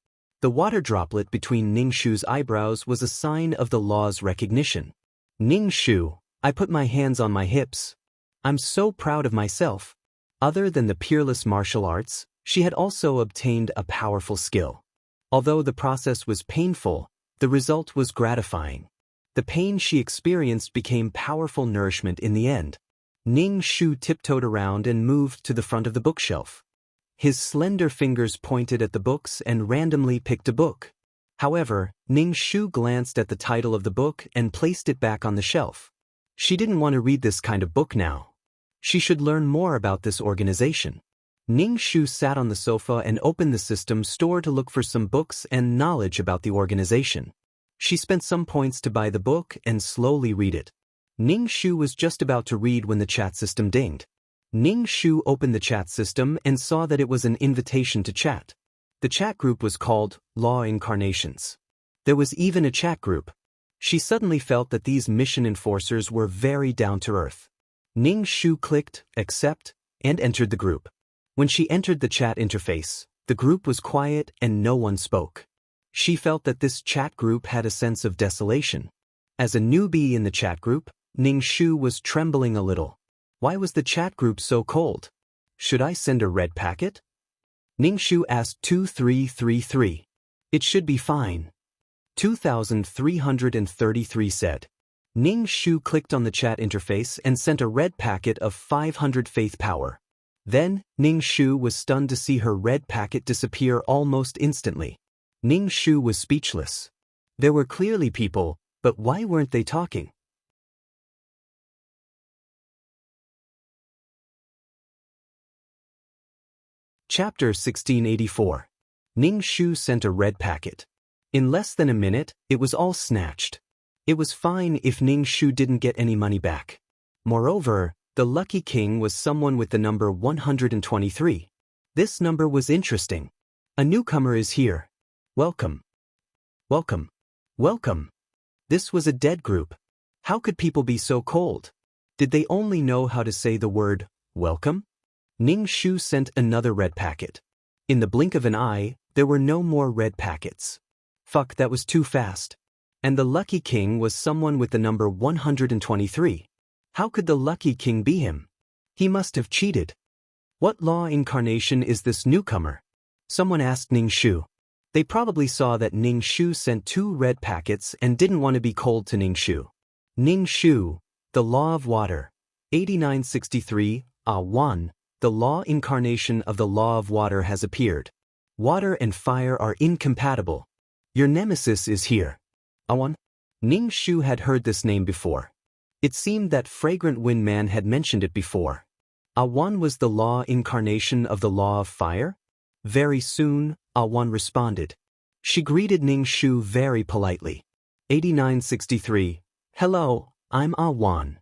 The water droplet between Ning Shu's eyebrows was a sign of the law's recognition. Ning Shu, I put my hands on my hips. I'm so proud of myself. Other than the peerless martial arts, she had also obtained a powerful skill. Although the process was painful, the result was gratifying. The pain she experienced became powerful nourishment in the end. Ning Shu tiptoed around and moved to the front of the bookshelf. His slender fingers pointed at the books and randomly picked a book. However, Ning Shu glanced at the title of the book and placed it back on the shelf. She didn't want to read this kind of book now. She should learn more about this organization. Ning Shu sat on the sofa and opened the system store to look for some books and knowledge about the organization. She spent some points to buy the book and slowly read it. Ning Shu was just about to read when the chat system dinged. Ning Shu opened the chat system and saw that it was an invitation to chat. The chat group was called Law Incarnations. There was even a chat group. She suddenly felt that these mission enforcers were very down to earth. Ning Shu clicked accept and entered the group. When she entered the chat interface, the group was quiet and no one spoke. She felt that this chat group had a sense of desolation. As a newbie in the chat group, Ning Shu was trembling a little. Why was the chat group so cold? Should I send a red packet? Ning Shu asked 2333. It should be fine. 2333 said. Ning Shu clicked on the chat interface and sent a red packet of 500 faith power. Then, Ning Shu was stunned to see her red packet disappear almost instantly. Ning Shu was speechless. There were clearly people, but why weren't they talking? Chapter 1684. Ning Shu sent a red packet. In less than a minute, it was all snatched. It was fine if Ning Shu didn't get any money back. Moreover, the lucky king was someone with the number 123. This number was interesting. A newcomer is here. Welcome. Welcome. Welcome. This was a dead group. How could people be so cold? Did they only know how to say the word, welcome? Ning Shu sent another red packet. In the blink of an eye, there were no more red packets. Fuck, that was too fast. And the lucky king was someone with the number 123. How could the lucky king be him? He must have cheated. What law incarnation is this newcomer? Someone asked Ning Shu. They probably saw that Ning Shu sent 2 red packets and didn't want to be cold to Ning Shu. Ning Shu, the law of water. 8963, A1. The law incarnation of the law of water has appeared. Water and fire are incompatible. Your nemesis is here. A1. Ning Shu had heard this name before. It seemed that Fragrant Wind Man had mentioned it before. A1 was the law incarnation of the law of fire? Very soon, A1 responded. She greeted Ning Shu very politely. 8963. Hello, I'm A1.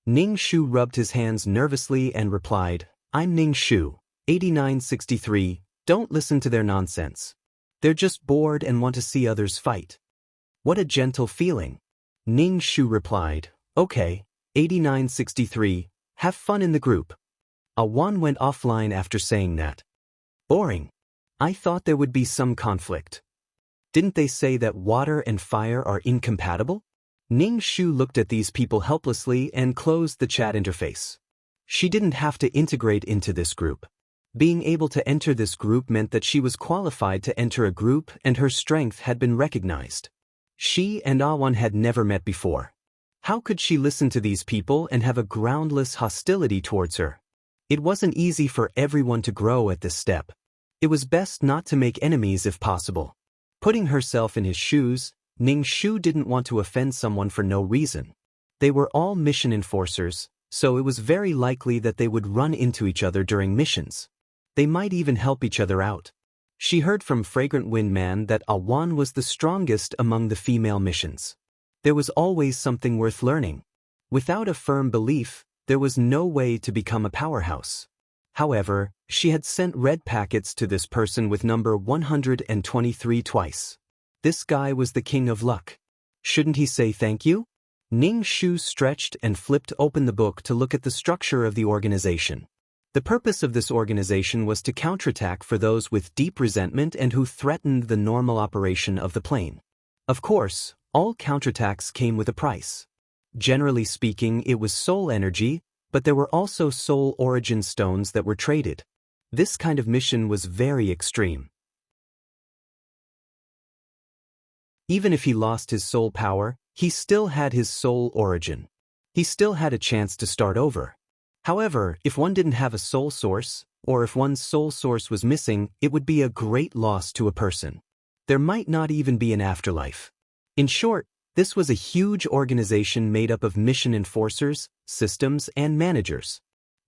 Ning Shu rubbed his hands nervously and replied, I'm Ning Shu. 8963. Don't listen to their nonsense. They're just bored and want to see others fight. What a gentle feeling. Ning Shu replied, okay, 8963, have fun in the group. A1 went offline after saying that. Boring. I thought there would be some conflict. Didn't they say that water and fire are incompatible? Ning Shu looked at these people helplessly and closed the chat interface. She didn't have to integrate into this group. Being able to enter this group meant that she was qualified to enter a group and her strength had been recognized. She and A1 had never met before. How could she listen to these people and have a groundless hostility towards her? It wasn't easy for everyone to grow at this step. It was best not to make enemies if possible. Putting herself in his shoes, Ning Shu didn't want to offend someone for no reason. They were all mission enforcers, so it was very likely that they would run into each other during missions. They might even help each other out. She heard from Fragrant Wind Man that Awan was the strongest among the female missions. There was always something worth learning. Without a firm belief, there was no way to become a powerhouse. However, she had sent red packets to this person with number 123 twice. This guy was the king of luck. Shouldn't he say thank you? Ning Shu stretched and flipped open the book to look at the structure of the organization. The purpose of this organization was to counterattack for those with deep resentment and who threatened the normal operation of the plane. Of course, all counterattacks came with a price. Generally speaking, it was soul energy, but there were also soul origin stones that were traded. This kind of mission was very extreme. Even if he lost his soul power, he still had his soul origin. He still had a chance to start over. However, if one didn't have a soul source, or if one's soul source was missing, it would be a great loss to a person. There might not even be an afterlife. In short, this was a huge organization made up of mission enforcers, systems, and managers.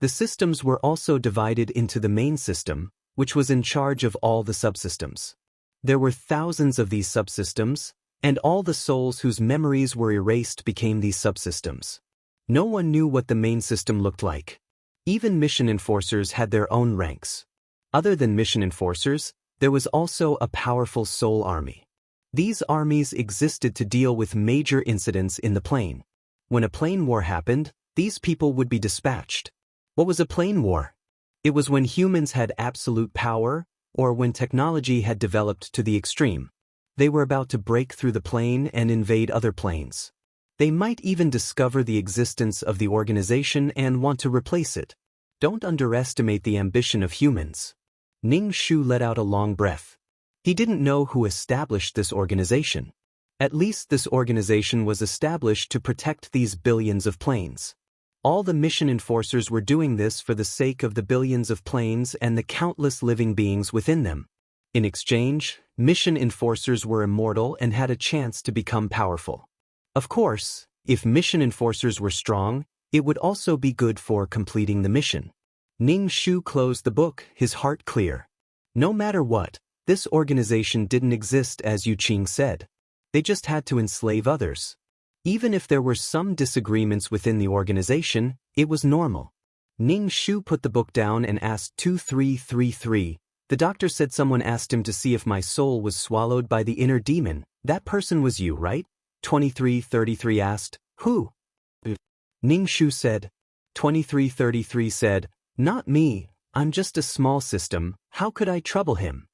The systems were also divided into the main system, which was in charge of all the subsystems. There were thousands of these subsystems, and all the souls whose memories were erased became these subsystems. No one knew what the main system looked like. Even mission enforcers had their own ranks. Other than mission enforcers, there was also a powerful soul army. These armies existed to deal with major incidents in the plane. When a plane war happened, these people would be dispatched. What was a plane war? It was when humans had absolute power, or when technology had developed to the extreme. They were about to break through the plane and invade other planes. They might even discover the existence of the organization and want to replace it. Don't underestimate the ambition of humans. Ning Shu let out a long breath. He didn't know who established this organization. At least this organization was established to protect these billions of planes. All the mission enforcers were doing this for the sake of the billions of planes and the countless living beings within them. In exchange, mission enforcers were immortal and had a chance to become powerful. Of course, if mission enforcers were strong, it would also be good for completing the mission. Ning Shu closed the book, his heart clear. No matter what, this organization didn't exist as Yu Qing said. They just had to enslave others. Even if there were some disagreements within the organization, it was normal. Ning Shu put the book down and asked 2333. The doctor said someone asked him to see if my soul was swallowed by the inner demon. That person was you, right? 2333 asked, who? Ning Shu said. 2333 said, not me, I'm just a small system, how could I trouble him?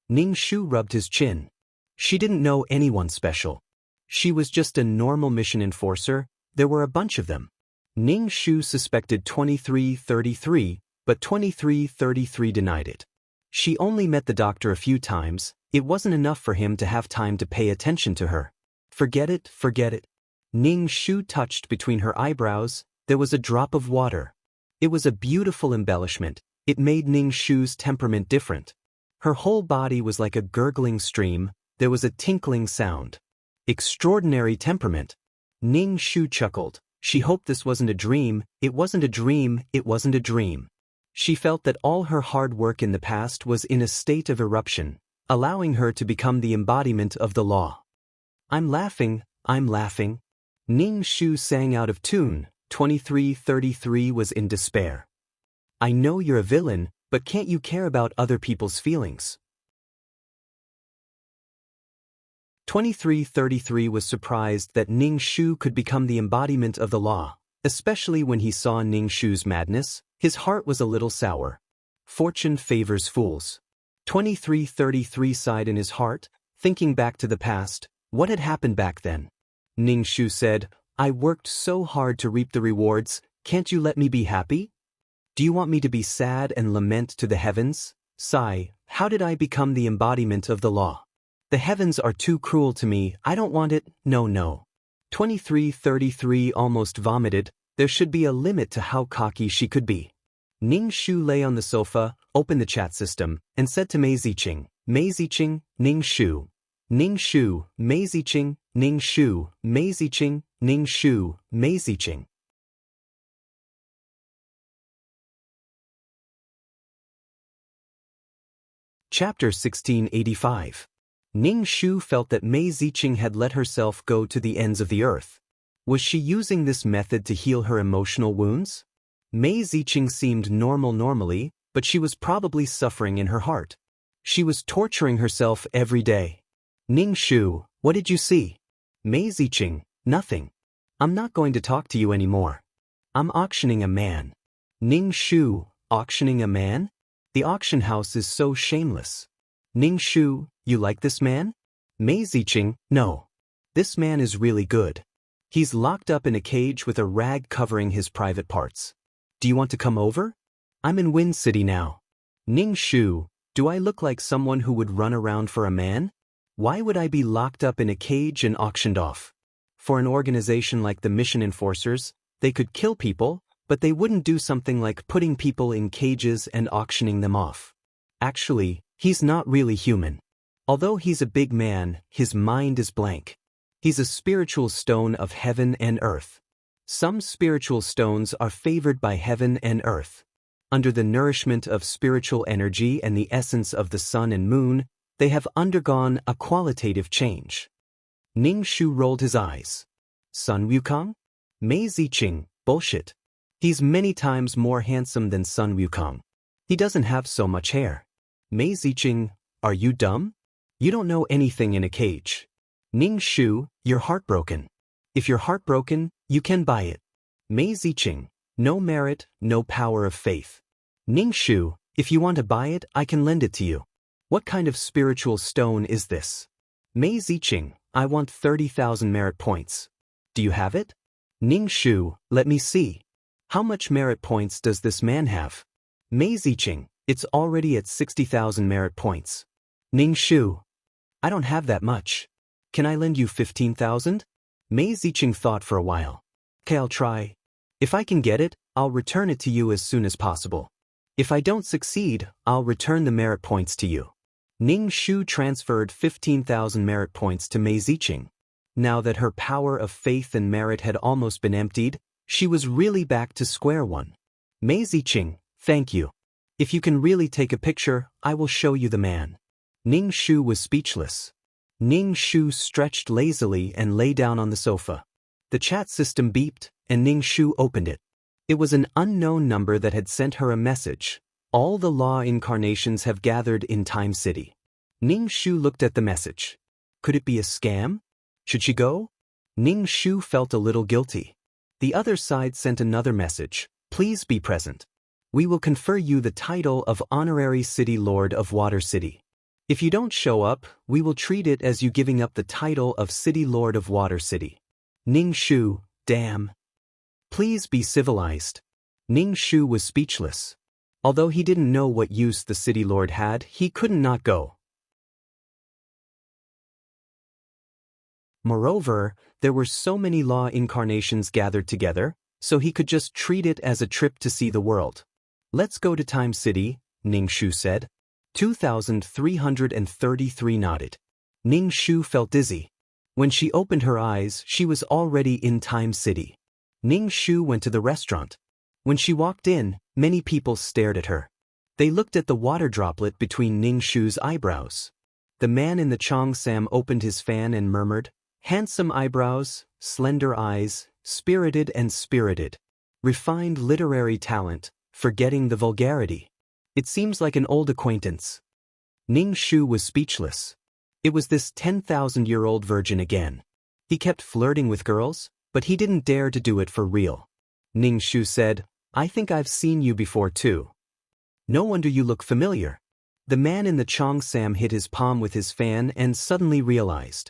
Ning Shu rubbed his chin. She didn't know anyone special. She was just a normal mission enforcer, there were a bunch of them. Ning Shu suspected 2333, but 2333 denied it. She only met the doctor a few times, it wasn't enough for him to have time to pay attention to her. Forget it, forget it. Ning Shu touched between her eyebrows, there was a drop of water. It was a beautiful embellishment, it made Ning Shu's temperament different. Her whole body was like a gurgling stream, there was a tinkling sound. Extraordinary temperament. Ning Shu chuckled. She hoped this wasn't a dream, it wasn't a dream, it wasn't a dream. She felt that all her hard work in the past was in a state of eruption, allowing her to become the embodiment of the law. I'm laughing, I'm laughing. Ning Shu sang out of tune, 2333 was in despair. I know you're a villain, but can't you care about other people's feelings? 2333 was surprised that Ning Shu could become the embodiment of the law, especially when he saw Ning Shu's madness, his heart was a little sour. Fortune favors fools. 2333 sighed in his heart, thinking back to the past, what had happened back then? Ning Shu said, I worked so hard to reap the rewards, can't you let me be happy? Do you want me to be sad and lament to the heavens? Sigh, how did I become the embodiment of the law? The heavens are too cruel to me, I don't want it, no no. 2333 almost vomited, there should be a limit to how cocky she could be. Ning Shu lay on the sofa, opened the chat system, and said to Mei Ziqing, Ning Shu. Ning Shu, Mei Ziqing, Ning Shu, Mei Ziqing, Ning Shu, Mei Ziqing. Chapter 1685. Ning Shu felt that Mei Ziqing had let herself go to the ends of the earth. Was she using this method to heal her emotional wounds? Mei Ziqing seemed normal normally, but she was probably suffering in her heart. She was torturing herself every day. Ning Shu, what did you see? Mei Ziqing, nothing. I'm not going to talk to you anymore. I'm auctioning a man. Ning Shu, auctioning a man? The auction house is so shameless. Ning Shu, you like this man? Mei Ziqing, no. This man is really good. He's locked up in a cage with a rag covering his private parts. Do you want to come over? I'm in Wind City now. Ning Shu, do I look like someone who would run around for a man? Why would I be locked up in a cage and auctioned off? For an organization like the Mission Enforcers, they could kill people, but they wouldn't do something like putting people in cages and auctioning them off. Actually, he's not really human. Although he's a big man, his mind is blank. He's a spiritual stone of heaven and earth. Some spiritual stones are favored by heaven and earth. Under the nourishment of spiritual energy and the essence of the sun and moon, they have undergone a qualitative change. Ning Shu rolled his eyes. Sun Wukong? Mei Ziqing, bullshit. He's many times more handsome than Sun Wukong. He doesn't have so much hair. Mei Ziqing, are you dumb? You don't know anything in a cage. Ning Shu, you're heartbroken. If you're heartbroken, you can buy it. Mei Ziqing, no merit, no power of faith. Ning Shu, if you want to buy it, I can lend it to you. What kind of spiritual stone is this? Mei Ziqing, I want 30,000 merit points. Do you have it? Ning Shu, let me see. How much merit points does this man have? Mei Ziqing, it's already at 60,000 merit points. Ning Shu, I don't have that much. Can I lend you 15,000? Mei Ziqing thought for a while. Okay, I'll try. If I can get it, I'll return it to you as soon as possible. If I don't succeed, I'll return the merit points to you. Ning Shu transferred 15,000 merit points to Mei Ziqing. Now that her power of faith and merit had almost been emptied, she was really back to square one. Mei Ziqing, thank you. If you can really take a picture, I will show you the man. Ning Shu was speechless. Ning Shu stretched lazily and lay down on the sofa. The chat system beeped, and Ning Shu opened it. It was an unknown number that had sent her a message. All the law incarnations have gathered in Time City. Ning Shu looked at the message. Could it be a scam? Should she go? Ning Shu felt a little guilty. The other side sent another message. Please be present. We will confer you the title of Honorary City Lord of Water City. If you don't show up, we will treat it as you giving up the title of City Lord of Water City. Ning Shu, damn. Please be civilized. Ning Shu was speechless. Although he didn't know what use the City Lord had, he couldn't not go. Moreover, there were so many law incarnations gathered together, so he could just treat it as a trip to see the world. Let's go to Time City, Ning Shu said. 2,333 nodded. Ning Shu felt dizzy. When she opened her eyes, she was already in Time City. Ning Shu went to the restaurant. When she walked in, many people stared at her. They looked at the water droplet between Ning Shu's eyebrows. The man in the Cheongsam opened his fan and murmured, handsome eyebrows, slender eyes, spirited and spirited. Refined literary talent, forgetting the vulgarity. It seems like an old acquaintance. Ning Shu was speechless. It was this 10,000-year-old virgin again. He kept flirting with girls, but he didn't dare to do it for real. Ning Shu said, I think I've seen you before too. No wonder you look familiar. The man in the Cheongsam hit his palm with his fan and suddenly realized.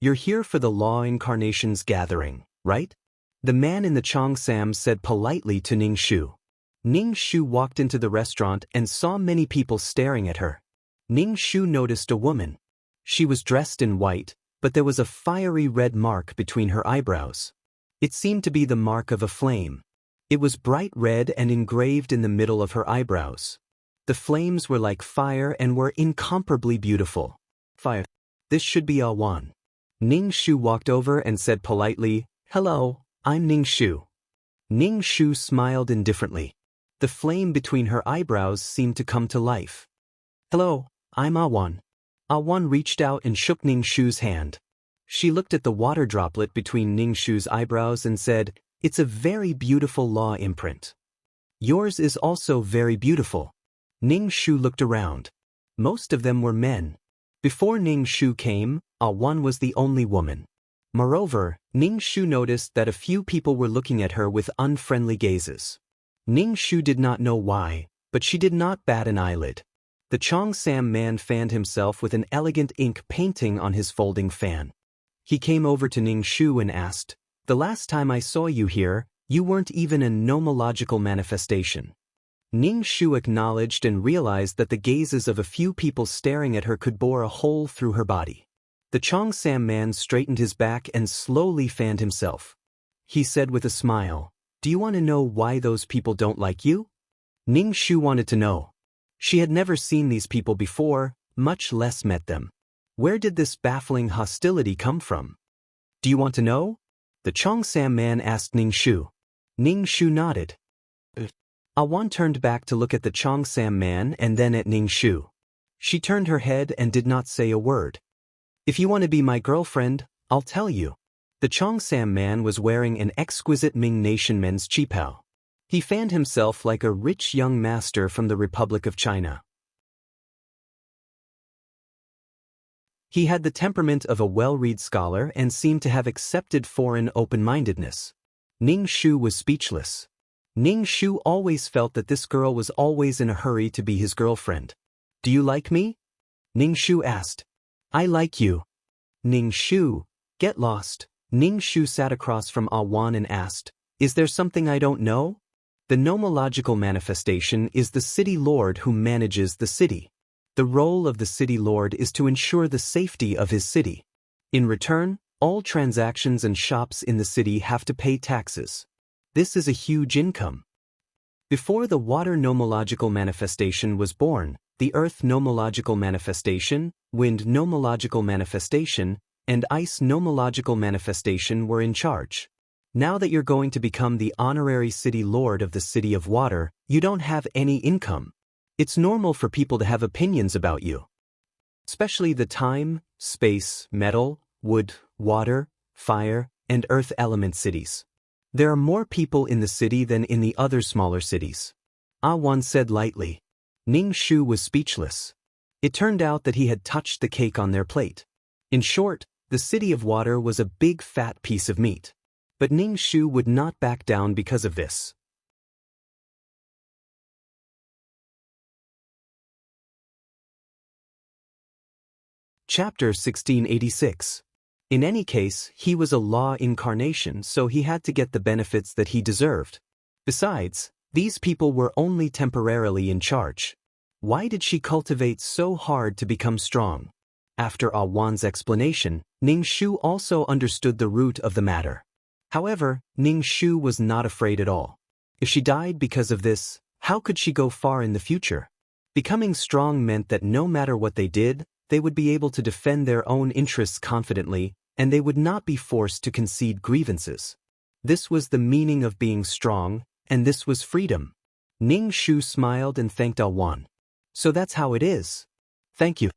You're here for the Law Incarnations gathering, right? The man in the Cheongsam said politely to Ning Shu. Ning Shu walked into the restaurant and saw many people staring at her. Ning Shu noticed a woman. She was dressed in white, but there was a fiery red mark between her eyebrows. It seemed to be the mark of a flame. It was bright red and engraved in the middle of her eyebrows. The flames were like fire and were incomparably beautiful. Fire. This should be Awan. Ning Shu walked over and said politely, "Hello, I'm Ning Shu." Ning Shu smiled indifferently. The flame between her eyebrows seemed to come to life. "Hello, I'm Awan." Awan reached out and shook Ning Shu's hand. She looked at the water droplet between Ning Shu's eyebrows and said, "It's a very beautiful law imprint. Yours is also very beautiful." Ning Shu looked around. Most of them were men. Before Ning Shu came, Awan was the only woman. Moreover, Ning Shu noticed that a few people were looking at her with unfriendly gazes. Ning Shu did not know why, but she did not bat an eyelid. The Cheongsam man fanned himself with an elegant ink painting on his folding fan. He came over to Ning Shu and asked, "The last time I saw you here, you weren't even a nomological manifestation." Ning Shu acknowledged and realized that the gazes of a few people staring at her could bore a hole through her body. The Cheongsam man straightened his back and slowly fanned himself. He said with a smile, "Do you want to know why those people don't like you?" Ning Shu wanted to know. She had never seen these people before, much less met them. Where did this baffling hostility come from? "Do you want to know?" The Cheongsam man asked Ning Shu. Ning Shu nodded. Awan turned back to look at the Cheongsam man and then at Ning Shu. She turned her head and did not say a word. "If you want to be my girlfriend, I'll tell you." The Cheongsam man was wearing an exquisite Ming Nation men's qipao. He fanned himself like a rich young master from the Republic of China. He had the temperament of a well-read scholar and seemed to have accepted foreign open-mindedness. Ning Shu was speechless. Ning Shu always felt that this girl was always in a hurry to be his girlfriend. "Do you like me?" Ning Shu asked. "I like you." Ning Shu, get lost. Ning Shu sat across from Awan and asked, "Is there something I don't know?" The nomological manifestation is the city lord who manages the city. The role of the city lord is to ensure the safety of his city. In return, all transactions and shops in the city have to pay taxes. This is a huge income. Before the water nomological manifestation was born, the earth nomological manifestation, wind nomological manifestation, and ice nomological manifestation were in charge. Now that you're going to become the honorary city lord of the city of water, you don't have any income. It's normal for people to have opinions about you. Especially the time, space, metal, wood, water, fire, and earth element cities. There are more people in the city than in the other smaller cities. Awan said lightly. Ning Shu was speechless. It turned out that he had touched the cake on their plate. In short, the city of water was a big fat piece of meat. But Ning Shu would not back down because of this. Chapter 1686. In any case, he was a law incarnation, so he had to get the benefits that he deserved. Besides, these people were only temporarily in charge. Why did she cultivate so hard to become strong? After Awan's explanation, Ning Shu also understood the root of the matter. However, Ning Shu was not afraid at all. If she died because of this, how could she go far in the future? Becoming strong meant that no matter what they did, they would be able to defend their own interests confidently, and they would not be forced to concede grievances. This was the meaning of being strong, and this was freedom. Ning Shu smiled and thanked Awan. "So that's how it is." "Thank you."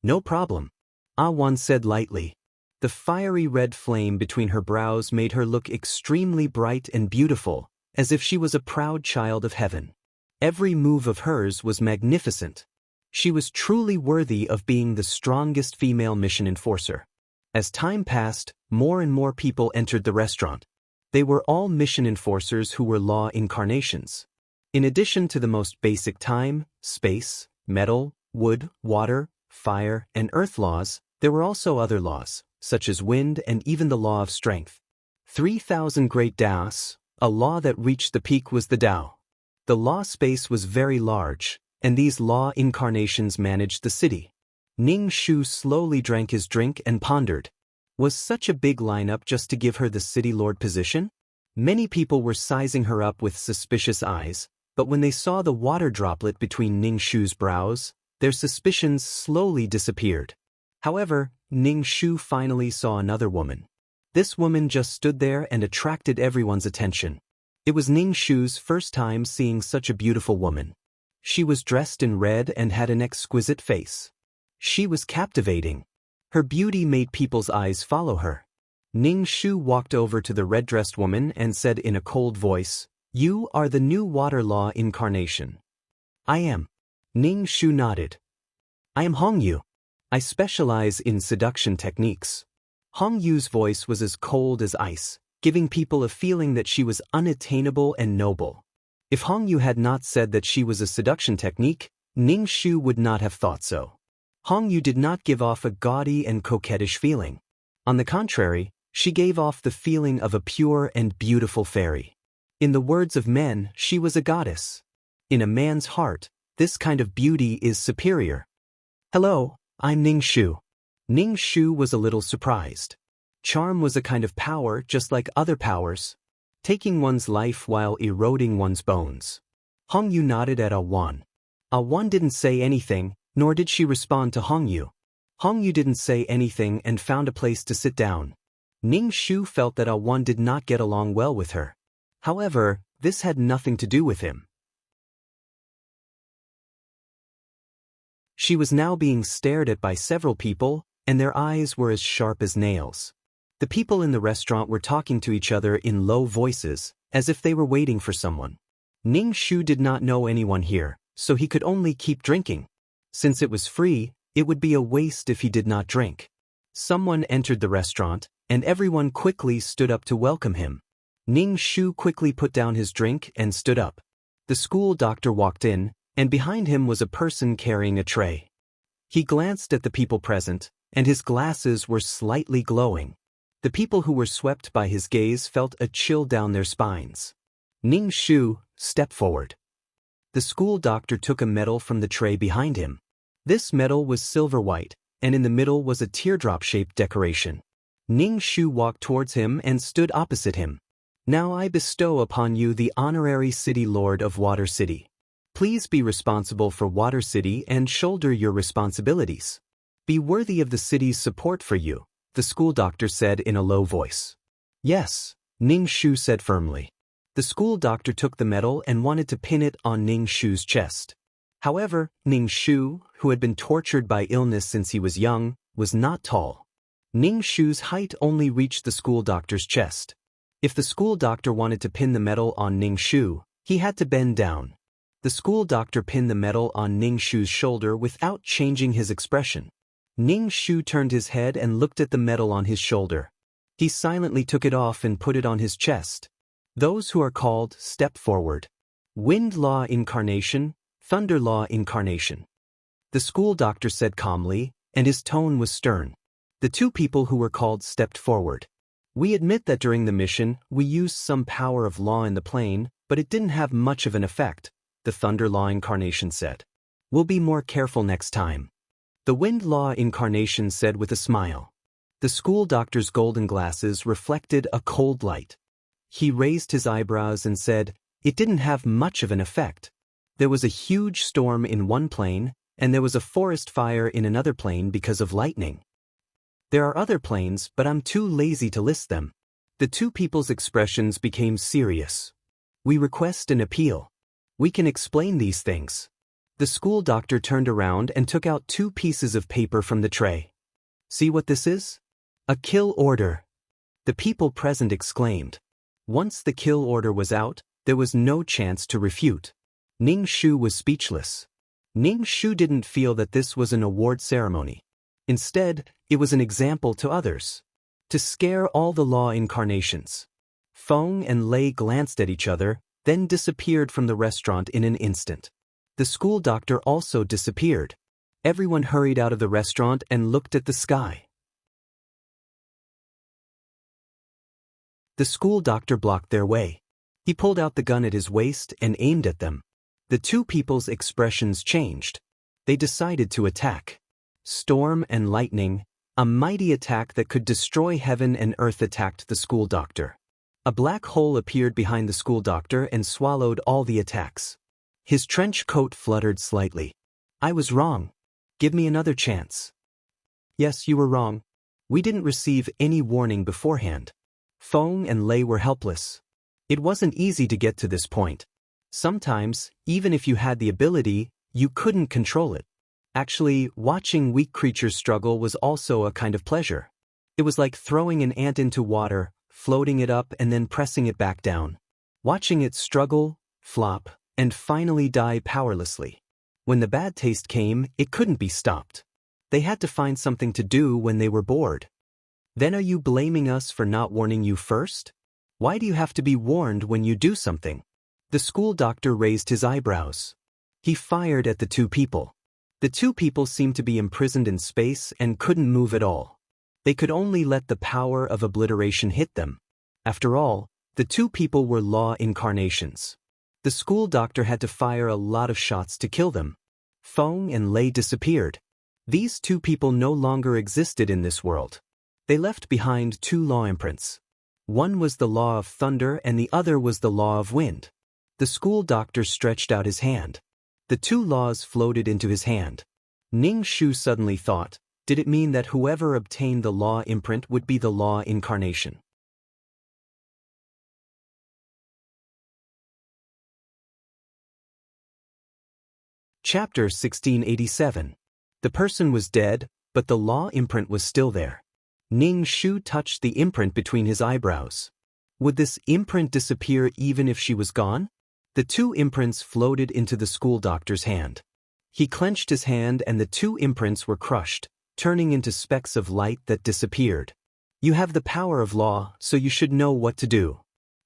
"No problem," Awan said lightly. The fiery red flame between her brows made her look extremely bright and beautiful, as if she was a proud child of heaven. Every move of hers was magnificent. She was truly worthy of being the strongest female mission enforcer. As time passed, more and more people entered the restaurant. They were all mission enforcers who were law incarnations. In addition to the most basic time, space, metal, wood, water, fire, and earth laws, there were also other laws, such as wind and even the law of strength. 3,000 great Daos, a law that reached the peak was the Dao. The law space was very large, and these law incarnations managed the city. Ning Shu slowly drank his drink and pondered. Was such a big lineup just to give her the city lord position? Many people were sizing her up with suspicious eyes, but when they saw the water droplet between Ning Shu's brows, their suspicions slowly disappeared. However, Ning Shu finally saw another woman. This woman just stood there and attracted everyone's attention. It was Ning Shu's first time seeing such a beautiful woman. She was dressed in red and had an exquisite face. She was captivating. Her beauty made people's eyes follow her. Ning Shu walked over to the red-dressed woman and said in a cold voice, "You are the new water law incarnation." "I am." Ning Shu nodded. "I am Hongyu. I specialize in seduction techniques." Hongyu's voice was as cold as ice, giving people a feeling that she was unattainable and noble. If Hongyu had not said that she was a seduction technique, Ning Shu would not have thought so. Hongyu did not give off a gaudy and coquettish feeling. On the contrary, she gave off the feeling of a pure and beautiful fairy. In the words of men, she was a goddess. In a man's heart, this kind of beauty is superior. "Hello, I'm Ning Shu." Ning Shu was a little surprised. Charm was a kind of power just like other powers, taking one's life while eroding one's bones. Hongyu nodded at Awan. Awan didn't say anything, nor did she respond to Hongyu. Hongyu didn't say anything and found a place to sit down. Ning Shu felt that Awan did not get along well with her. However, this had nothing to do with him. She was now being stared at by several people, and their eyes were as sharp as nails. The people in the restaurant were talking to each other in low voices, as if they were waiting for someone. Ning Shu did not know anyone here, so he could only keep drinking. Since it was free, it would be a waste if he did not drink. Someone entered the restaurant, and everyone quickly stood up to welcome him. Ning Shu quickly put down his drink and stood up. The school doctor walked in, and behind him was a person carrying a tray. He glanced at the people present, and his glasses were slightly glowing. The people who were swept by his gaze felt a chill down their spines. "Ning Shu, step forward." The school doctor took a medal from the tray behind him. This medal was silver-white, and in the middle was a teardrop-shaped decoration. Ning Shu walked towards him and stood opposite him. "Now I bestow upon you the honorary City Lord of Water City. Please be responsible for Water City and shoulder your responsibilities. Be worthy of the city's support for you," the school doctor said in a low voice. "Yes," Ning Shu said firmly. The school doctor took the medal and wanted to pin it on Ning Shu's chest. However, Ning Shu, who had been tortured by illness since he was young, was not tall. Ning Shu's height only reached the school doctor's chest. If the school doctor wanted to pin the medal on Ning Shu, he had to bend down. The school doctor pinned the medal on Ning Shu's shoulder without changing his expression. Ning Shu turned his head and looked at the medal on his shoulder. He silently took it off and put it on his chest. "Those who are called, step forward. Wind Law Incarnation, Thunder Law Incarnation." The school doctor said calmly, and his tone was stern. The two people who were called stepped forward. "We admit that during the mission, we used some power of law in the plane, but it didn't have much of an effect," the Thunder Law Incarnation said. "We'll be more careful next time." The Wind Law Incarnation said with a smile. The school doctor's golden glasses reflected a cold light. He raised his eyebrows and said, "It didn't have much of an effect. There was a huge storm in one plane, and there was a forest fire in another plane because of lightning. There are other planes, but I'm too lazy to list them." The two people's expressions became serious. "We request an appeal. We can explain these things." The school doctor turned around and took out 2 pieces of paper from the tray. "See what this is? A kill order." The people present exclaimed. Once the kill order was out, there was no chance to refute. Ning Shu was speechless. Ning Shu didn't feel that this was an award ceremony. Instead, it was an example to others. To scare all the law incarnations. Feng and Lei glanced at each other, then disappeared from the restaurant in an instant. The school doctor also disappeared. Everyone hurried out of the restaurant and looked at the sky. The school doctor blocked their way. He pulled out the gun at his waist and aimed at them. The two people's expressions changed. They decided to attack. Storm and lightning, a mighty attack that could destroy heaven and earth, attacked the school doctor. A black hole appeared behind the school doctor and swallowed all the attacks. His trench coat fluttered slightly. "I was wrong. Give me another chance." Yes, you were wrong. We didn't receive any warning beforehand. Feng and Lei were helpless. It wasn't easy to get to this point. Sometimes, even if you had the ability, you couldn't control it. Actually, watching weak creatures struggle was also a kind of pleasure. It was like throwing an ant into water, floating it up and then pressing it back down. Watching it struggle, flop, and finally die powerlessly. When the bad taste came, it couldn't be stopped. They had to find something to do when they were bored. Then are you blaming us for not warning you first? Why do you have to be warned when you do something? The school doctor raised his eyebrows. He fired at the two people. The two people seemed to be imprisoned in space and couldn't move at all. They could only let the power of obliteration hit them. After all, the two people were law incarnations. The school doctor had to fire a lot of shots to kill them. Feng and Lei disappeared. These two people no longer existed in this world. They left behind two law imprints. One was the law of thunder and the other was the law of wind. The school doctor stretched out his hand. The two laws floated into his hand. Ning Shu suddenly thought, did it mean that whoever obtained the law imprint would be the law incarnation? Chapter 1687. The person was dead, but the law imprint was still there. Ning Shu touched the imprint between his eyebrows. Would this imprint disappear even if she was gone? The two imprints floated into the school doctor's hand. He clenched his hand and the two imprints were crushed, turning into specks of light that disappeared. You have the power of law, so you should know what to do.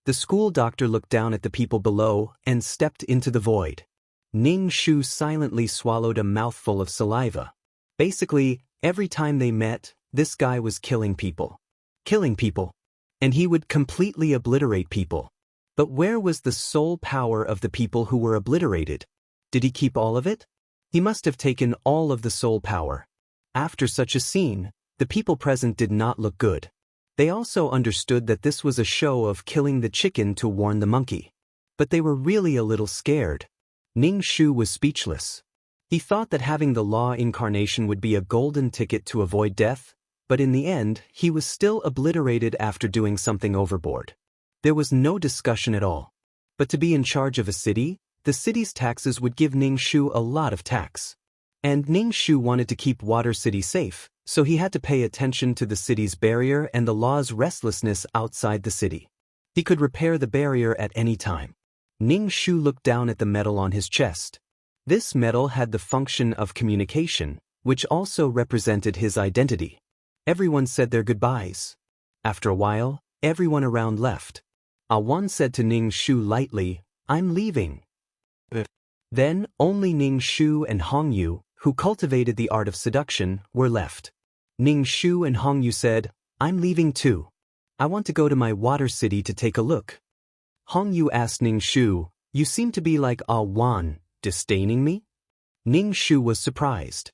The school doctor looked down at the people below and stepped into the void. Ning Shu silently swallowed a mouthful of saliva. Basically, every time they met, this guy was killing people. Killing people. And he would completely obliterate people. But where was the soul power of the people who were obliterated? Did he keep all of it? He must have taken all of the soul power. After such a scene, the people present did not look good. They also understood that this was a show of killing the chicken to warn the monkey. But they were really a little scared. Ning Shu was speechless. He thought that having the law incarnation would be a golden ticket to avoid death, but in the end, he was still obliterated after doing something overboard. There was no discussion at all. But to be in charge of a city, the city's taxes would give Ning Shu a lot of tax. And Ning Shu wanted to keep Water City safe, so he had to pay attention to the city's barrier and the law's restlessness outside the city. He could repair the barrier at any time. Ning Shu looked down at the metal on his chest. This metal had the function of communication, which also represented his identity. Everyone said their goodbyes. After a while, everyone around left. Awan said to Ning Shu lightly, "I'm leaving." Then, only Ning Shu and Hongyu, who cultivated the art of seduction, were left. Ning Shu and Hongyu said, "I'm leaving too. I want to go to my water city to take a look." Hongyu asked Ning Shu, "You seem to be like Awan, disdaining me?" Ning Shu was surprised.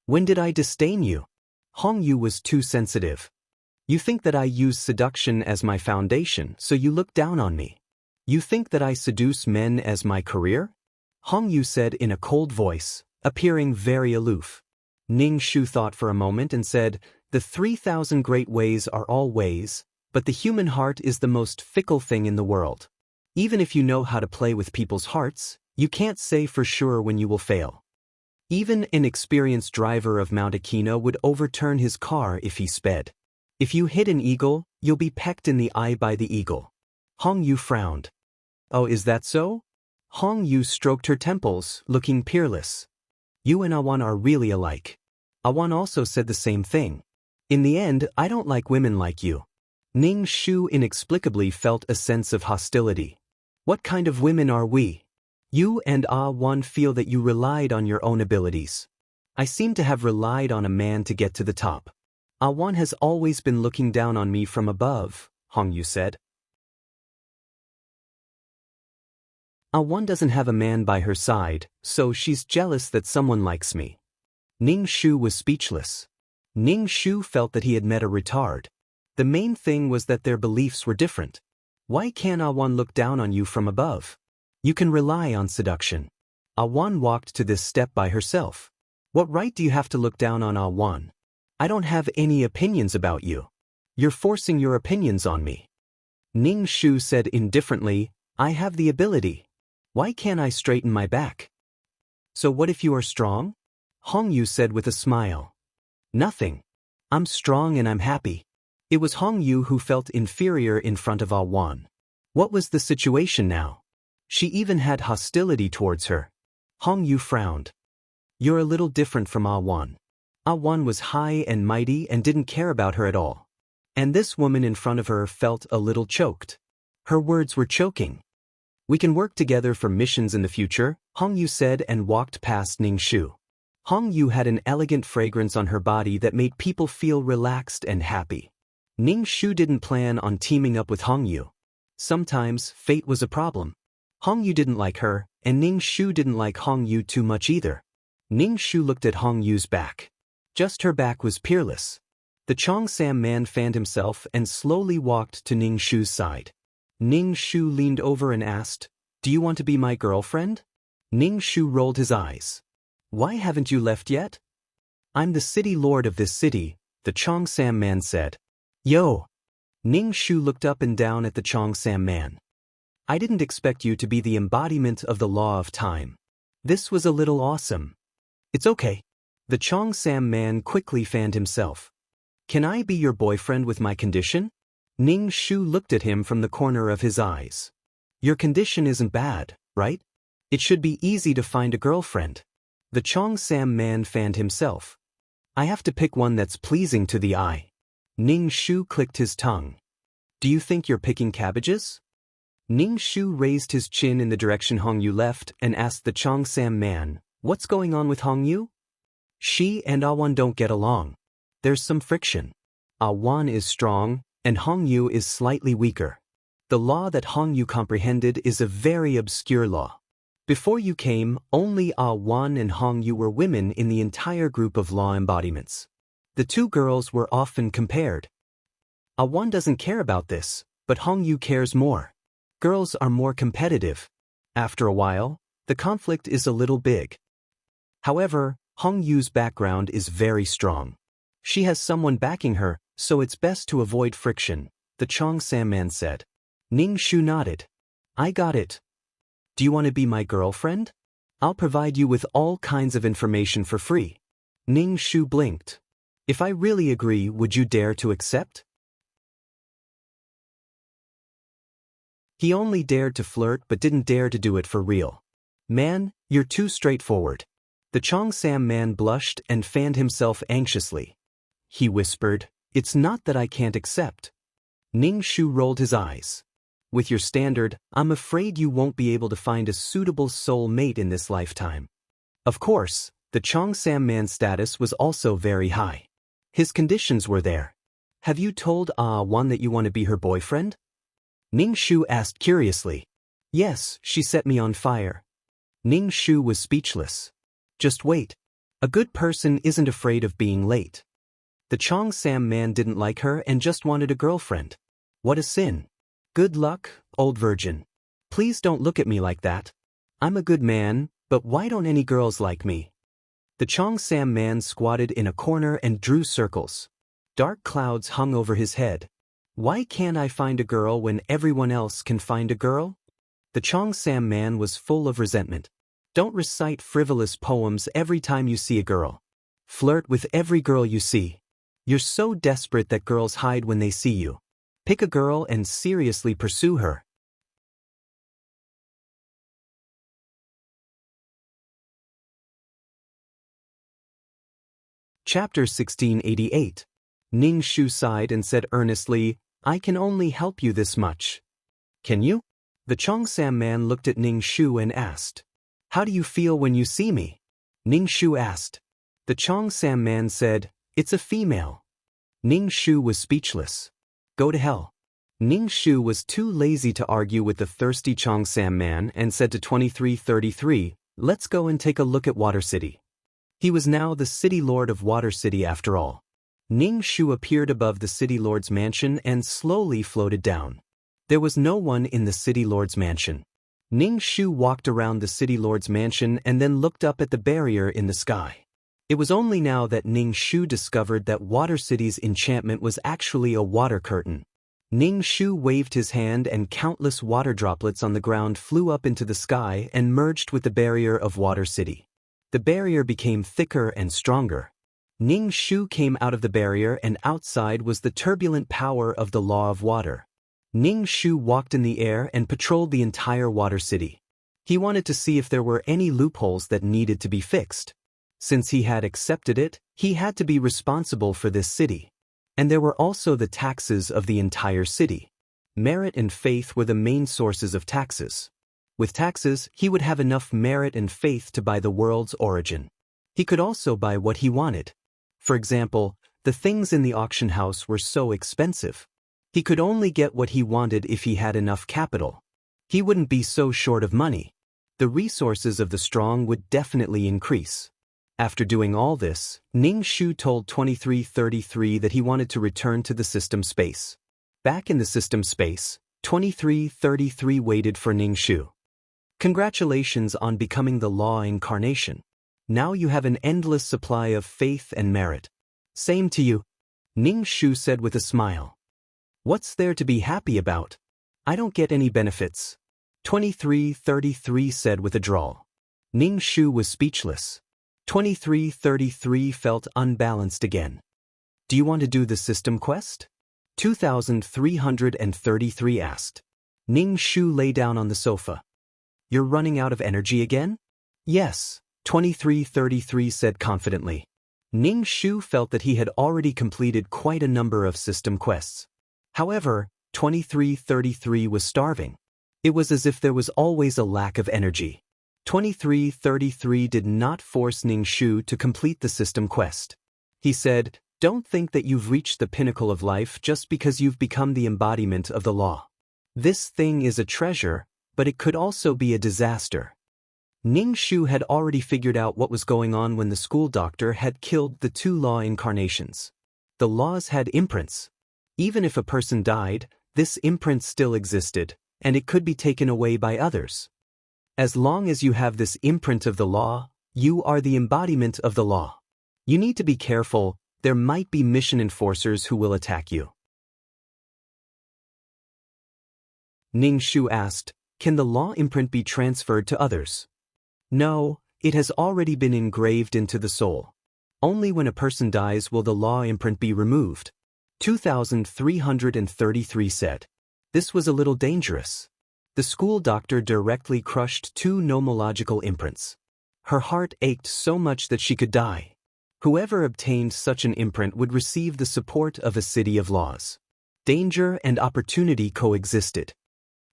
"When did I disdain you?" Hongyu was too sensitive. "You think that I use seduction as my foundation, so you look down on me. You think that I seduce men as my career?" Hongyu said in a cold voice, appearing very aloof. Ning Shu thought for a moment and said, "The 3,000 great ways are all ways, but the human heart is the most fickle thing in the world. Even if you know how to play with people's hearts, you can't say for sure when you will fail. Even an experienced driver of Mount Akina would overturn his car if he sped. If you hit an eagle, you'll be pecked in the eye by the eagle." Hongyu frowned. "Oh, is that so?" Hongyu stroked her temples, looking peerless. "You and Awan are really alike." Awan also said the same thing. "In the end, I don't like women like you." Ning Shu inexplicably felt a sense of hostility. "What kind of women are we? You and Awan feel that you relied on your own abilities. I seem to have relied on a man to get to the top. Awan has always been looking down on me from above," Hongyu said. "Awan doesn't have a man by her side, so she's jealous that someone likes me." Ning Shu was speechless. Ning Shu felt that he had met a retard. The main thing was that their beliefs were different. Why can't Awan look down on you from above? You can rely on seduction. Awan walked to this step by herself. What right do you have to look down on Awan? I don't have any opinions about you. You're forcing your opinions on me. Ning Shu said indifferently, I have the ability. Why can't I straighten my back? So what if you are strong? Hong Yu said with a smile. Nothing. I'm strong and I'm happy. It was Hong Yu who felt inferior in front of Ah Wan. What was the situation now? She even had hostility towards her. Hong Yu frowned. You're a little different from Ah Wan. Ah Wan was high and mighty and didn't care about her at all. And this woman in front of her felt a little choked. Her words were choking. We can work together for missions in the future, Hong Yu said and walked past Ning Shu. Hong Yu had an elegant fragrance on her body that made people feel relaxed and happy. Ning Shu didn't plan on teaming up with Hong Yu. Sometimes, fate was a problem. Hong Yu didn't like her, and Ning Shu didn't like Hong Yu too much either. Ning Shu looked at Hong Yu's back. Just her back was peerless. The Cheongsam man fanned himself and slowly walked to Ning Shu's side. Ning Shu leaned over and asked, Do you want to be my girlfriend? Ning Shu rolled his eyes. Why haven't you left yet? I'm the city lord of this city, the Cheongsam man said. Yo! Ning Shu looked up and down at the Cheongsam man. I didn't expect you to be the embodiment of the law of time. This was a little awesome. It's okay. The Cheongsam man quickly fanned himself. Can I be your boyfriend with my condition? Ning Shu looked at him from the corner of his eyes. Your condition isn't bad, right? It should be easy to find a girlfriend. The Cheongsam man fanned himself. I have to pick one that's pleasing to the eye. Ning Shu clicked his tongue. Do you think you're picking cabbages? Ning Shu raised his chin in the direction Hong Yu left and asked the Cheongsam man, What's going on with Hong Yu? She and Ah Wan don't get along. There's some friction. Ah Wan is strong, and Hong Yu is slightly weaker. The law that Hong Yu comprehended is a very obscure law. Before you came, only Ah Wan and Hong Yu were women in the entire group of law embodiments. The two girls were often compared. Ah Wan doesn't care about this, but Hong Yu cares more. Girls are more competitive. After a while, the conflict is a little big. However, Hong Yu's background is very strong. She has someone backing her, so it's best to avoid friction, the Cheongsam man said. Ning Shu nodded. I got it. Do you want to be my girlfriend? I'll provide you with all kinds of information for free. Ning Shu blinked. If I really agree, would you dare to accept? He only dared to flirt but didn't dare to do it for real. Man, you're too straightforward. The Cheongsam man blushed and fanned himself anxiously. He whispered, It's not that I can't accept. Ning Shu rolled his eyes. With your standard, I'm afraid you won't be able to find a suitable soul mate in this lifetime. Of course, the Cheongsam man's status was also very high. His conditions were there. Have you told Ah Wan that you want to be her boyfriend? Ning Shu asked curiously. Yes, she set me on fire. Ning Shu was speechless. Just wait. A good person isn't afraid of being late. The Cheongsam man didn't like her and just wanted a girlfriend. What a sin. Good luck, old virgin. Please don't look at me like that. I'm a good man, but why don't any girls like me? The Cheongsam man squatted in a corner and drew circles. Dark clouds hung over his head. Why can't I find a girl when everyone else can find a girl? The Cheongsam man was full of resentment. Don't recite frivolous poems every time you see a girl. Flirt with every girl you see. You're so desperate that girls hide when they see you. Pick a girl and seriously pursue her. Chapter 1688. Ning Shu sighed and said earnestly, I can only help you this much. Can you? The Cheongsam man looked at Ning Shu and asked. How do you feel when you see me? Ning Shu asked. The Cheongsam man said, It's a female. Ning Shu was speechless. Go to hell. Ning Shu was too lazy to argue with the thirsty Cheongsam man and said to 2333, Let's go and take a look at Water City. He was now the city lord of Water City after all. Ning Shu appeared above the city lord's mansion and slowly floated down. There was no one in the city lord's mansion. Ning Shu walked around the city lord's mansion and then looked up at the barrier in the sky. It was only now that Ning Shu discovered that Water City's enchantment was actually a water curtain. Ning Shu waved his hand and countless water droplets on the ground flew up into the sky and merged with the barrier of Water City. The barrier became thicker and stronger. Ning Shu came out of the barrier and outside was the turbulent power of the law of water. Ning Shu walked in the air and patrolled the entire Water City. He wanted to see if there were any loopholes that needed to be fixed. Since he had accepted it, he had to be responsible for this city. And there were also the taxes of the entire city. Merit and faith were the main sources of taxes. With taxes, he would have enough merit and faith to buy the world's origin. He could also buy what he wanted. For example, the things in the auction house were so expensive. He could only get what he wanted if he had enough capital. He wouldn't be so short of money. The resources of the strong would definitely increase. After doing all this, Ning Shu told 2333 that he wanted to return to the system space. Back in the system space, 2333 waited for Ning Shu. Congratulations on becoming the law incarnation. Now you have an endless supply of faith and merit. Same to you, Ning Shu said with a smile. What's there to be happy about? I don't get any benefits, 2333 said with a drawl. Ning Shu was speechless. 2333 felt unbalanced again. Do you want to do the system quest? 2333 asked. Ning Shu lay down on the sofa. You're running out of energy again? Yes, 2333 said confidently. Ning Shu felt that he had already completed quite a number of system quests. However, 2333 was starving. It was as if there was always a lack of energy. 2333 did not force Ning Shu to complete the system quest. He said, "Don't think that you've reached the pinnacle of life just because you've become the embodiment of the law. This thing is a treasure, but it could also be a disaster." Ning Shu had already figured out what was going on when the school doctor had killed the two law incarnations. The laws had imprints. Even if a person died, this imprint still existed, and it could be taken away by others. As long as you have this imprint of the law, you are the embodiment of the law. You need to be careful, there might be mission enforcers who will attack you. Ning Shu asked, "Can the law imprint be transferred to others?" No, it has already been engraved into the soul. Only when a person dies will the law imprint be removed, 2333 said. This was a little dangerous. The school doctor directly crushed two nomological imprints. Her heart ached so much that she could die. Whoever obtained such an imprint would receive the support of a city of laws. Danger and opportunity coexisted.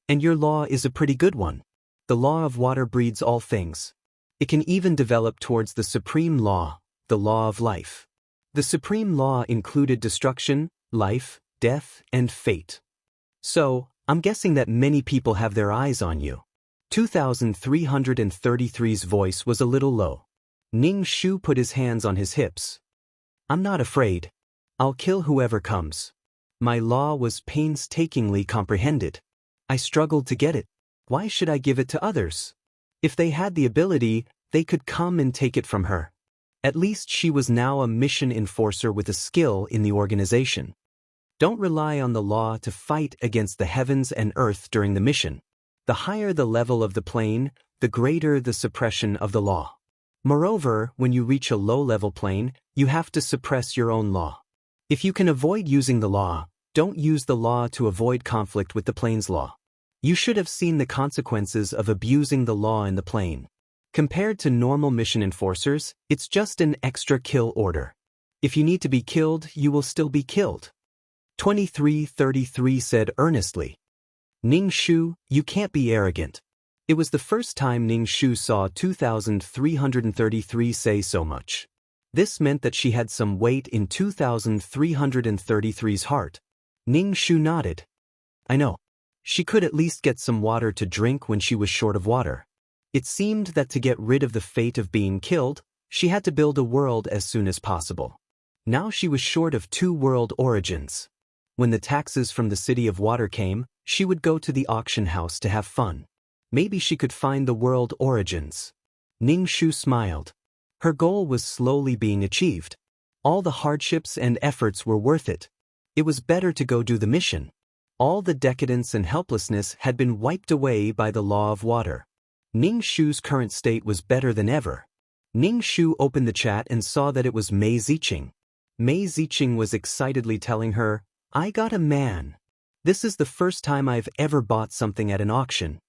And your law is a pretty good one. The law of water breeds all things. It can even develop towards the supreme law, the law of life. The supreme law included destruction, life, death, and fate. So, I'm guessing that many people have their eyes on you. 2333's voice was a little low. Ning Shu put his hands on his hips. I'm not afraid. I'll kill whoever comes. My law was painstakingly comprehended. I struggled to get it. Why should I give it to others? If they had the ability, they could come and take it from her. At least she was now a mission enforcer with a skill in the organization. Don't rely on the law to fight against the heavens and earth during the mission. The higher the level of the plane, the greater the suppression of the law. Moreover, when you reach a low-level plane, you have to suppress your own law. If you can avoid using the law, don't use the law to avoid conflict with the plane's law. You should have seen the consequences of abusing the law in the plane. Compared to normal mission enforcers, it's just an extra kill order. If you need to be killed, you will still be killed. 2333 said earnestly. Ning Shu, you can't be arrogant. It was the first time Ning Shu saw 2333 say so much. This meant that she had some weight in 2333's heart. Ning Shu nodded. I know. She could at least get some water to drink when she was short of water. It seemed that to get rid of the fate of being killed, she had to build a world as soon as possible. Now she was short of two world origins. When the taxes from the city of water came, she would go to the auction house to have fun. Maybe she could find the world origins. Ning Shu smiled. Her goal was slowly being achieved. All the hardships and efforts were worth it. It was better to go do the mission. All the decadence and helplessness had been wiped away by the law of water. Ning Shu's current state was better than ever. Ning Shu opened the chat and saw that it was Mei Ziqing. Mei Ziqing was excitedly telling her, "I got a man. This is the first time I've ever bought something at an auction."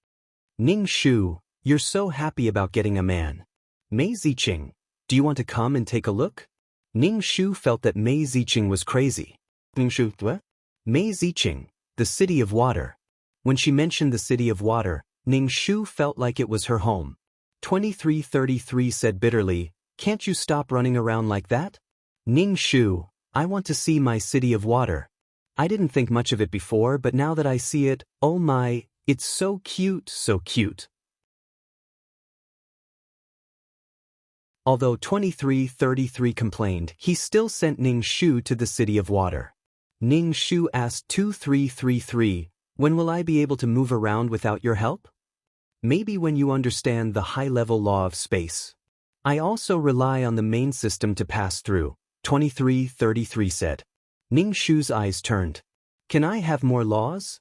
"Ning Shu, you're so happy about getting a man. Mei Ziqing, do you want to come and take a look?" Ning Shu felt that Mei Ziqing was crazy. Ning Shu, what? Mei Ziqing, the city of water. When she mentioned the city of water, Ning Shu felt like it was her home. 2333 said bitterly, "Can't you stop running around like that?" "Ning Shu, I want to see my city of water. I didn't think much of it before, but now that I see it, oh my, it's so cute, so cute." Although 2333 complained, he still sent Ning Shu to the city of water. Ning Shu asked 2333, "When will I be able to move around without your help?" "Maybe when you understand the high-level law of space. I also rely on the main system to pass through," 2333 said. Ning Shu's eyes turned. "Can I have more laws?"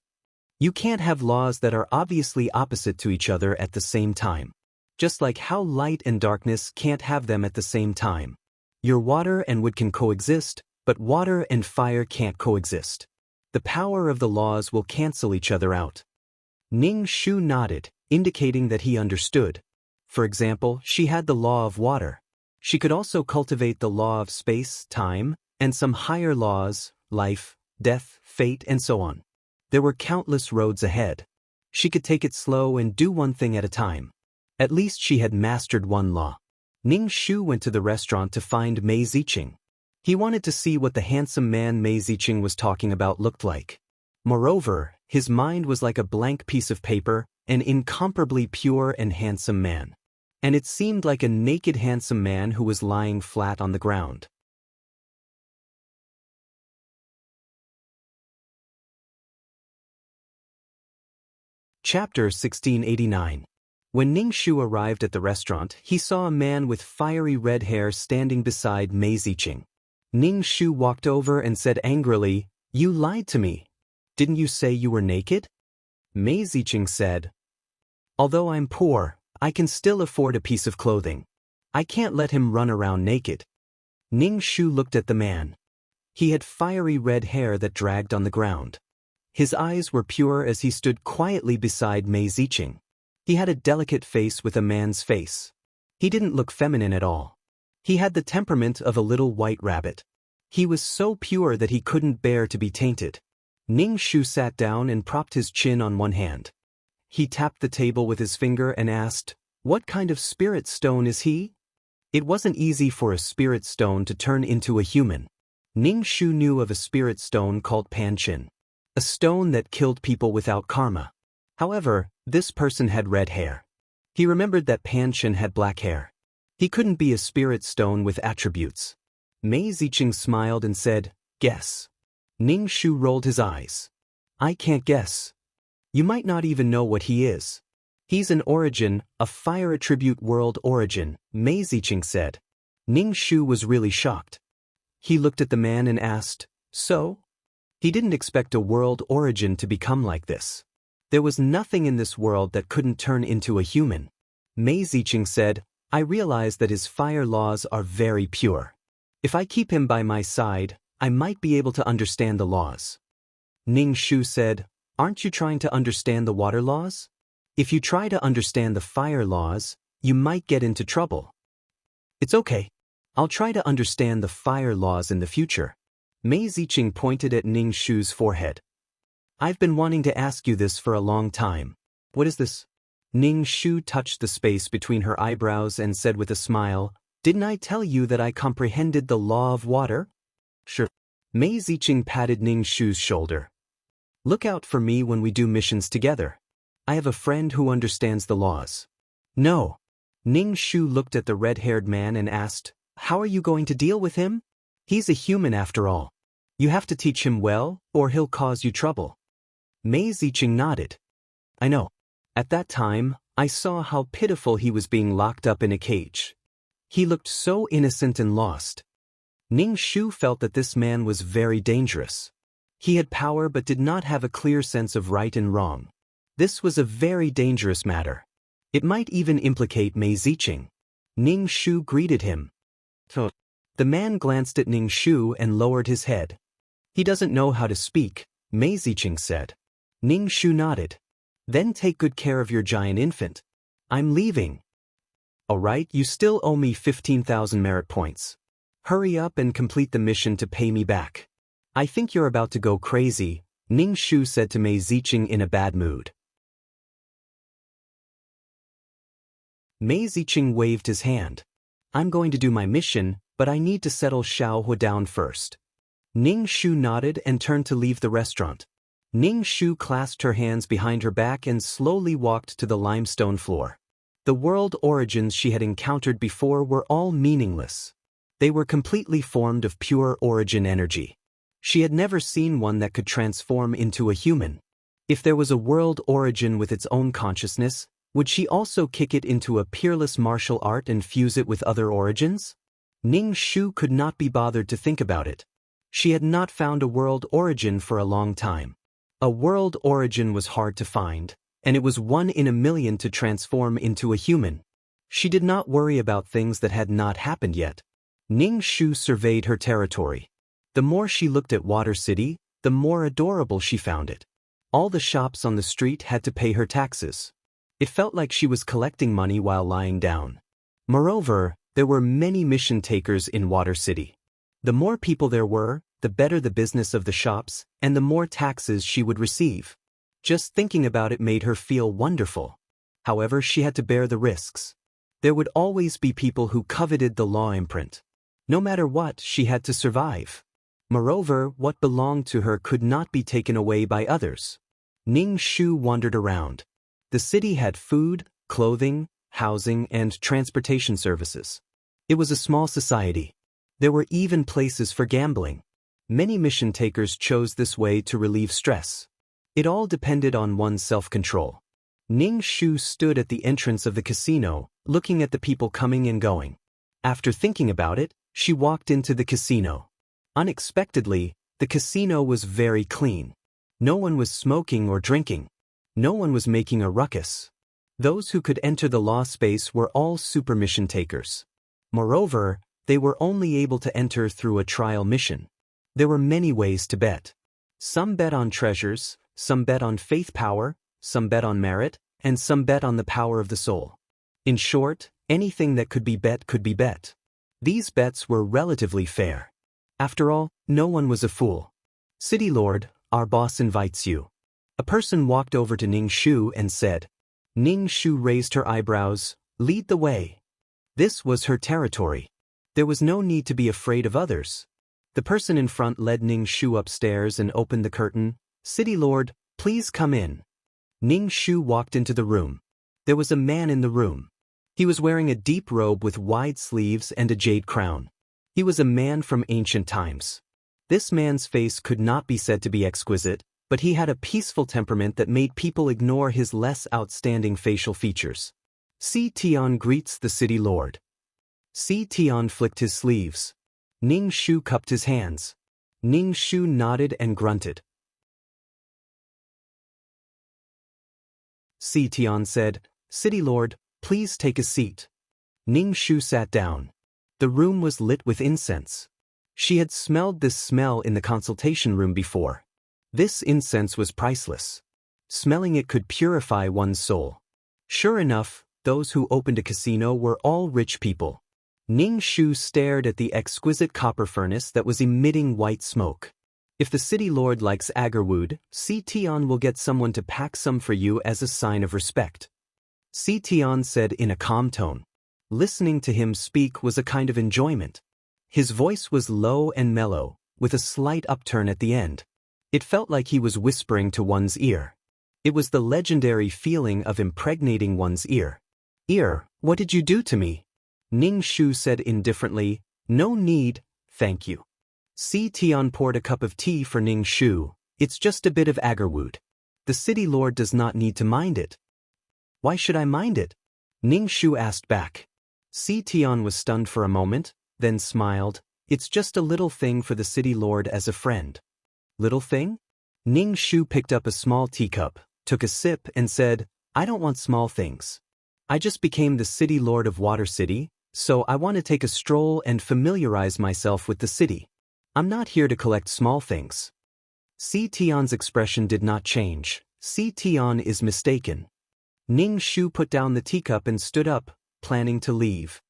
"You can't have laws that are obviously opposite to each other at the same time. Just like how light and darkness can't have them at the same time. Your water and wood can coexist, but water and fire can't coexist. The power of the laws will cancel each other out." Ning Shu nodded, indicating that he understood. For example, she had the law of water. She could also cultivate the law of space, time, and some higher laws, life, death, fate, and so on. There were countless roads ahead. She could take it slow and do one thing at a time. At least she had mastered one law. Ning Shu went to the restaurant to find Mei Ziqing. He wanted to see what the handsome man Mei Ziqing was talking about looked like. Moreover, his mind was like a blank piece of paper, an incomparably pure and handsome man. And it seemed like a naked handsome man who was lying flat on the ground. Chapter 1689. When Ning Shu arrived at the restaurant, he saw a man with fiery red hair standing beside Mei Ziqing. Ning Shu walked over and said angrily, "You lied to me. Didn't you say you were naked?" Mei Ziqing said, "Although I'm poor, I can still afford a piece of clothing. I can't let him run around naked." Ning Shu looked at the man. He had fiery red hair that dragged on the ground. His eyes were pure as he stood quietly beside Mei Ziqing. He had a delicate face with a man's face. He didn't look feminine at all. He had the temperament of a little white rabbit. He was so pure that he couldn't bear to be tainted. Ning Shu sat down and propped his chin on one hand. He tapped the table with his finger and asked, "What kind of spirit stone is he?" It wasn't easy for a spirit stone to turn into a human. Ning Shu knew of a spirit stone called Panqin, a stone that killed people without karma. However, this person had red hair. He remembered that Panqin had black hair. He couldn't be a spirit stone with attributes. Mei Ziqing smiled and said, "Guess." Ning Shu rolled his eyes. "I can't guess. You might not even know what he is." "He's an origin, a fire attribute world origin," Mei Ziqing said. Ning Shu was really shocked. He looked at the man and asked, "So?" He didn't expect a world origin to become like this. There was nothing in this world that couldn't turn into a human. Mei Ziqing said, "I realize that his fire laws are very pure. If I keep him by my side, I might be able to understand the laws." Ning Shu said, "Aren't you trying to understand the water laws? If you try to understand the fire laws, you might get into trouble." "It's okay. I'll try to understand the fire laws in the future." Mei Ziqing pointed at Ning Shu's forehead. "I've been wanting to ask you this for a long time. What is this?" Ning Shu touched the space between her eyebrows and said with a smile, "Didn't I tell you that I comprehended the law of water?" "Sure." Mei Ziqing patted Ning Shu's shoulder. "Look out for me when we do missions together. I have a friend who understands the laws." "No." Ning Shu looked at the red-haired man and asked, "How are you going to deal with him? He's a human after all. You have to teach him well, or he'll cause you trouble." Mei Ziqing nodded. "I know. At that time, I saw how pitiful he was being locked up in a cage. He looked so innocent and lost. Ning Shu felt that this man was very dangerous. He had power but did not have a clear sense of right and wrong. This was a very dangerous matter. It might even implicate Mei Ziqing. Ning Shu greeted him. The man glanced at Ning Shu and lowered his head. He doesn't know how to speak, Mei Ziqing said. Ning Shu nodded. Then take good care of your giant infant. I'm leaving. Alright, you still owe me 15,000 merit points. Hurry up and complete the mission to pay me back. I think you're about to go crazy, Ning Shu said to Mei Ziqing in a bad mood. Mei Ziqing waved his hand. I'm going to do my mission, but I need to settle Xiao Hu down first. Ning Shu nodded and turned to leave the restaurant. Ning Shu clasped her hands behind her back and slowly walked to the limestone floor. The world origins she had encountered before were all meaningless. They were completely formed of pure origin energy. She had never seen one that could transform into a human. If there was a world origin with its own consciousness, would she also kick it into a peerless martial art and fuse it with other origins? Ning Shu could not be bothered to think about it. She had not found a world origin for a long time. A world origin was hard to find, and it was 1 in a million to transform into a human. She did not worry about things that had not happened yet. Ning Shu surveyed her territory. The more she looked at Water City, the more adorable she found it. All the shops on the street had to pay her taxes. It felt like she was collecting money while lying down. Moreover, there were many mission takers in Water City. The more people there were, the better the business of the shops, and the more taxes she would receive. Just thinking about it made her feel wonderful. However, she had to bear the risks. There would always be people who coveted the law imprint. No matter what, she had to survive. Moreover, what belonged to her could not be taken away by others. Ning Shu wandered around. The city had food, clothing, housing, and transportation services. It was a small society. There were even places for gambling. Many mission takers chose this way to relieve stress. It all depended on one's self-control. Ning Shu stood at the entrance of the casino, looking at the people coming and going. After thinking about it, she walked into the casino. Unexpectedly, the casino was very clean. No one was smoking or drinking. No one was making a ruckus. Those who could enter the law space were all super mission takers. Moreover, they were only able to enter through a trial mission. There were many ways to bet. Some bet on treasures, some bet on faith power, some bet on merit, and some bet on the power of the soul. In short, anything that could be bet could be bet. These bets were relatively fair. After all, no one was a fool. City Lord, our boss invites you. A person walked over to Ning Shu and said. Ning Shu raised her eyebrows. Lead the way. This was her territory. There was no need to be afraid of others. The person in front led Ning Shu upstairs and opened the curtain. City Lord, please come in. Ning Shu walked into the room. There was a man in the room. He was wearing a deep robe with wide sleeves and a jade crown. He was a man from ancient times. This man's face could not be said to be exquisite, but he had a peaceful temperament that made people ignore his less outstanding facial features. Si Tian greets the City Lord. Si Tian flicked his sleeves. Ning Shu cupped his hands. Ning Shu nodded and grunted. Si Tian said, City Lord, please take a seat. Ning Shu sat down. The room was lit with incense. She had smelled this smell in the consultation room before. This incense was priceless. Smelling it could purify one's soul. Sure enough, those who opened a casino were all rich people. Ning Shu stared at the exquisite copper furnace that was emitting white smoke. If the City Lord likes agarwood, Si Tian will get someone to pack some for you as a sign of respect. Si Tian said in a calm tone. Listening to him speak was a kind of enjoyment. His voice was low and mellow, with a slight upturn at the end. It felt like he was whispering to one's ear. It was the legendary feeling of impregnating one's ear. Ear, what did you do to me? Ning Shu said indifferently, no need, thank you. Si Tian poured a cup of tea for Ning Shu. It's just a bit of agarwood. The City Lord does not need to mind it. Why should I mind it? Ning Shu asked back. Tion was stunned for a moment, then smiled. It's just a little thing for the city lord as a friend. Little thing? Ning Shu picked up a small teacup, took a sip and said, I don't want small things. I just became the city lord of Water City, so I want to take a stroll and familiarize myself with the city. I'm not here to collect small things. Tion's expression did not change. Tion is mistaken. Ning Shu put down the teacup and stood up, planning to leave.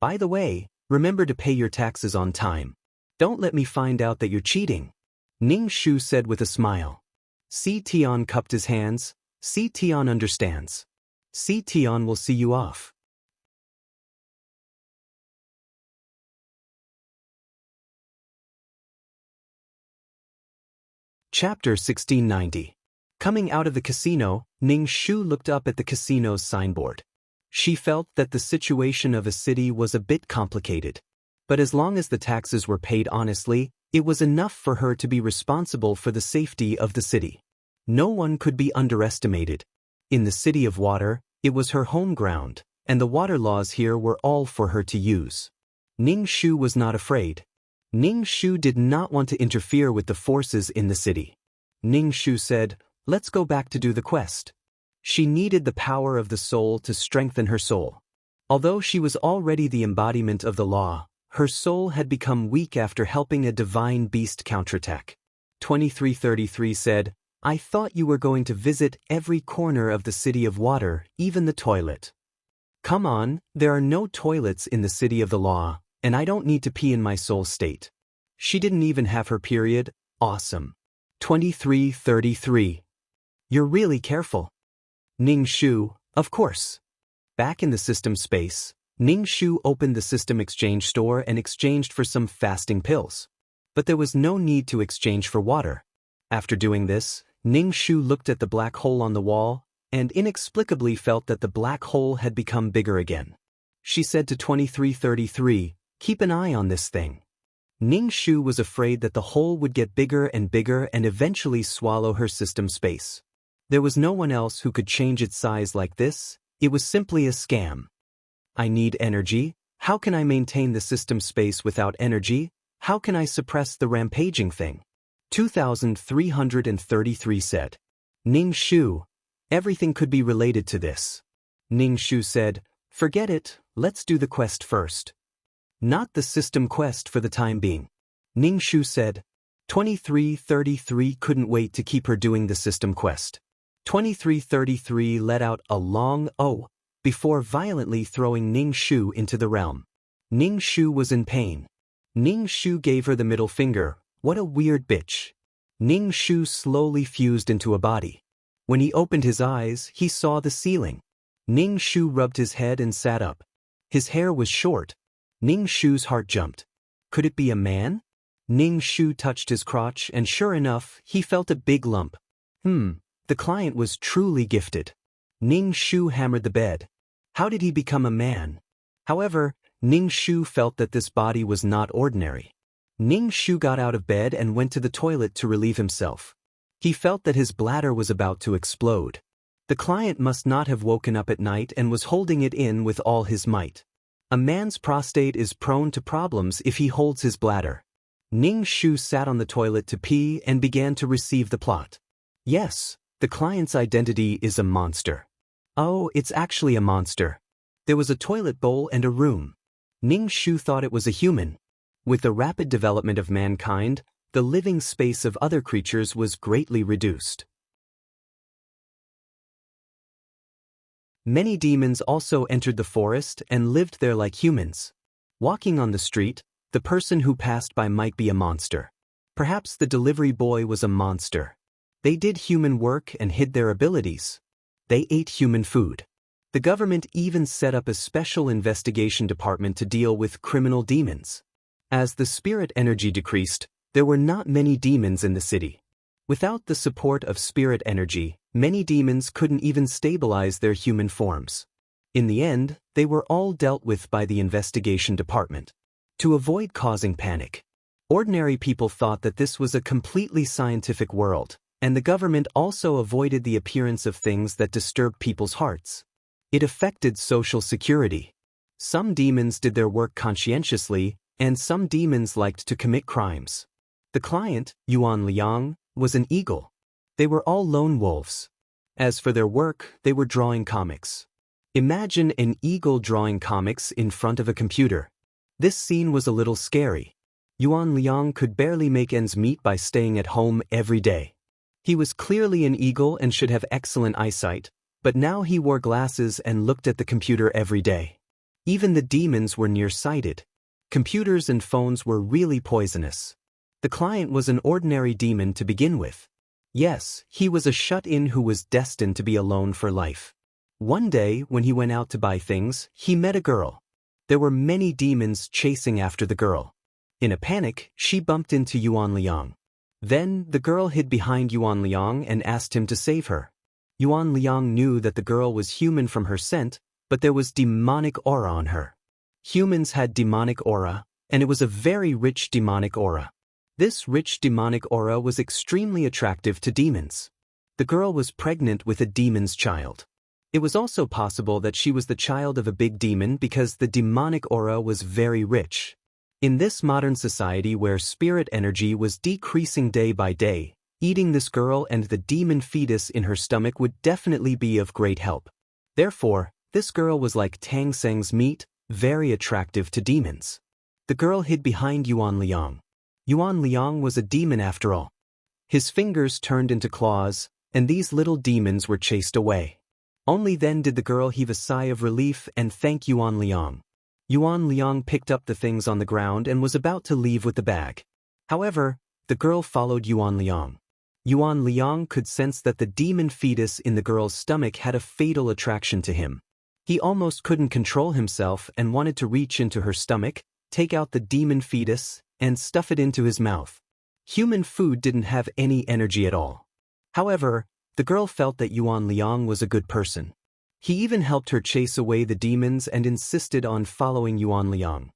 By the way, remember to pay your taxes on time. Don't let me find out that you're cheating. Ning Shu said with a smile. Tion cupped his hands. Tion understands. Tion will see you off. Chapter 1690. Coming out of the casino, Ning Shu looked up at the casino's signboard. She felt that the situation of a city was a bit complicated. But as long as the taxes were paid honestly, it was enough for her to be responsible for the safety of the city. No one could be underestimated. In the city of water, it was her home ground, and the water laws here were all for her to use. Ning Shu was not afraid. Ning Shu did not want to interfere with the forces in the city. Ning Shu said, let's go back to do the quest. She needed the power of the soul to strengthen her soul. Although she was already the embodiment of the law, her soul had become weak after helping a divine beast counterattack. 2333 said, I thought you were going to visit every corner of the city of water, even the toilet. Come on, there are no toilets in the city of the law, and I don't need to pee in my soul state. She didn't even have her period. Awesome. 2333. You're really careful. Ning Shu, of course. Back in the system space, Ning Shu opened the system exchange store and exchanged for some fasting pills. But there was no need to exchange for water. After doing this, Ning Shu looked at the black hole on the wall, and inexplicably felt that the black hole had become bigger again. She said to 2333, keep an eye on this thing. Ning Shu was afraid that the hole would get bigger and eventually swallow her system space. There was no one else who could change its size like this. It was simply a scam. I need energy. How can I maintain the system space without energy? How can I suppress the rampaging thing? 2333 said. Ning Shu, everything could be related to this. Ning Shu said, forget it, let's do the quest first. Not the system quest for the time being. Ning Shu said. 2333 couldn't wait to keep her doing the system quest. 2333 let out a long "oh" before violently throwing Ning Shu into the realm. Ning Shu was in pain. Ning Shu gave her the middle finger. What a weird bitch. Ning Shu slowly fused into a body. When he opened his eyes, he saw the ceiling. Ning Shu rubbed his head and sat up. His hair was short. Ning Shu's heart jumped. Could it be a man? Ning Shu touched his crotch and sure enough, he felt a big lump. The client was truly gifted. Ning Shu hammered the bed. How did he become a man? However, Ning Shu felt that this body was not ordinary. Ning Shu got out of bed and went to the toilet to relieve himself. He felt that his bladder was about to explode. The client must not have woken up at night and was holding it in with all his might. A man's prostate is prone to problems if he holds his bladder. Ning Shu sat on the toilet to pee and began to receive the plot. Yes, the client's identity is a monster. Oh, it's actually a monster. There was a toilet bowl and a room. Ning Shu thought it was a human. With the rapid development of mankind, the living space of other creatures was greatly reduced. Many demons also entered the forest and lived there like humans. Walking on the street, the person who passed by might be a monster. Perhaps the delivery boy was a monster. They did human work and hid their abilities. They ate human food. The government even set up a special investigation department to deal with criminal demons. As the spirit energy decreased, there were not many demons in the city. Without the support of spirit energy, many demons couldn't even stabilize their human forms. In the end, they were all dealt with by the investigation department. To avoid causing panic, ordinary people thought that this was a completely scientific world, and the government also avoided the appearance of things that disturbed people's hearts. It affected social security. Some demons did their work conscientiously, and some demons liked to commit crimes. The client, Yuan Liang, was an eagle. They were all lone wolves. As for their work, they were drawing comics. Imagine an eagle drawing comics in front of a computer. This scene was a little scary. Yuan Liang could barely make ends meet by staying at home every day. He was clearly an eagle and should have excellent eyesight, but now he wore glasses and looked at the computer every day. Even the demons were nearsighted. Computers and phones were really poisonous. The client was an ordinary demon to begin with. Yes, he was a shut-in who was destined to be alone for life. One day, when he went out to buy things, he met a girl. There were many demons chasing after the girl. In a panic, she bumped into Yuan Liang. Then, the girl hid behind Yuan Liang and asked him to save her. Yuan Liang knew that the girl was human from her scent, but there was demonic aura on her. Humans had demonic aura, and it was a very rich demonic aura. This rich demonic aura was extremely attractive to demons. The girl was pregnant with a demon's child. It was also possible that she was the child of a big demon because the demonic aura was very rich. In this modern society where spirit energy was decreasing day by day, eating this girl and the demon fetus in her stomach would definitely be of great help. Therefore, this girl was like Tang Seng's meat, very attractive to demons. The girl hid behind Yuan Liang. Yuan Liang was a demon after all. His fingers turned into claws, and these little demons were chased away. Only then did the girl heave a sigh of relief and thank Yuan Liang. Yuan Liang picked up the things on the ground and was about to leave with the bag. However, the girl followed Yuan Liang. Yuan Liang could sense that the demon fetus in the girl's stomach had a fatal attraction to him. He almost couldn't control himself and wanted to reach into her stomach, take out the demon fetus, and stuff it into his mouth. Human food didn't have any energy at all. However, the girl felt that Yuan Liang was a good person. He even helped her chase away the demons and insisted on following Yuan Liang.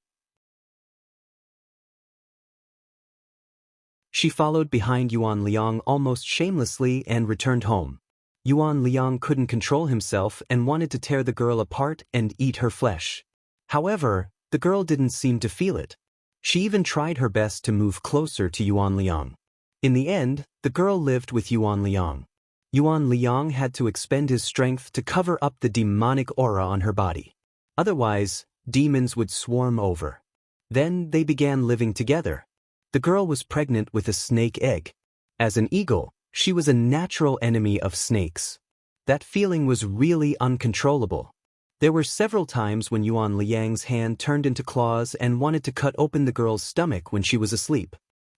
She followed behind Yuan Liang almost shamelessly and returned home. Yuan Liang couldn't control himself and wanted to tear the girl apart and eat her flesh. However, the girl didn't seem to feel it. She even tried her best to move closer to Yuan Liang. In the end, the girl lived with Yuan Liang. Yuan Liang had to expend his strength to cover up the demonic aura on her body. Otherwise, demons would swarm over. Then they began living together. The girl was pregnant with a snake egg. As an eagle, she was a natural enemy of snakes. That feeling was really uncontrollable. There were several times when Yuan Liang's hand turned into claws and wanted to cut open the girl's stomach when she was asleep.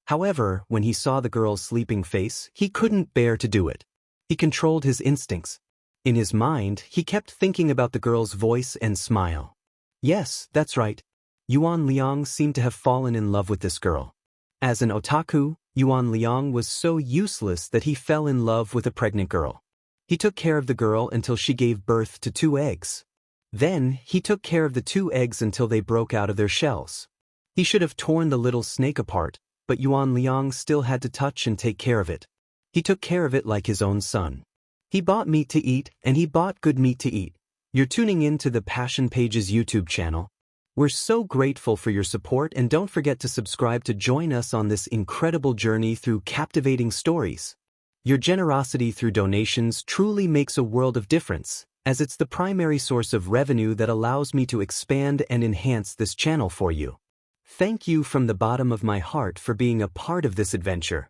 However, when he saw the girl's sleeping face, he couldn't bear to do it. He controlled his instincts. In his mind, he kept thinking about the girl's voice and smile. Yes, that's right. Yuan Liang seemed to have fallen in love with this girl. As an otaku, Yuan Liang was so useless that he fell in love with a pregnant girl. He took care of the girl until she gave birth to 2 eggs. Then, he took care of the 2 eggs until they broke out of their shells. He should have torn the little snake apart, but Yuan Liang still had to touch and take care of it. He took care of it like his own son. He bought meat to eat, and he bought good meat to eat. You're tuning in to the Passion Pages YouTube channel. We're so grateful for your support, and don't forget to subscribe to join us on this incredible journey through captivating stories. Your generosity through donations truly makes a world of difference, as it's the primary source of revenue that allows me to expand and enhance this channel for you. Thank you from the bottom of my heart for being a part of this adventure.